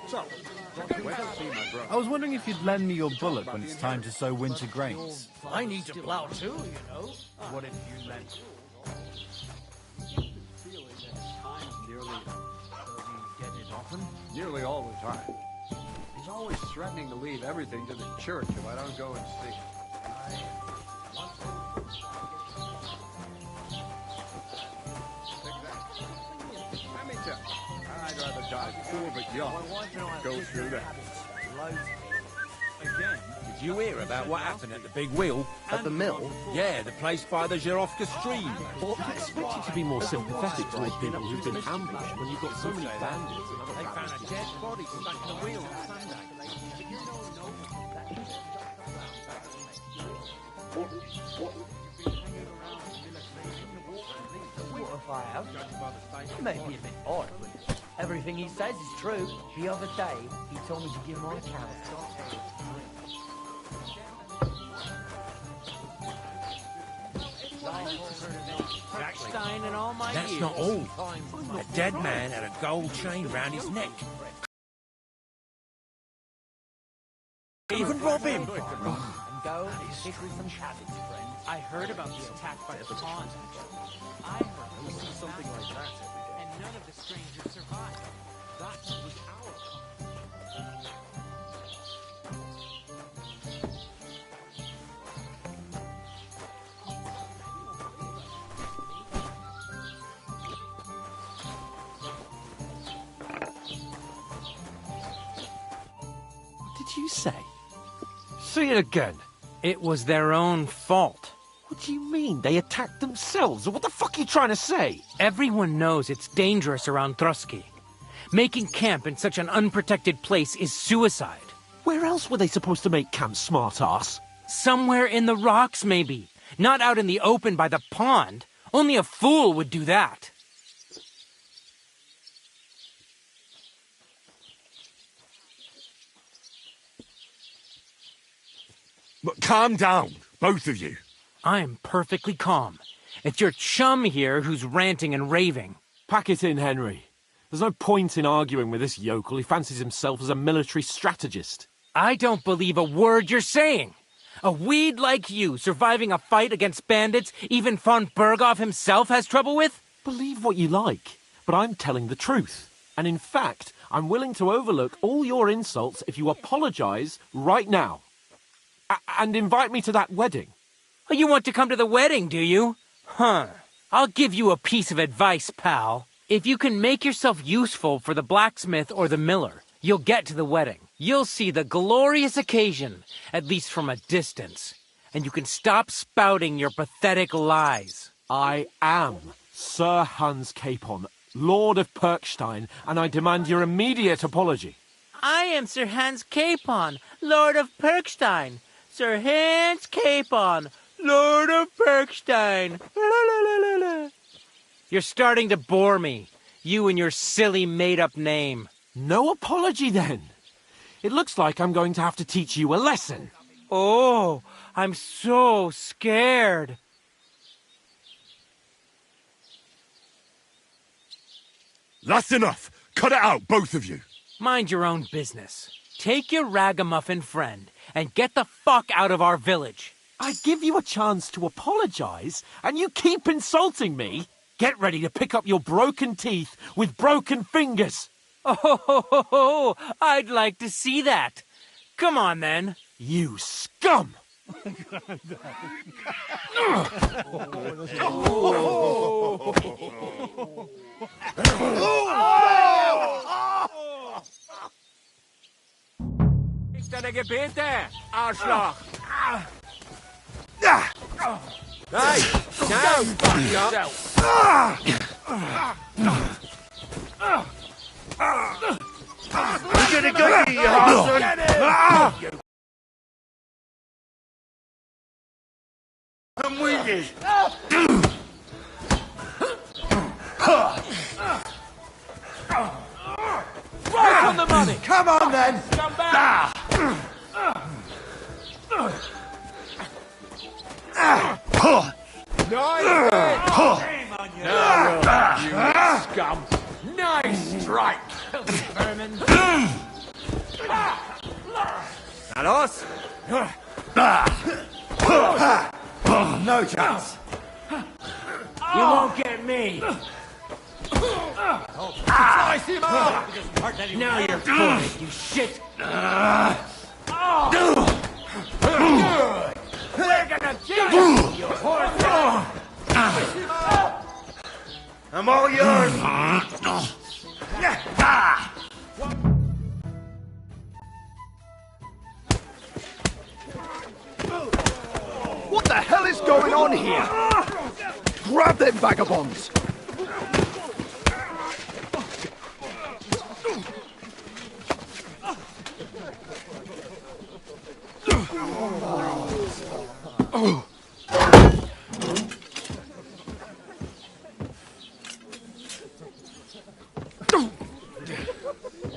So, where to see my brother? I was wondering if you'd lend me your bullock when it's time to sow winter grains. I need to plow too, you know. What if you lent? Nearly all the time. He's always threatening to leave everything to the church if I don't go and see. Let me tell you, I'd rather die poor but young than go through that. you hear about what happened at the big wheel? At the mill? Yeah, the place by the Zhirovka stream. Well, I expect you to be more sympathetic towards people who've been ambushed when you've got so many bandits and other They found a dead body stuck in the wheel on Sunday. What if I have? Maybe a bit odd, but everything he says is true. The other day, he told me to give my account. That's not all. A dead man had a gold chain round his neck. Even rob him! Go sit with some cabins, friends. I heard about the attack by the pond. I heard we see something like that every day. And none of the strangers survived. That was our pond. What did you say? Say it again. It was their own fault. What do you mean? They attacked themselves? What the fuck are you trying to say? Everyone knows it's dangerous around Trotsky. Making camp in such an unprotected place is suicide. Where else were they supposed to make camp, smart-ass? Somewhere in the rocks, maybe. Not out in the open by the pond. Only a fool would do that. But calm down, both of you. I'm perfectly calm. It's your chum here who's ranting and raving. Pack it in, Henry. There's no point in arguing with this yokel. He fancies himself as a military strategist. I don't believe a word you're saying. A weed like you surviving a fight against bandits even von Berghoff himself has trouble with? Believe what you like, but I'm telling the truth. And in fact, I'm willing to overlook all your insults if you apologize right now. And invite me to that wedding. Oh, you want to come to the wedding, do you? Huh. I'll give you a piece of advice, pal. If you can make yourself useful for the blacksmith or the miller, you'll get to the wedding. You'll see the glorious occasion, at least from a distance. And you can stop spouting your pathetic lies. I am Sir Hans Capon, Lord of Perkstein, and I demand your immediate apology. I am Sir Hans Capon, Lord of Perkstein. Sir Hans Capon, Lord of Perkstein. You're starting to bore me. You and your silly made-up name. No apology, then. It looks like I'm going to have to teach you a lesson. Oh, I'm so scared. That's enough. Cut it out, both of you. Mind your own business. Take your ragamuffin friend and get the fuck out of our village. I give you a chance to apologize, and you keep insulting me. Get ready to pick up your broken teeth with broken fingers. Oh, I'd like to see that. Come on, then. You scum! Ist deine Gebete, Arschloch! Hey! Now, fuck yourself! We're gonna go get you, Harson! I'm with you! Right on the money! Come on, then! Come back! Shame on you! You scum! Nice strike! Vermin! Alos? No chance! You won't get me. Slice him up! Now you're good, you shit! They're gonna kill you, you horse! I'm all yours! What the hell is going on here? Grab them vagabonds!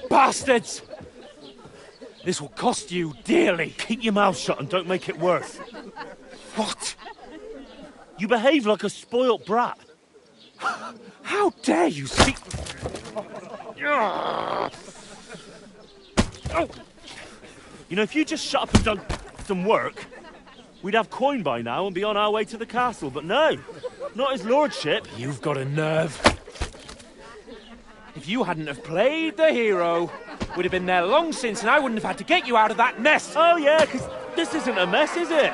Bastards! This will cost you dearly. Keep your mouth shut and don't make it worse. What? You behave like a spoilt brat. How dare you speak... You know, if you just shut up and done some work, we'd have coin by now and be on our way to the castle, but no, not his lordship. You've got a nerve. If you hadn't have played the hero, we'd have been there long since and I wouldn't have had to get you out of that nest. Oh yeah, because this isn't a mess, is it?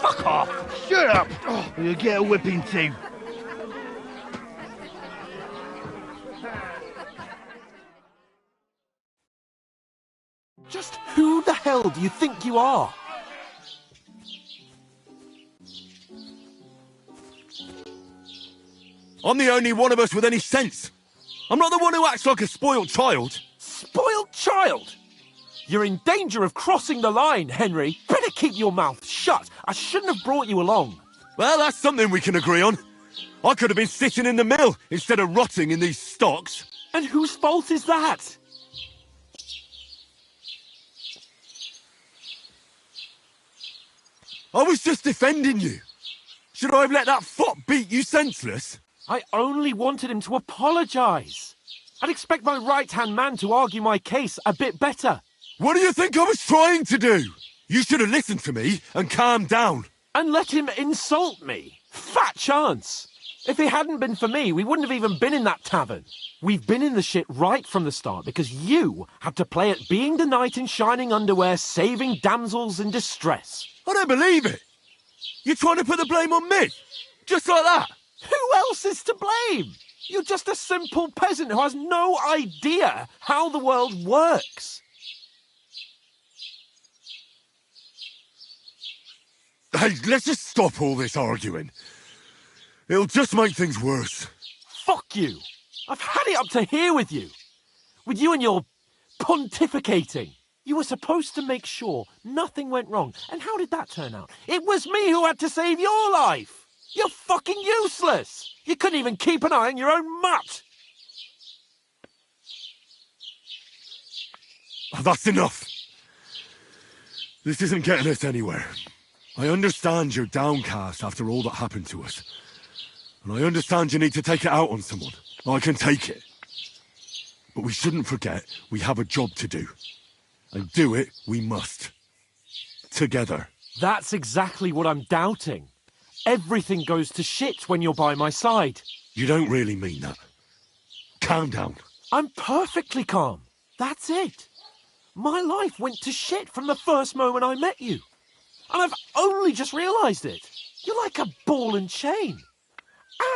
Fuck off. Shut up! Or you'll get a whipping too. Just who the hell do you think you are? I'm the only one of us with any sense. I'm not the one who acts like a spoiled child. Spoiled child? You're in danger of crossing the line, Henry. Better keep your mouth shut. I shouldn't have brought you along. Well, that's something we can agree on. I could have been sitting in the mill instead of rotting in these stocks. And whose fault is that? I was just defending you. Should I have let that fop beat you senseless? I only wanted him to apologise. I'd expect my right-hand man to argue my case a bit better. What do you think I was trying to do? You should have listened to me and calmed down. And let him insult me. Fat chance. If it hadn't been for me, we wouldn't have even been in that tavern. We've been in the shit right from the start because you had to play at being the knight in shining underwear, saving damsels in distress. I don't believe it. You're trying to put the blame on me? Just like that? Who else is to blame? You're just a simple peasant who has no idea how the world works. Hey, let's just stop all this arguing. It'll just make things worse. Fuck you. I've had it up to here with you. With you and your pontificating. You were supposed to make sure nothing went wrong. And how did that turn out? It was me who had to save your life. You're fucking useless. You couldn't even keep an eye on your own mutt. Oh, that's enough. This isn't getting us anywhere. I understand you're downcast after all that happened to us. And I understand you need to take it out on someone. I can take it. But we shouldn't forget we have a job to do. And do it we must. Together. That's exactly what I'm doubting. Everything goes to shit when you're by my side. You don't really mean that. Calm down. I'm perfectly calm. That's it. My life went to shit from the first moment I met you. And I've only just realised it. You're like a ball and chain.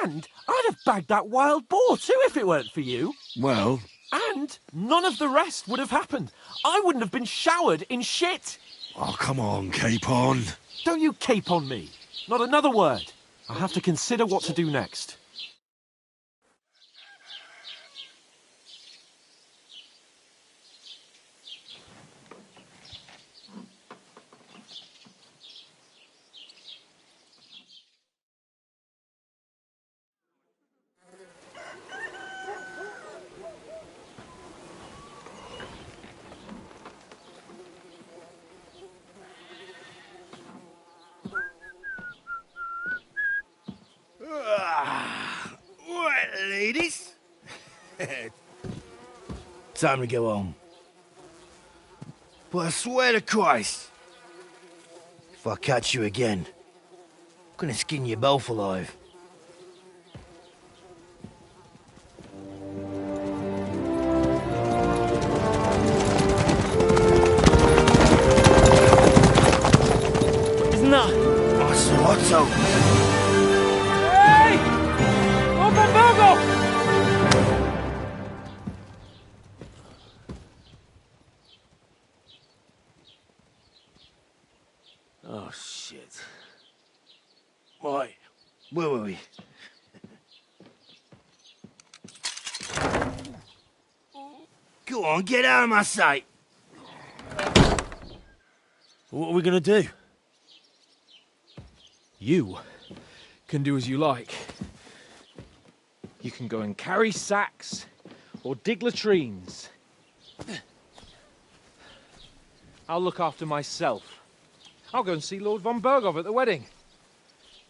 And I'd have bagged that wild boar too if it weren't for you. Well... And none of the rest would have happened. I wouldn't have been showered in shit. Oh, come on, cape on. Don't you cape on me. Not another word. I have to consider what to do next. Right, ladies. Time to go home. But I swear to Christ, if I catch you again, I'm gonna skin you both alive. Isn't that? Otto. Hey! Open Bogo! Oh, shit. Right, where were we? Go on, get out of my sight! What are we gonna do? You can do as you like. You can go and carry sacks, or dig latrines. I'll look after myself. I'll go and see Lord von Bergov at the wedding.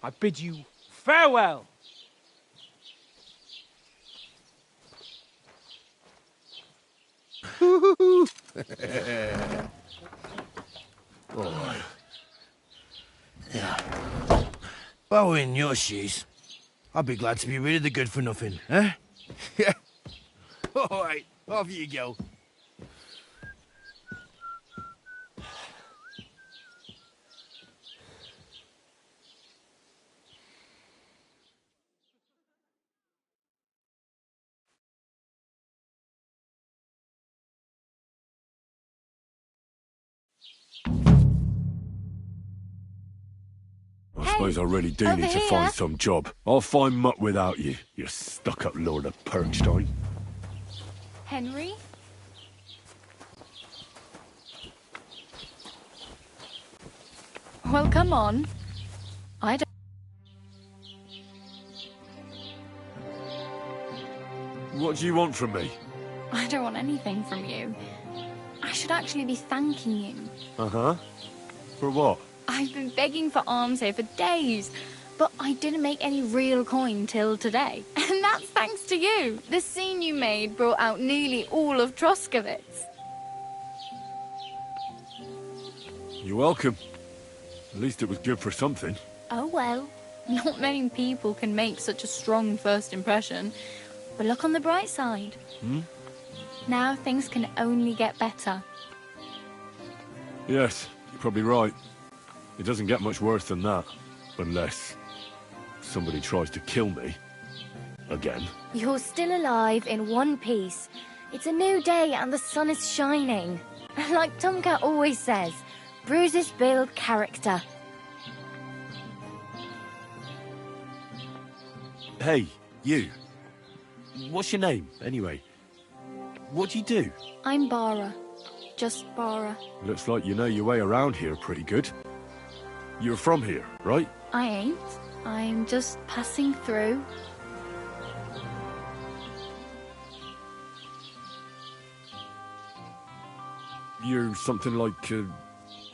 I bid you farewell! Alright. Yeah. If I were in your shoes, I'd be glad to be rid of the good-for-nothing, eh? Yeah. Alright, off you go. I suppose I really do over need to here. find some job. I'll find muck without you, you stuck-up Lord of Perkstein. Henry? Well, come on. I don't... What do you want from me? I don't want anything from you. I should actually be thanking you. Uh-huh. For what? I've been begging for alms here for days, but I didn't make any real coin till today. And that's thanks to you. The scene you made brought out nearly all of Troskowitz. You're welcome. At least it was good for something. Oh well, not many people can make such a strong first impression. But look on the bright side. Hmm? Now things can only get better. Yes, you're probably right. It doesn't get much worse than that. Unless somebody tries to kill me. Again. You're still alive in one piece. It's a new day and the sun is shining. Like Tomcat always says, bruises build character. Hey, you. What's your name, anyway? What do you do? I'm Bara. Just Bara. Looks like you know your way around here pretty good. You're from here, right? I ain't. I'm just passing through. You're something like a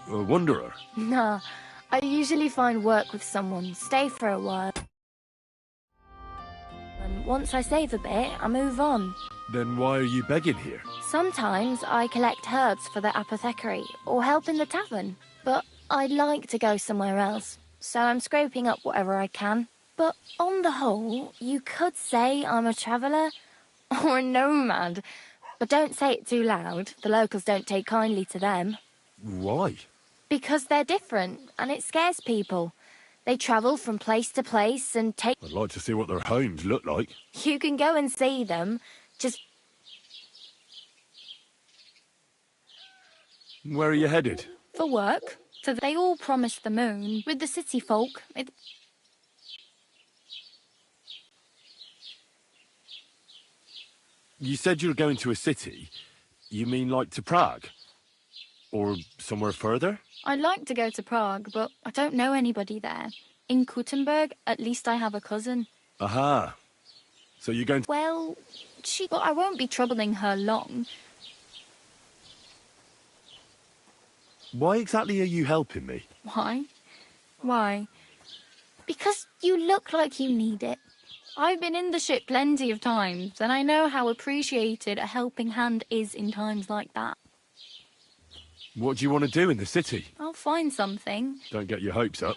wanderer. Nah, I usually find work with someone, stay for a while. And once I save a bit, I move on. Then why are you begging here? Sometimes I collect herbs for the apothecary or help in the tavern, but I'd like to go somewhere else, so I'm scraping up whatever I can. But on the whole, you could say I'm a traveller or a nomad, but don't say it too loud. The locals don't take kindly to them. Why? Because they're different, and it scares people. They travel from place to place and take... I'd like to see what their homes look like. You can go and see them, just... Where are you headed? for work. So they all promised the moon. With the city folk, You said you were going to a city. You mean like to Prague? Or somewhere further? I'd like to go to Prague, but I don't know anybody there. In Kuttenberg, at least I have a cousin. Aha. So you're going to... Well, but I won't be troubling her long. Why exactly are you helping me? Why? Why? Because you look like you need it. I've been in the ship plenty of times, and I know how appreciated a helping hand is in times like that. What do you want to do in the city? I'll find something. Don't get your hopes up.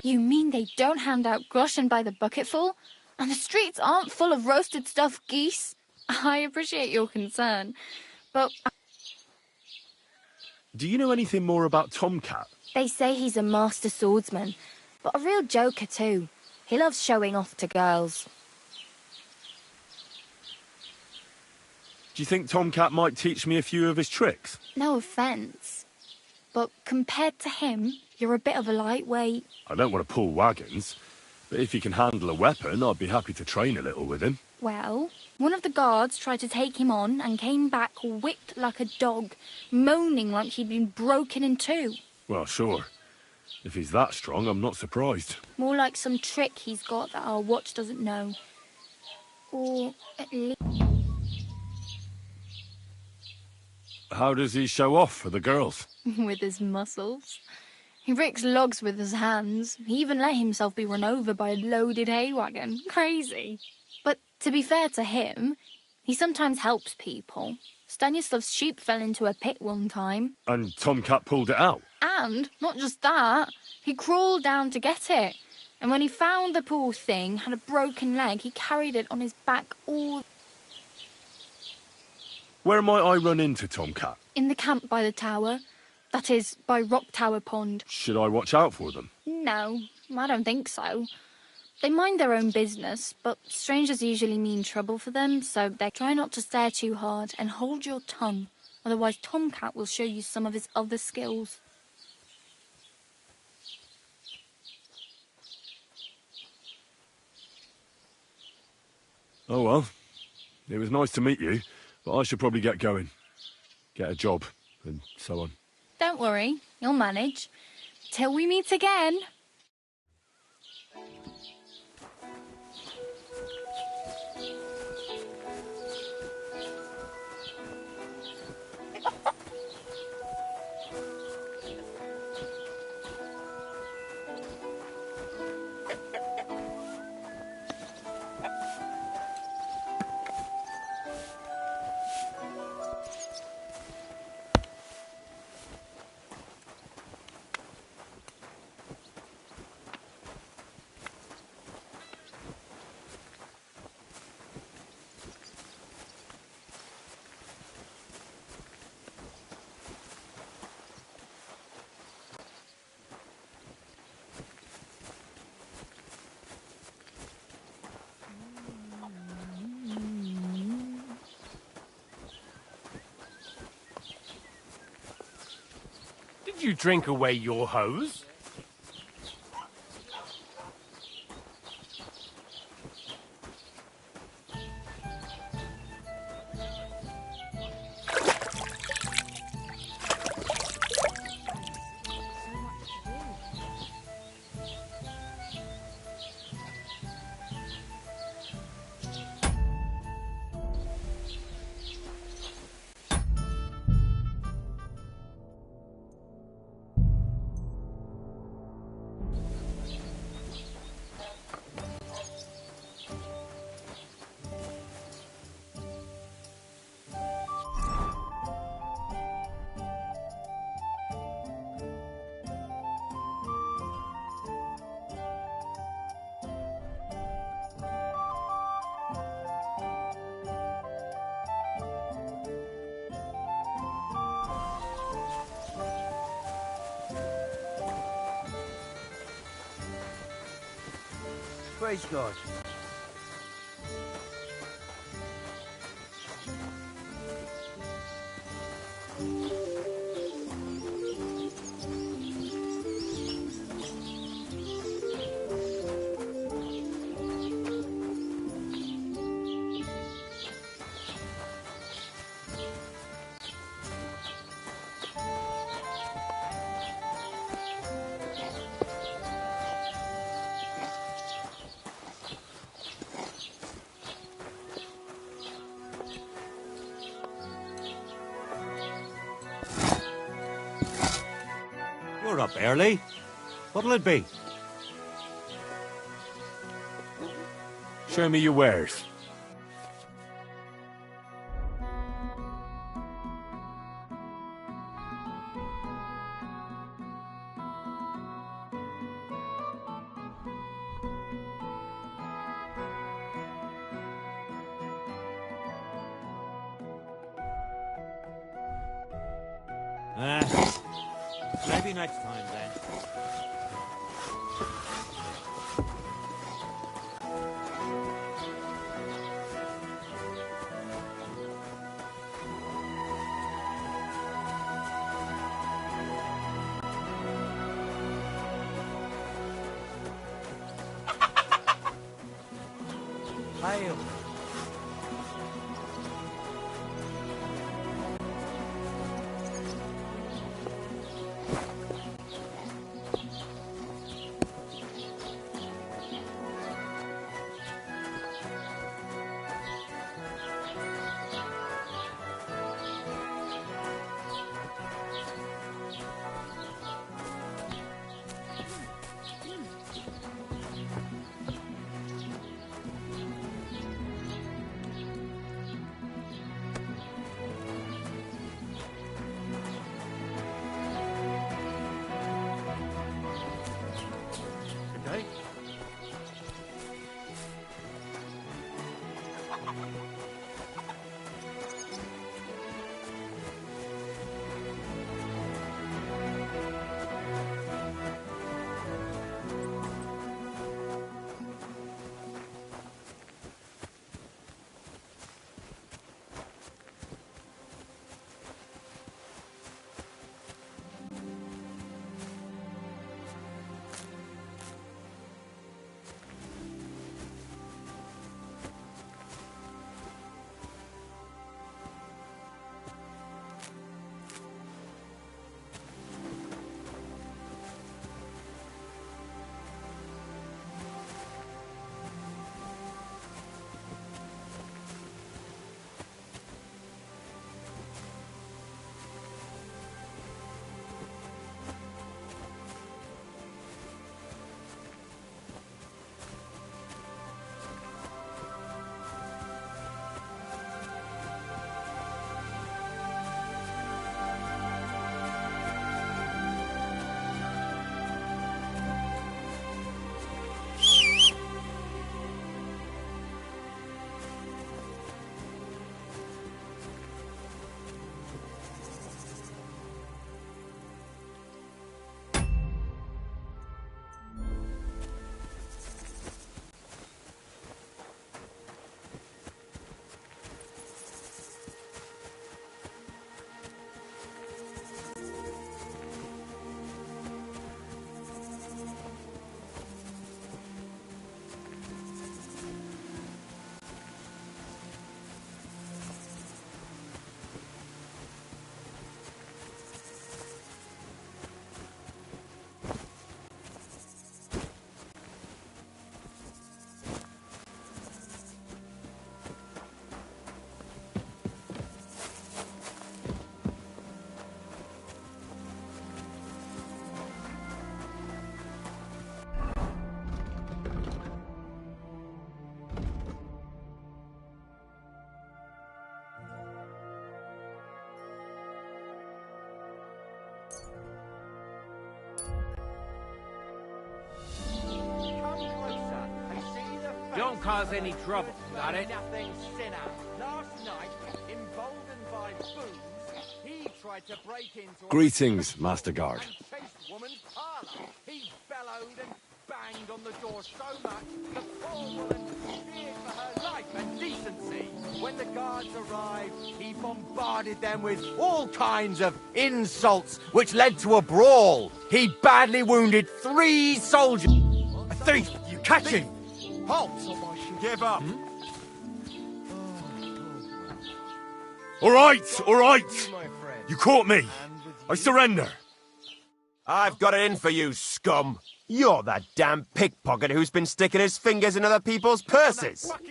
You mean they don't hand out groschen by the bucketful? And the streets aren't full of roasted stuffed geese? I appreciate your concern, but... Do you know anything more about Tomcat? They say he's a master swordsman, but a real joker too. He loves showing off to girls. Do you think Tomcat might teach me a few of his tricks? No offence, but compared to him, you're a bit of a lightweight. I don't want to pull wagons, but if he can handle a weapon, I'd be happy to train a little with him. Well, one of the guards tried to take him on and came back whipped like a dog, moaning like he'd been broken in two. Well, sure. If he's that strong, I'm not surprised. More like some trick he's got that our watch doesn't know. Or at least... How does he show off for the girls? with his muscles. He breaks logs with his hands. He even let himself be run over by a loaded hay wagon. Crazy. But to be fair to him, he sometimes helps people. Stanislav's sheep fell into a pit one time. And Tomcat pulled it out? And, not just that, he crawled down to get it. And when he found the poor thing had a broken leg, he carried it on his back all... Where might I run into Tomcat? in the camp by the tower. That is, by Rock Tower Pond. Should I watch out for them? No, I don't think so. They mind their own business, but strangers usually mean trouble for them, so they try not to stare too hard and hold your tongue. Otherwise Tomcat will show you some of his other skills. Oh well, it was nice to meet you, but I should probably get going. Get a job, and so on. Don't worry, you'll manage. Till we meet again. Did you drink away your hose? Praise God. You're up early. What'll it be? Show me your wares. Maybe next time then. Don't cause any trouble, got it? Nothing sinner. Last night, emboldened by booze, he tried to break into Greetings, Master Guard. chased woman's parlour. He bellowed and banged on the door so much the poor woman feared for her life and decency. When the guards arrived, he bombarded them with all kinds of insults, which led to a brawl. He badly wounded 3 soldiers. A thief! You catch him! Halt! Give up! All right! You caught me. I surrender. I've got it in for you, scum. You're that damn pickpocket who's been sticking his fingers in other people's purses. What?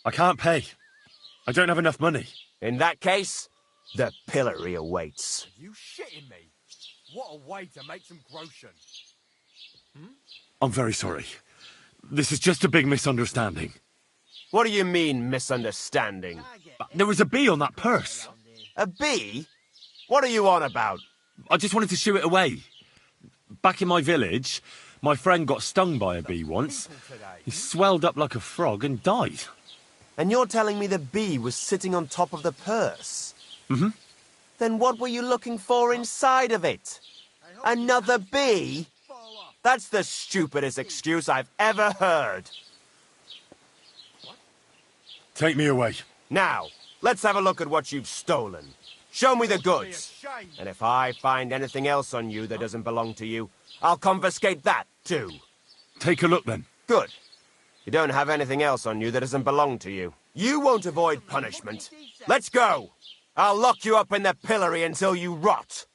I can't pay. I don't have enough money. In that case, the pillory awaits. Are you shitting me? What a way to make some groschen. I'm very sorry. This is just a big misunderstanding. What do you mean, misunderstanding? There was a bee on that purse. A bee? What are you on about? I just wanted to shoo it away. Back in my village, my friend got stung by a bee once. He swelled up like a frog and died. And you're telling me the bee was sitting on top of the purse? Mm-hmm. Then what were you looking for inside of it? Another bee? That's the stupidest excuse I've ever heard. Take me away. Now, let's have a look at what you've stolen. Show me the goods. And if I find anything else on you that doesn't belong to you, I'll confiscate that too. Take a look then. Good. You don't have anything else on you that doesn't belong to you. You won't avoid punishment. Let's go. I'll lock you up in the pillory until you rot.